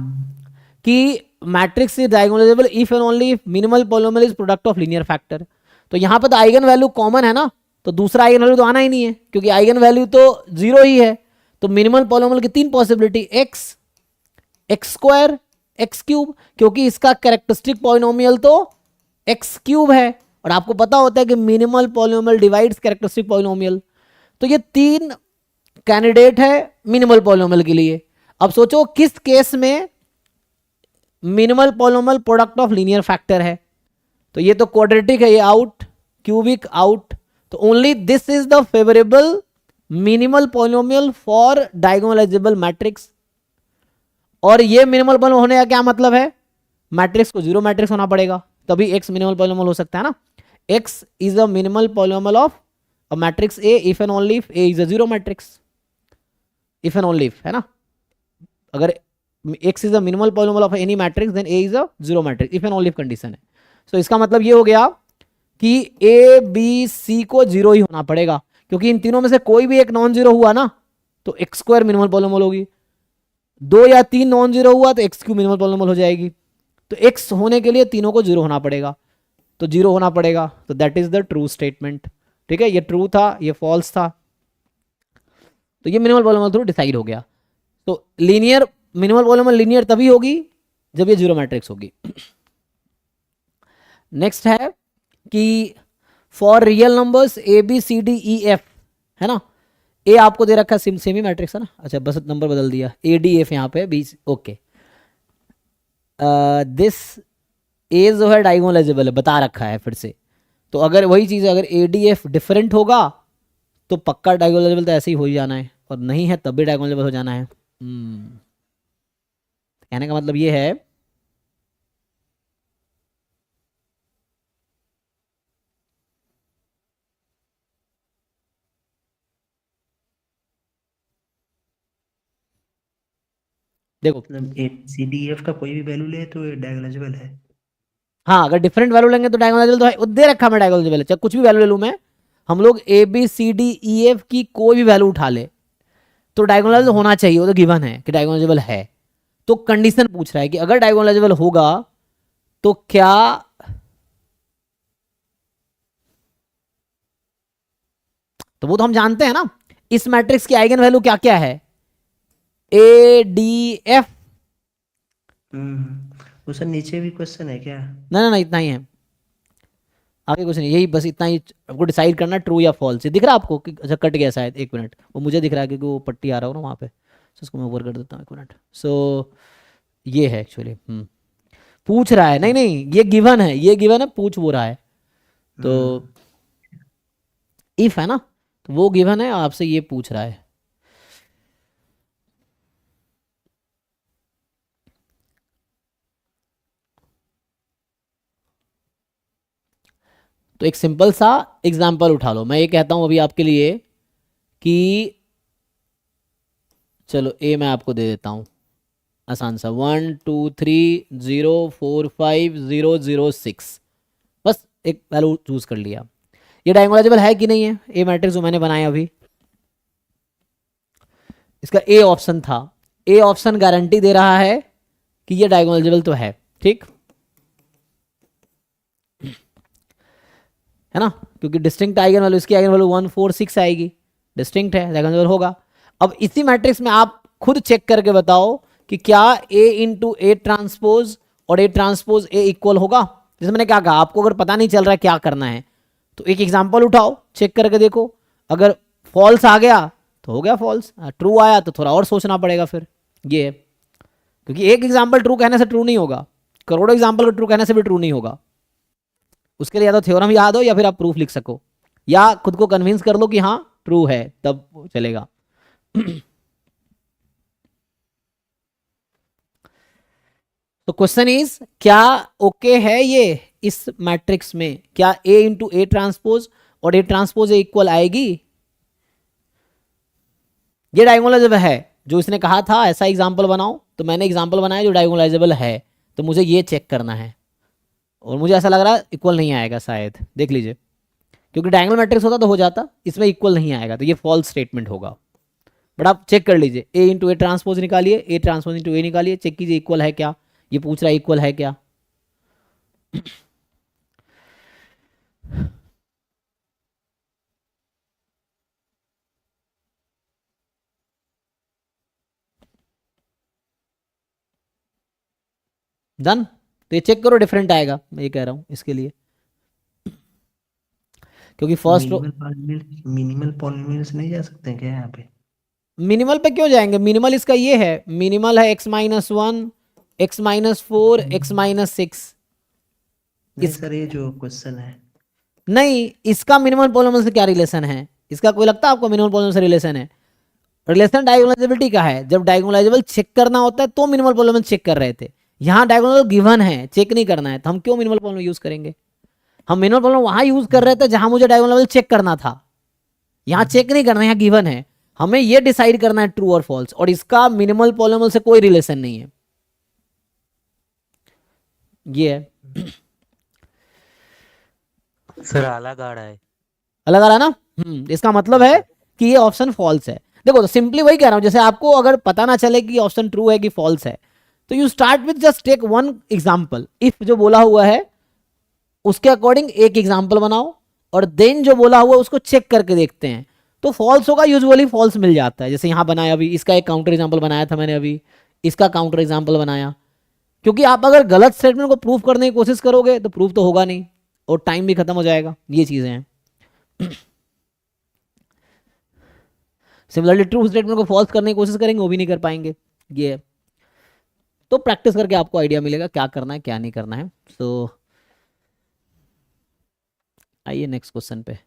कि matrix is diagonalizable if and only if minimal polynomial is product of linear factor. तो यहां पर तो आइगन वैल्यू कॉमन है ना, तो दूसरा आइगन वैल्यू तो आना ही नहीं है क्योंकि आइगन वैल्यू तो जीरो ही है। तो मिनिमल पॉलिनोमियल की तीन possibility, x, x square, x cube, क्योंकि इसका कैरेक्टरिस्टिक पॉलिनोमियल तो एक्स क्यूब है और आपको पता होता है कि minimal polynomial divides characteristic polynomial. तो ये तीन कैंडिडेट है मिनिमल पॉलिनोमियल के लिए। अब सोचो किस केस में minimal polynomial product of linear factor है, तो ये तो क्वाड्रेटिक है, ये आउट, क्यूबिक आउट, तो only this is the favourable minimal polynomial for diagonalisable matrix. और ये मिनिमल पॉलिनोमियल होने का क्या मतलब है, मैट्रिक्स को जीरो मैट्रिक्स होना पड़ेगा तभी एक्स मिनिमल पॉलिनोमियल हो सकता है ना। X is a minimal polynomial of a matrix A if and only if A is a zero matrix, if and only if, है ना। अगर x is a minimal polynomial of any matrix then a is a zero matrix if and only if condition है। so इसका मतलब ये हो गया कि a b c को जीरो ही होना पड़ेगा क्योंकि इन तीनों में से कोई भी एक नॉन जीरो हुआ ना तो एक्स स्क्वायर मिनिमल पॉलिनॉमियल होगी, 2 या 3 नॉन जीरो हुआ तो एक्स क्यू मिनिमल पॉलिनॉमियल हो जाएगी। तो एक्स होने के लिए तीनों को जीरो होना पड़ेगा, तो जीरो होना पड़ेगा, तो that is the true statement. ठीक है, ये ट्रू था, ये फॉल्स था, तो ये मिनिमल पॉलिनॉमियल थ्रू डिसाइड हो गया। तो लीनियर मिनिमल पॉलिनॉमियल लीनियर तभी होगी जब ये जीरो मैट्रिक्स होगी। नेक्स्ट है कि for real numbers A B C D E F, है ना, ए आपको दे रखा है सेमी मैट्रिक्स है ना, अच्छा बस नंबर बदल दिया, ए डी एफ यहाँ पे बी, ओके। दिस ए जो है डायगोनलाइजेबल है, बता रखा है फिर से, तो अगर वही चीज़ अगर ए डी एफ डिफरेंट होगा तो पक्का डायगोनलाइजेबल तो ऐसे ही हो ही जाना है, और नहीं है तब भी डायगोनलाइजेबल हो जाना है। कहने का मतलब ये है देखो, मतलब ए सी डी एफ का कोई भी वैल्यू ले तो ये डायगोनलाइजेबल है। हाँ अगर डिफरेंट वैल्यू लेंगे तो डायगोनलाइजेबल तो है, वो दे रखा मैं डायगोनलाइजेबल है, चाहे कुछ भी वैल्यू ले लूँ मैं, हम लोग A B C D E F की कोई भी वैल्यू उठा ले तो डायगोनलाइजेबल होना चाहिए, वो तो गिवन है कि डायगोनलाइजेबल है। तो कंडीशन पूछ रहा है कि अगर डायगोनलाइजेबल होगा तो क्या तो वो तो हम जानते हैं ना, इस मैट्रिक्स की आइगन वैल्यू क्या क्या है, ए डी एफ। उस नीचे भी क्वेश्चन है क्या? ना इतना ही है, आगे कुछ नहीं, यही बस इतना ही आपको डिसाइड करना ट्रू या फॉल्स। दिख रहा है आपको कि अच्छा कट गया शायद, एक मिनट, वो मुझे दिख रहा है क्योंकि वो पट्टी आ रहा हो ना वहाँ पे, तो उसको मैं ओवर कर देता हूँ, एक मिनट। सो ये है एक्चुअली, पूछ रहा है, नहीं ये गिवन है, ये गिवन है, पूछ वो रहा है, तो इफ है ना, तो वो गिवन है, आपसे ये पूछ रहा है। तो एक सिंपल सा एग्जाम्पल उठा लो, मैं ये कहता हूं अभी आपके लिए कि चलो ए मैं आपको दे देता हूं आसान सा, 1 2 3 0 4 5 0 0 6, बस एक वैल्यू चूज कर लिया। ये डायगोनलाइजेबल है कि नहीं है, ए मैट्रिक्स जो मैंने बनाया अभी, इसका ए ऑप्शन था, ए ऑप्शन गारंटी दे रहा है कि ये डायगोनलाइजेबल तो है, ठीक है ना, क्योंकि डिस्टिंक्ट आइगन वैल्यू, इसकी आइगन वैल्यू 1 4 6 आएगी, डिस्टिंक्ट है, डायगोनलाइजेबल होगा। अब इसी मैट्रिक्स में आप खुद चेक करके बताओ कि क्या ए इंटू ए ट्रांसपोज और ए ट्रांसपोज ए इक्वल होगा। जैसे मैंने क्या कहा, आपको अगर पता नहीं चल रहा है क्या करना है तो एक एग्जांपल उठाओ, चेक करके देखो, अगर फॉल्स आ गया तो हो गया फॉल्स, ट्रू आया तो थोड़ा और सोचना पड़ेगा फिर। ये है, क्योंकि एक एग्जाम्पल ट्रू कहने से ट्रू नहीं होगा, करोड़ों एग्जाम्पल को ट्रू कहने से भी ट्रू नहीं होगा। उसके लिए या तो थ्योरम याद हो या फिर आप प्रूफ लिख सको, या खुद को कन्विंस कर लो कि हाँ ट्रू है, तब चलेगा। तो क्वेश्चन इज, क्या ओके है ये इस मैट्रिक्स में, क्या ए इंटू ए ट्रांसपोज और ए ट्रांसपोज ए इक्वल आएगी, ये डायगोनलाइजेबल है जो इसने कहा था ऐसा एग्जांपल बनाओ, तो मैंने एग्जांपल बनाया जो डायगोनलाइजेबल है, तो मुझे ये चेक करना है, और मुझे ऐसा लग रहा है इक्वल नहीं आएगा शायद, देख लीजिए, क्योंकि डायगोनल मैट्रिक्स होता तो हो जाता, इसमें इक्वल नहीं आएगा, तो ये फॉल्स स्टेटमेंट होगा। बट आप चेक कर लीजिए, ए इंटू ए ट्रांसपोज निकालिए, ए ट्रांसपोज इंटू ए निकालिए, चेक कीजिए इक्वल है क्या, ये पूछ रहा है इक्वल है क्या। डन, तो ये चेक करो डिफरेंट आएगा, मैं ये कह रहा हूं इसके लिए, क्योंकि फर्स्ट मिनिमल पॉलिनोमियल्स नहीं जा सकते हैं क्या यहाँ पे? मिनिमल पे क्यों जाएंगे, मिनिमल इसका ये है, मिनिमल है x-1 x-4 x-6। नहीं सर, ये जो क्वेश्चन है, नहीं, इसका मिनिमल पॉलिनोमियल से क्या रिलेशन है, इसका कोई लगता है आपको मिनिमल पॉलिनोमियल से रिलेशन है? रिलेशन डायगोनलाइजेबिलिटी का है, जब डायगोनलाइजेबल चेक करना होता है तो मिनिमल पॉलिनोमियल चेक कर रहे थे, यहाँ डायगोनलाइजेबल गिवन है, चेक नहीं करना है, तो हम क्यों मिनिमल पॉलिनोमियल यूज करेंगे। हम मिनिमल पॉलिनोमियल वहां यूज कर रहे थे जहां मुझे डायगोनलाइजेबल चेक करना था, यहाँ चेक नहीं करना, यहाँ गिवन है, हमें ये डिसाइड करना है ट्रू और फॉल्स, और इसका मिनिमल पॉलिनोमियल से कोई रिलेशन नहीं है, ये है। सर अलग आ रहा है, अलग आ रहा है ना, इसका मतलब है कि ये ऑप्शन फॉल्स है। देखो तो सिंपली वही कह रहा हूं, जैसे आपको अगर पता ना चले कि ऑप्शन ट्रू है कि फॉल्स है, तो you start with just take one example. If जो बोला हुआ है उसके अकॉर्डिंग एक एग्जांपल बनाओ, और देन जो बोला हुआ है उसको चेक करके देखते हैं। तो फॉल्स होगा, यूजुअली फॉल्स मिल जाता है। जैसे यहाँ बनाया अभी, इसका एक काउंटर एग्जाम्पल बनाया था मैंने अभी, इसका काउंटर एग्जाम्पल बनाया। क्योंकि आप अगर गलत स्टेटमेंट को प्रूव करने की कोशिश करोगे तो प्रूव तो होगा नहीं, और टाइम भी खत्म हो जाएगा। ये चीजें हैं। सिमिलरली ट्रू स्टेटमेंट को फॉल्स करने की कोशिश करेंगे, वो भी नहीं कर पाएंगे। ये है। तो प्रैक्टिस करके आपको आइडिया मिलेगा क्या करना है क्या नहीं करना है। सो आइए नेक्स्ट क्वेश्चन पे।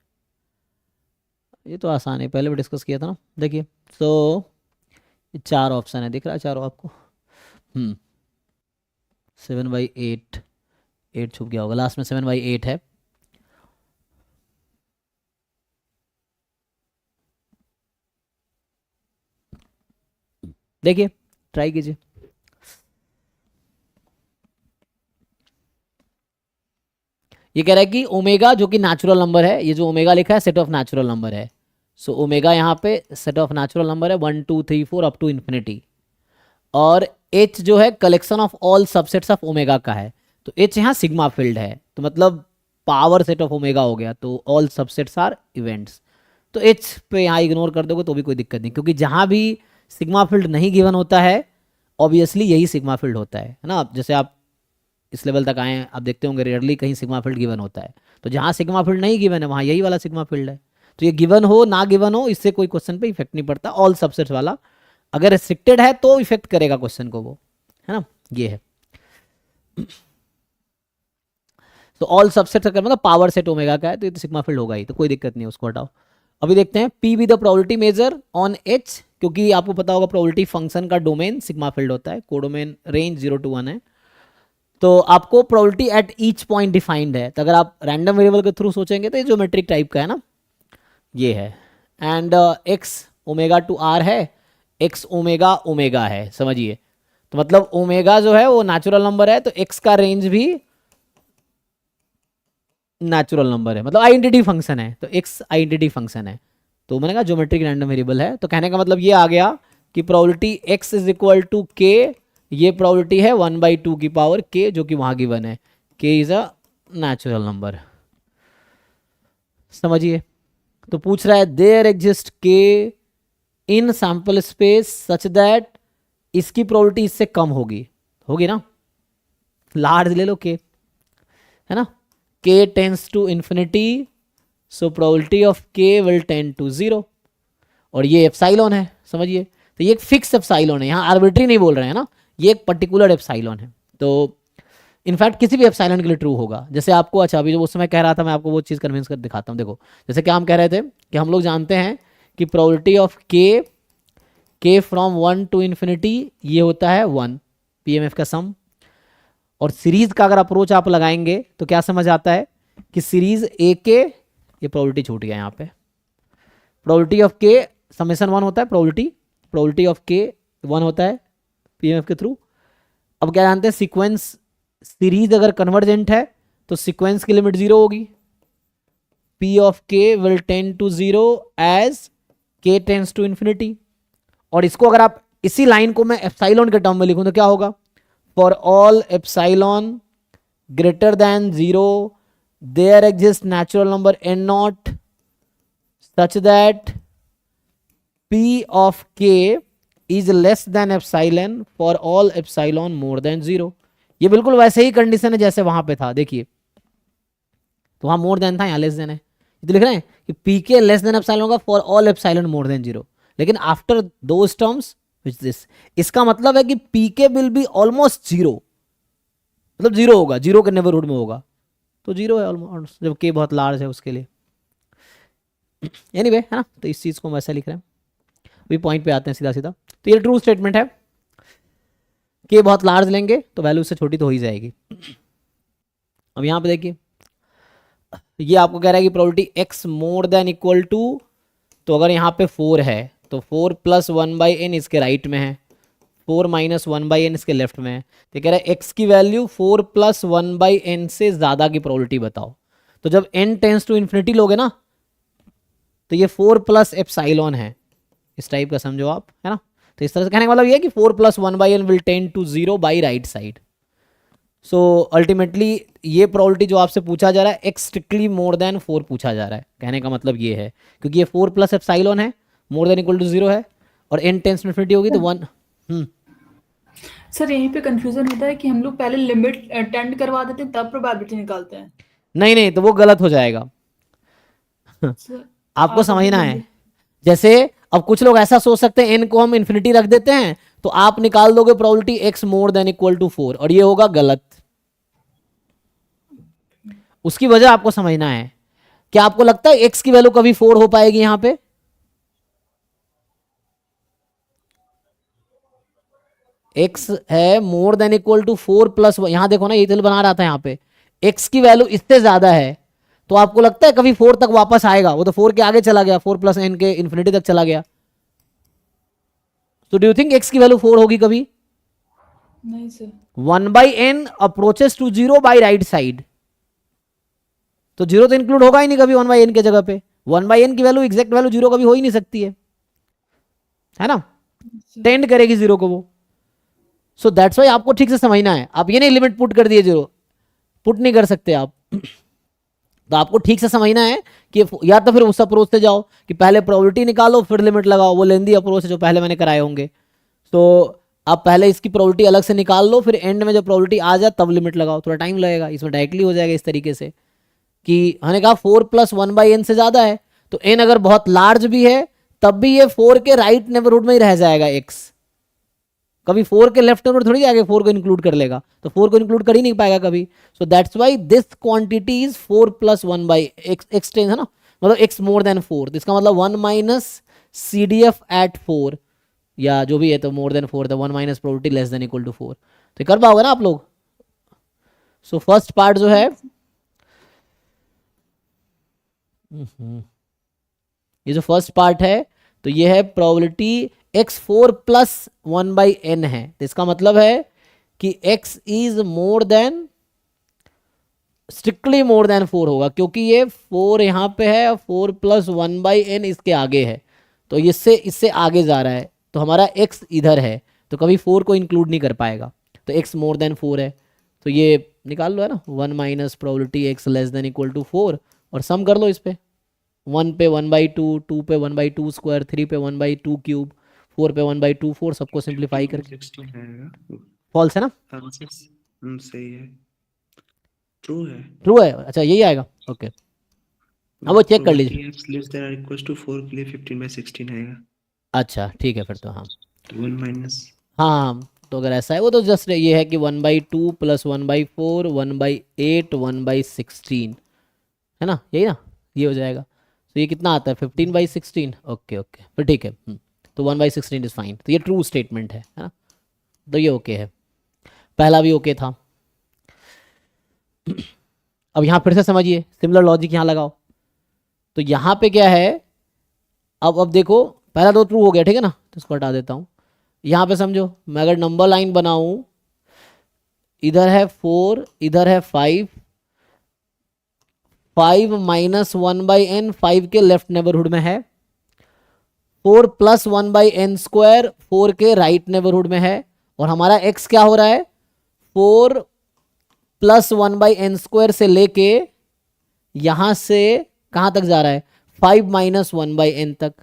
ये तो आसान है, पहले भी डिस्कस किया था ना। देखिए सो ये 4 ऑप्शन है, दिख रहा है चारों आपको। 7/8, 8 छुप गया होगा लास्ट में, 7/8 है। देखिए ट्राई कीजिए। ये कह रहा है कि ओमेगा जो कि नेचुरल नंबर है, ये जो ओमेगा लिखा है सेट ऑफ नेचुरल नंबर है। सो ओमेगा यहाँ पे सेट ऑफ नेचुरल नंबर है 1 2 3 4 अप टू इन्फिनिटी, और एच जो है collection of all subsets of omega का है। तो एच यहाँ सिग्मा फील्ड है, तो मतलब पावर सेट ऑफ ओमेगा हो गया, तो ऑल सबसेट्स आर इवेंट्स। तो एच पे यहाँ इग्नोर कर दोगे तो भी कोई दिक्कत नहीं, क्योंकि जहाँ भी सिग्मा फील्ड नहीं गिवन होता है ऑब्वियसली यही सिग्मा फील्ड होता है ना। जैसे आप इस लेवल तक आए हैं, आप देखते होंगे रेयरली कहीं सिग्मा फील्ड गिवन होता है। तो जहाँ सिग्मा फील्ड नहीं गिवन है वहाँ यही वाला सिग्मा फील्ड है। तो ये गिवन हो ना गिवन हो इससे कोई क्वेश्चन पे इफेक्ट नहीं पड़ता। ऑल सबसेट्स वाला अगर रिस्ट्रिक्टेड है तो इफेक्ट करेगा क्वेश्चन को वो, है ना। ये है। तो ऑल सबसेट्स अगर मतलब पावर सेट ओमेगा का है तो ये तो सिग्मा फील्ड होगा ही, तो कोई दिक्कत नहीं है, उसको हटाओ। अभी देखते हैं P be the probability major on H, क्योंकि आपको पता होगा प्रोबेबिलिटी फंक्शन का डोमेन सिग्मा फील्ड होता है, कोडोमेन रेंज 0 to 1 है। तो आपको probability at each point defined है। तो अगर आप रैंडम वेरिएबल के थ्रू सोचेंगे तो ये ज्योमेट्रिक टाइप का है ना, ये है। And X omega to R है, एक्स ओमेगा ओमेगा है, समझिए। तो मतलब ओमेगा जो है वो नेचुरल नंबर है, तो एक्स का रेंज भी नेचुरल नंबर है, मतलब आइडेंटिटी फंक्शन है। तो एक्स आइडेंटिटी फंक्शन है, तो मैंने कहा ज्योमेट्रिक रैंडम वेरिएबल है। तो कहने का मतलब ये आ गया कि probability X is equal to K, ये प्रोबेबिलिटी है 1/2 की पावर के, जो कि वहां गिवन है। के इज अ नेचुरल नंबर, समझिए। तो पूछ रहा है देयर एग्जिस्ट के इन सैंपल स्पेस सच दैट, इसकी प्रोबेबिलिटी इससे कम होगी, होगी ना। लार्ज ले लो के, है ना। K tends to infinity, so probability of K will tend to 0, और ये एप्सिलॉन है, समझिए। तो ये एक फिक्स एप्सिलॉन है, यहाँ आर्बिट्री नहीं बोल रहे हैं ना, ये एक पर्टिकुलर एप्सिलॉन है। तो इनफैक्ट किसी भी एप्सिलॉन के लिए ट्रू होगा। जैसे आपको, अच्छा अभी जो उस समय कह रहा था मैं आपको वो चीज़ कन्विंस कर दिखाता हूँ। देखो जैसे क्या हम कह रहे थे कि हम लोग जानते हैं कि प्रोबेबिलिटी ऑफ के फ्रॉम 1 to इन्फिनिटी ये होता है 1 PMF का सम। और सीरीज का अगर अप्रोच आप लगाएंगे तो क्या समझ आता है कि सीरीज ए के, ये प्रोबेबिलिटी छूट गया यहाँ पे, प्रोबेबिलिटी ऑफ के समेशन 1 होता है, प्रोबेबिलिटी ऑफ के 1 होता है PMF के थ्रू। अब क्या जानते हैं, सीक्वेंस सीरीज अगर कन्वर्जेंट है तो सीक्वेंस की लिमिट 0 होगी। P of K will tend to 0 as के टेंड्स टू इन्फिनिटी। और इसको अगर आप इसी लाइन को मैं एप्सिलॉन के टर्म में लिखूं तो क्या होगा, for all epsilon greater than 0 there exist natural number n0 such that P of K is less than epsilon for all epsilon more than 0। ये बिल्कुल वैसे ही कंडीशन है जैसे वहां पे था, देखिए। तो वहां मोर देन था, यहाँ लेस देन है। ये तो लिख रहे हैं कि पी के लेस देन एप्सिलॉन होगा for all epsilon more than 0, लेकिन after those terms which this, इसका मतलब है कि पी के विल बी ऑलमोस्ट 0, मतलब 0 होगा, 0 के नेबरहुड में होगा। तो 0 है ऑलमोस्ट, जब के बहुत लार्ज है उसके लिए। एनीवे, है ना। तो इस चीज को हम वैसा लिख रहे हैं। अभी पॉइंट पे आते हैं सीधा सीधा। तो ये ट्रू स्टेटमेंट है, के बहुत लार्ज लेंगे तो वैल्यू उससे छोटी तो हो ही जाएगी। अब यहाँ पे देखिए, ये आपको कह रहा है कि probability x more than equal to, तो अगर यहाँ पे 4 है तो 4 + 1/n इसके राइट में है, 4 - 1/n इसके लेफ्ट में है। तो कह रहा है x की वैल्यू 4 + 1/n से ज़्यादा की प्रोबेबिलिटी बताओ। तो जब n टेंस टू इन्फिनिटी लोगे ना तो ये 4 प्लस एप्साइलॉन है, इस टाइप का समझो आप, है ना। तो इस तरह से कहने का मतलब ये है कि 4 plus 1/n will tend to 0 by right side. So ultimately ये प्रोबेबिलिटी जो आपसे पूछा जा रहा है एक्स स्ट्रिक्टली मोर देन 4 पूछा जा रहा है, कहने का मतलब ये है क्योंकि ये 4 प्लस एप्साइलॉन है, मोर देन इक्वल टू 0 है, और n टेंस टू इन्फिनिटी होगी तो 1। सर यहीं पे कंफ्यूजन होता है कि हम लोग पहले लिमिट टेंड करवा देते हैं तब प्रोबेबिलिटी निकालते हैं। नहीं नहीं, तो वो गलत हो जाएगा। सर आपको आप समझना अभी है, जैसे अब कुछ लोग ऐसा सोच सकते हैं n को हम इन्फिनिटी रख देते हैं तो आप निकाल दोगे probability x more than equal to 4, और ये होगा गलत। उसकी वजह आपको समझना है। क्या आपको लगता है x की वैल्यू कभी 4 हो पाएगी यहां पे? x है more than equal to 4 plus, यहां देखो ना, ये दिल बना रहा था यहाँ पे, x की वैल्यू इससे ज्यादा है, तो आपको लगता है कभी 4 तक वापस आएगा? वो तो 4 के आगे चला गया, 4 प्लस n के इन्फिनिटी तक चला गया। तो डू यू थिंक x की वैल्यू 4 होगी कभी? नहीं sir. 1/n approaches to 0 by right side, तो 0 तो इंक्लूड होगा ही नहीं कभी 1/n के जगह पे। 1/n की वैल्यू एग्जैक्ट वैल्यू 0 कभी हो ही नहीं सकती है ना, टेंड करेगी 0 को वो। सो दैट्स वाई आपको ठीक से समझना है। आप ये नहीं लिमिट पुट कर दिए 0, पुट नहीं कर सकते आप। तो आपको ठीक से समझना है कि या तो फिर उस अप्रोच से जाओ कि पहले प्रोबेबिलिटी निकालो फिर लिमिट लगाओ, वो लेंदी अप्रोच है जो पहले मैंने कराए होंगे। तो आप पहले इसकी प्रोबेबिलिटी अलग से निकाल लो, फिर एंड में जब प्रोबेबिलिटी आ जाए तब लिमिट लगाओ, थोड़ा टाइम लगेगा। इसमें डायरेक्टली हो जाएगा इस तरीके से कि हमने कहा 4 प्लस 1/n से ज्यादा है, तो n अगर बहुत लार्ज भी है तब भी ये 4 के राइट नेबरहुड में ही रह जाएगा x, कभी 4 के लेफ्ट नेबरहुड थोड़ी आगे 4 को इंक्लूड कर लेगा, तो 4 को इंक्लूड कर ही नहीं पाएगा कभी। So that's why this quantity is 4 plus 1/x है ना, मतलब x मोर देन 4, तो इसका मतलब 1 माइनस CDF एट 4 या जो भी है, तो more than 4 the 1 minus probability less than equal to 4। तो कर पाओगे ना आप लोग? सो फर्स्ट पार्ट जो है, ये जो फर्स्ट पार्ट है तो ये है प्रोबेबिलिटी x 4 प्लस 1/n है, तो इसका मतलब है कि x is more then, strictly more than 4 होगा, क्योंकि ये 4 यहां पे है, 4 प्लस 1/n इसके आगे है, तो इससे आगे जा रहा है, तो हमारा x इधर है, तो कभी 4 को इंक्लूड नहीं कर पाएगा, तो x मोर देन 4 है, तो ये निकाल लो है ना, 1 minus probability x less than equal to 4, और सम कर लो इस पे, 1 पे 1/2, 2 पे 1/2 स्क्वायर, 3 पे 1/2 क्यूब, 4 पे 1/2, 4 सबको सिंप्लीफाई करके 16 आएगा। फॉल्स है ना, सही है, ट्रू है। ट्रू है, अच्छा यही आएगा, ओके। अब वो चेक कर लीजिए। x लेस देन और इक्वल्स टू 4 के लिए 15/16 आएगा। अच्छा ठीक है फिर तो, हाँ 1 माइनस, हाँ, तो अगर ऐसा है वो तो जस्ट ये है कि 1/2 प्लस 1/4 1/8 1/16 है ना, यही ना, ये हो जाएगा। तो ये कितना आता है 15/16, ओके ओके फिर ठीक है। तो 1/16 इज फाइन, तो ये ट्रू स्टेटमेंट है ना, तो ये ओके है, पहला भी ओके था। अब यहाँ फिर से समझिए, सिमिलर लॉजिक यहाँ लगाओ, तो यहाँ पे क्या है, अब देखो पहला तो ट्रू हो गया, ठीक है ना, तो इसको हटा देता हूँ। यहाँ पे समझो, मैं अगर नंबर लाइन बनाऊँ, इधर है 4 इधर है 5 माइनस 1/n 5 के लेफ्ट नेबरहुड में है, 4 प्लस 1/n स्क्वायर 4 के राइट नेबरहुड में है, और हमारा x क्या हो रहा है, 4 प्लस 1/n स्क्वायर से लेके यहां से कहां तक जा रहा है, 5 माइनस 1/n तक।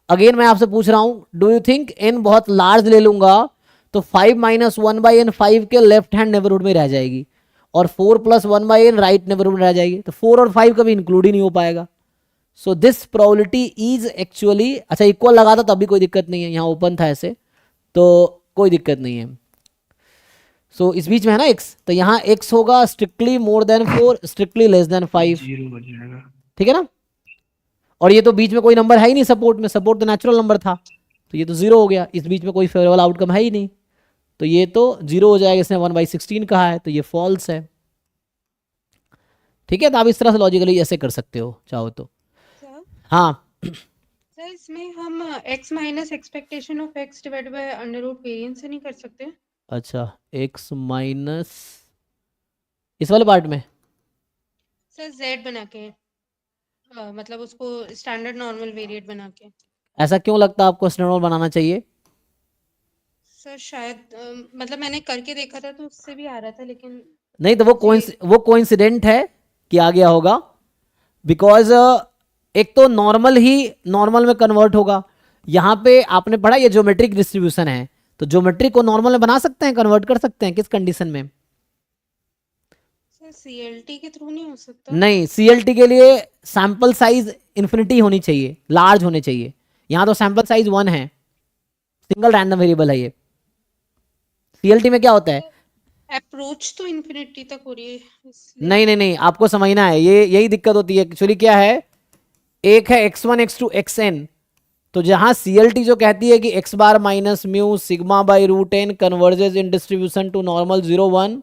अगेन मैं आपसे पूछ रहा हूं, डू यू थिंक n बहुत लार्ज ले लूंगा तो 5 माइनस 1/n 5 के लेफ्ट हैंड नेबरहुड में रह जाएगी, और 4 प्लस 1/n राइट नेबरहुड में रह जाएगी, तो 4 और 5 कभी इंक्लूड ही नहीं हो पाएगा। So this probability is actually, अच्छा इक्वल लगा था तब भी कोई दिक्कत नहीं है, यहाँ ओपन था ऐसे तो कोई दिक्कत नहीं है। सो इस बीच में है ना x, तो यहाँ x होगा स्ट्रिक्टली मोर देन 4 स्ट्रिक्टली लेस देन 5, 0 हो जाएगा। ठीक है ना, और ये तो बीच में कोई नंबर है ही नहीं सपोर्ट में, सपोर्ट तो नेचुरल नंबर था, तो ये तो 0 हो गया, इस बीच में कोई फेवरेबल आउटकम है ही नहीं, तो ये तो 0 हो जाएगा, इसने 1/16 कहा है तो ये फॉल्स है, ठीक है। तो आप इस तरह से लॉजिकली ऐसे कर सकते हो चाहो तो। सर हाँ सर इसमें हम x minus expectation of x divided by under root variance से नहीं कर सकते? अच्छा, x माइनस इस वाले पार्ट में, सर z बना के, मतलब उसको स्टैंडर्ड नॉर्मल वेरिएट बना के। ऐसा क्यों लगता है आपको स्टैंडर्ड बनाना चाहिए? सर शायद मतलब मैंने करके देखा था तो उससे भी आ रहा था, लेकिन नहीं तो वो कोइंसिडेंट है कि आ गया होगा, बिकॉज एक तो नॉर्मल में कन्वर्ट होगा। यहाँ पे आपने पढ़ा ये ज्योमेट्रिक डिस्ट्रीब्यूशन है, तो ज्योमेट्रिक को नॉर्मल में बना सकते हैं, कन्वर्ट कर सकते हैं किस कंडीशन में? सर सीएलटी के थ्रू नहीं हो सकता? नहीं, सीएलटी के लिए सैंपल साइज इन्फिनिटी होनी चाहिए, लार्ज होने चाहिए। यहाँ तो सैंपल साइज 1 है, सिंगल रैंडम वेरिएबल है ये। सीएलटी में क्या होता है? अप्रोच तो इन्फिनिटी तक हो रही है इसलिए। नहीं नहीं नहीं, आपको समझना है, ये यही दिक्कत होती है एक्चुअली। क्या है, एक है x1 x2 xn, तो जहां CLT जो कहती है कि x bar minus mu sigma by root N converges in distribution to normal 0 1,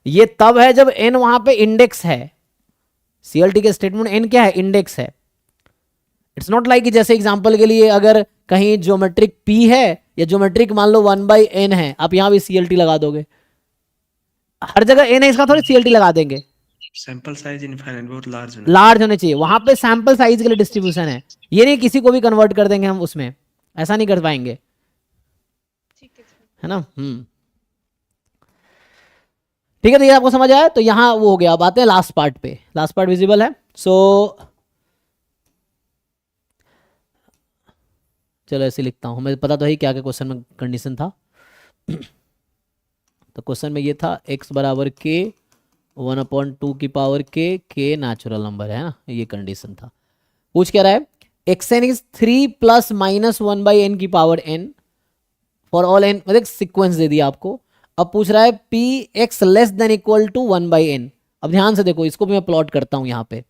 ये तब है जब n वहां पे इंडेक्स है। CLT के स्टेटमेंट n क्या है? इंडेक्स है। इट्स नॉट लाइक जैसे एग्जांपल के लिए अगर कहीं ज्योमेट्रिक p है या ज्योमेट्रिक मान लो 1/n है, आप यहां भी CLT लगा दोगे, हर जगह n है इसका थोड़ी CLT लगा देंगे। सैंपल साइज इनफाइनाइट बहुत लार्ज होने चाहिए, वहां पे सैंपल साइज के लिए डिस्ट्रीब्यूशन है, ये नहीं किसी को भी कन्वर्ट कर देंगे हम उसमें, ऐसा नहीं कर पाएंगे, ठीक है सर। है ना। ठीक है, तो ये आपको समझ आया। तो यहाँ वो हो गया। अब आते हैं लास्ट पार्ट पे। लास्ट पार्ट विजिबल है? चलो ऐसे लिखता हूँ, मुझे पता तो है क्या क्या क्वेश्चन में कंडीशन था। तो क्वेश्चन में ये था x बराबर k 1/2 की पावर k नेचुरल नंबर है ना, ये कंडीशन था। पूछ क्या रहा है, xn is 3 plus minus 1/n की power n for all n, मतलब सीक्वेंस दे दिया आपको। अब पूछ रहा है p x less than equal to 1/n। अब ध्यान से देखो, इसको भी मैं प्लॉट करता हूं यहाँ पे।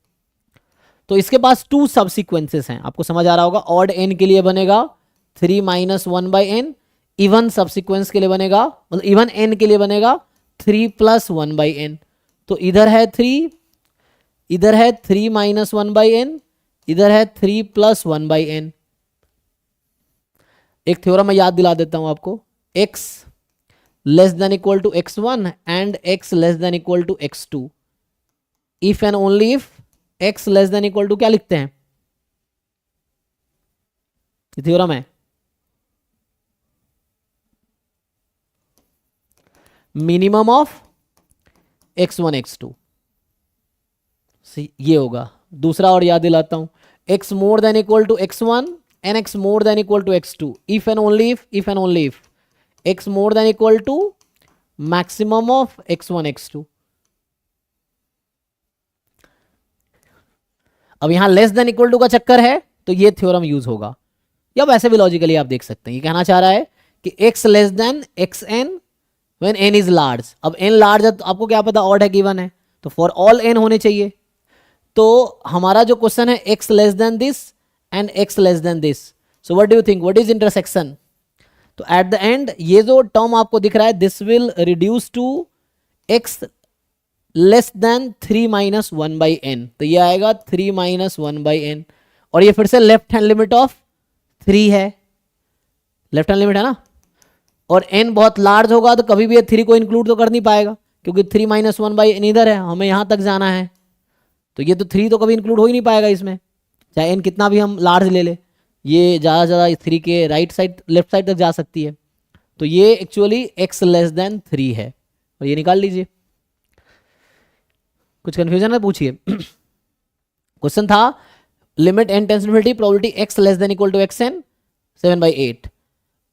तो इसके पास 2 सब सीक्वेंसेस हैं, आपको समझ आ रहा होगा। ऑड n के लिए बनेगा 3 माइनस 1/n, इवन सब सीक्वेंस के लिए बनेगा, मतलब इवन n के लिए बनेगा 3 प्लस 1/n। तो इधर है 3, इधर है 3 माइनस 1/n, इधर है 3 प्लस 1/n। एक थ्योरम मैं याद दिला देता हूं आपको, x less than equal to x1 and x less than equal to x2, if and only if x less than equal to, क्या लिखते हैं, ये थ्योरम है, मिनिमम ऑफ x1 x2, ये होगा। दूसरा और याद दिलाता हूं, x more than equal to x1 and x more than equal to x2, if and only if x more than equal to maximum of x1 x2। अब यहां लेस देन इक्वल टू का चक्कर है तो ये थ्योरम यूज होगा, या वैसे भी लॉजिकली आप देख सकते हैं। ये कहना चाह रहा है कि x less then xn when n is large. अब n लार्ज है तो आपको क्या पता ऑड है गिवन है, तो फॉर ऑल n होने चाहिए। तो हमारा जो क्वेश्चन है x less than this and x less than this, so what do you think, what is intersection? तो एट द एंड ये जो टर्म आपको दिख रहा है, this will reduce to x less than 3 minus 1/n, तो ये आएगा 3 माइनस 1/n। और ये फिर से लेफ्ट हैंड लिमिट ऑफ 3 है, लेफ्ट हैंड लिमिट है ना, और n बहुत लार्ज होगा तो कभी भी ये 3 को इंक्लूड तो कर नहीं पाएगा, क्योंकि 3 माइनस 1/n इधर है, हमें यहां तक जाना है, तो ये तो 3 तो कभी इंक्लूड हो ही नहीं पाएगा इसमें, चाहे n कितना भी हम लार्ज ले ले, ये ज़्यादा से ज़्यादा 3 के राइट साइड लेफ्ट साइड तक जा सकती है। तो ये एक्चुअली x लेस देन 3 है, और ये निकाल लीजिए। कुछ कंफ्यूजन है पूछिए। क्वेश्चन था limit n tends to infinity probability x less than equal to xn 7/8,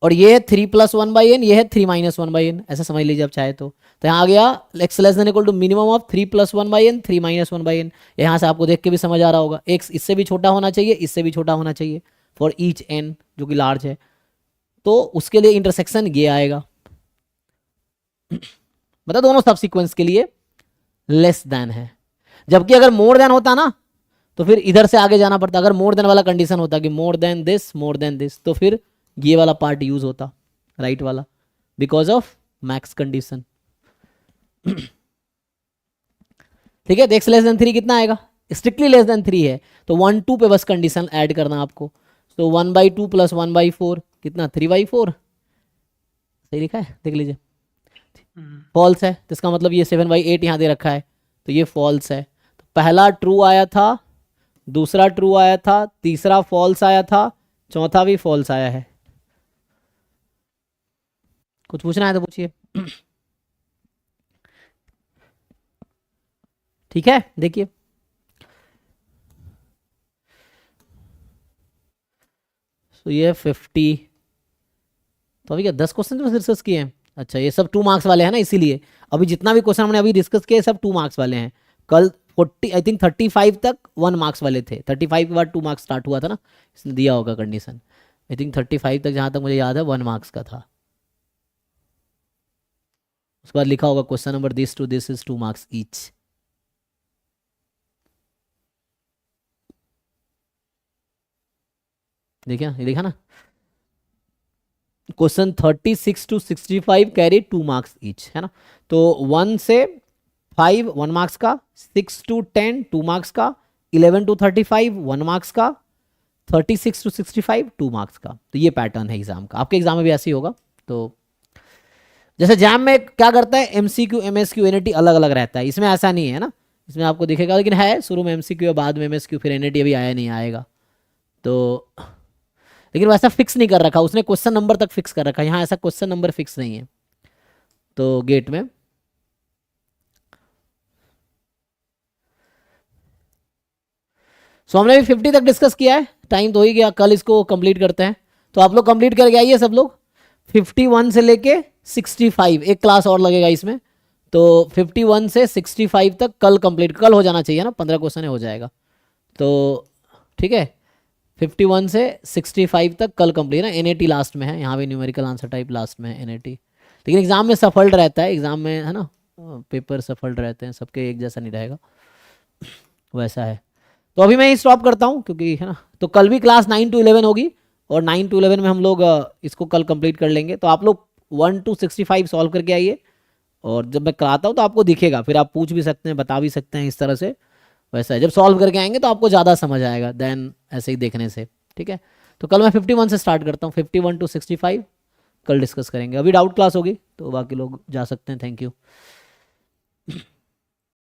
और ये है 3 प्लस 1/n, ये है 3 माइनस 1/n, ऐसा समझ लीजिए आप चाहे तो। यहाँ आ गया x less than equal to minimum of 3 plus 1/n 3 minus 1/n। यहाँ से आपको देख के भी समझ आ रहा होगा x इससे भी छोटा होना चाहिए, इससे भी छोटा होना चाहिए फॉर ईच n जो कि लार्ज है, तो उसके लिए इंटरसेक्शन ये आएगा। बता दोनों सब सीक्वेंस के लिए लेस देन है, जबकि अगर मोर देन होता ना तो फिर इधर से आगे जाना पड़ता। अगर मोर देन वाला कंडीशन होता कि मोर देन दिस, तो फिर ये वाला पार्ट यूज होता, राइट वाला, बिकॉज ऑफ मैक्स कंडीशन। ठीक है, x लेस देन 3 कितना आएगा, स्ट्रिक्टली लेस देन 3 है तो 1 2 पे बस कंडीशन ऐड करना आपको। तो 1/2 प्लस 1/4 कितना, 3/4, सही लिखा है, देख लीजिए, फॉल्स है, तो इसका मतलब ये 7/8 यहाँ दे रखा है, तो ये फॉल्स है। तो पहला ट्रू आया था दूसरा ट्रू आया था, तीसरा फॉल्स आया था, चौथा भी फॉल्स आया है। कुछ पूछना है तो पूछिए। ठीक है, देखिए तो ये 50, तो अभी क्या 10 क्वेश्चन तो डिस्कस किए हैं। अच्छा ये सब 2 मार्क्स वाले हैं ना, इसीलिए अभी जितना भी क्वेश्चन हमने अभी डिस्कस किए सब 2 मार्क्स वाले हैं। कल 40 आई थिंक 35 तक 1 मार्क्स वाले थे, 35 के बाद 2 मार्क्स स्टार्ट हुआ था ना, इसने दिया होगा कंडीशन। आई थिंक 35 तक जहाँ तक मुझे याद है 1 मार्क्स का था। उसके बाद लिखा होगा question number this to this is 2 marks each. देखिए ये देखा ना, question 36 to 65 carry 2 marks each, है ना। तो 1 से 5 1 मार्क्स का, 6 टू 10 2 मार्क्स का, 11 टू 35 1 मार्क्स का, 36 टू 65 2 मार्क्स का। तो ये पैटर्न है एग्जाम का, आपके एग्जाम में भी ऐसे ही होगा। तो जैसे जैम में क्या करता है, MCQ MSQ NAT अलग अलग रहता है, इसमें ऐसा नहीं है ना, इसमें आपको दिखेगा लेकिन है शुरू में MCQ बाद में MSQ फिर NAT अभी आया नहीं आएगा। तो लेकिन वैसा फिक्स नहीं कर रखा उसने, क्वेश्चन नंबर तक फिक्स कर रखा है, यहाँ ऐसा क्वेश्चन नंबर फिक्स नहीं है। तो गेट में सो हमने भी 50 तक डिस्कस किया है, टाइम तो हो ही गया, कल इसको कंप्लीट करते हैं। तो आप लोग कंप्लीट करके आइए सब लोग, 51 से लेके 65, एक क्लास और लगेगा इसमें। तो 51 से 65 तक कल कंप्लीट, कल हो जाना चाहिए ना, 15 क्वेश्चन हो जाएगा। तो ठीक है, 51 से 65 तक कल कंप्लीट ना। NAT लास्ट में है, यहाँ भी न्यूमेरिकल आंसर टाइप लास्ट में है NAT, लेकिन एग्जाम में सफल्ड रहता है, एग्जाम में है ना पेपर सफल्ड रहते हैं, सबके एक जैसा नहीं रहेगा, वैसा है। तो अभी मैं ही स्टॉप करता हूँ क्योंकि है ना, तो कल भी क्लास 9 to 11 होगी और 9 to 11 में हम लोग इसको कल कंप्लीट कर लेंगे। तो आप लोग 1 to 65 सॉल्व करके आइए, और जब मैं कराता हूँ तो आपको दिखेगा, फिर आप पूछ भी सकते हैं, बता भी सकते हैं, इस तरह से वैसा है। जब सॉल्व करके आएंगे तो आपको ज़्यादा समझ आएगा देन ऐसे ही देखने से, ठीक है। तो कल मैं 51 से स्टार्ट करता हूँ, 51 to 65 कल डिस्कस करेंगे। अभी डाउट क्लास होगी तो बाकी लोग जा सकते हैं। Thank you.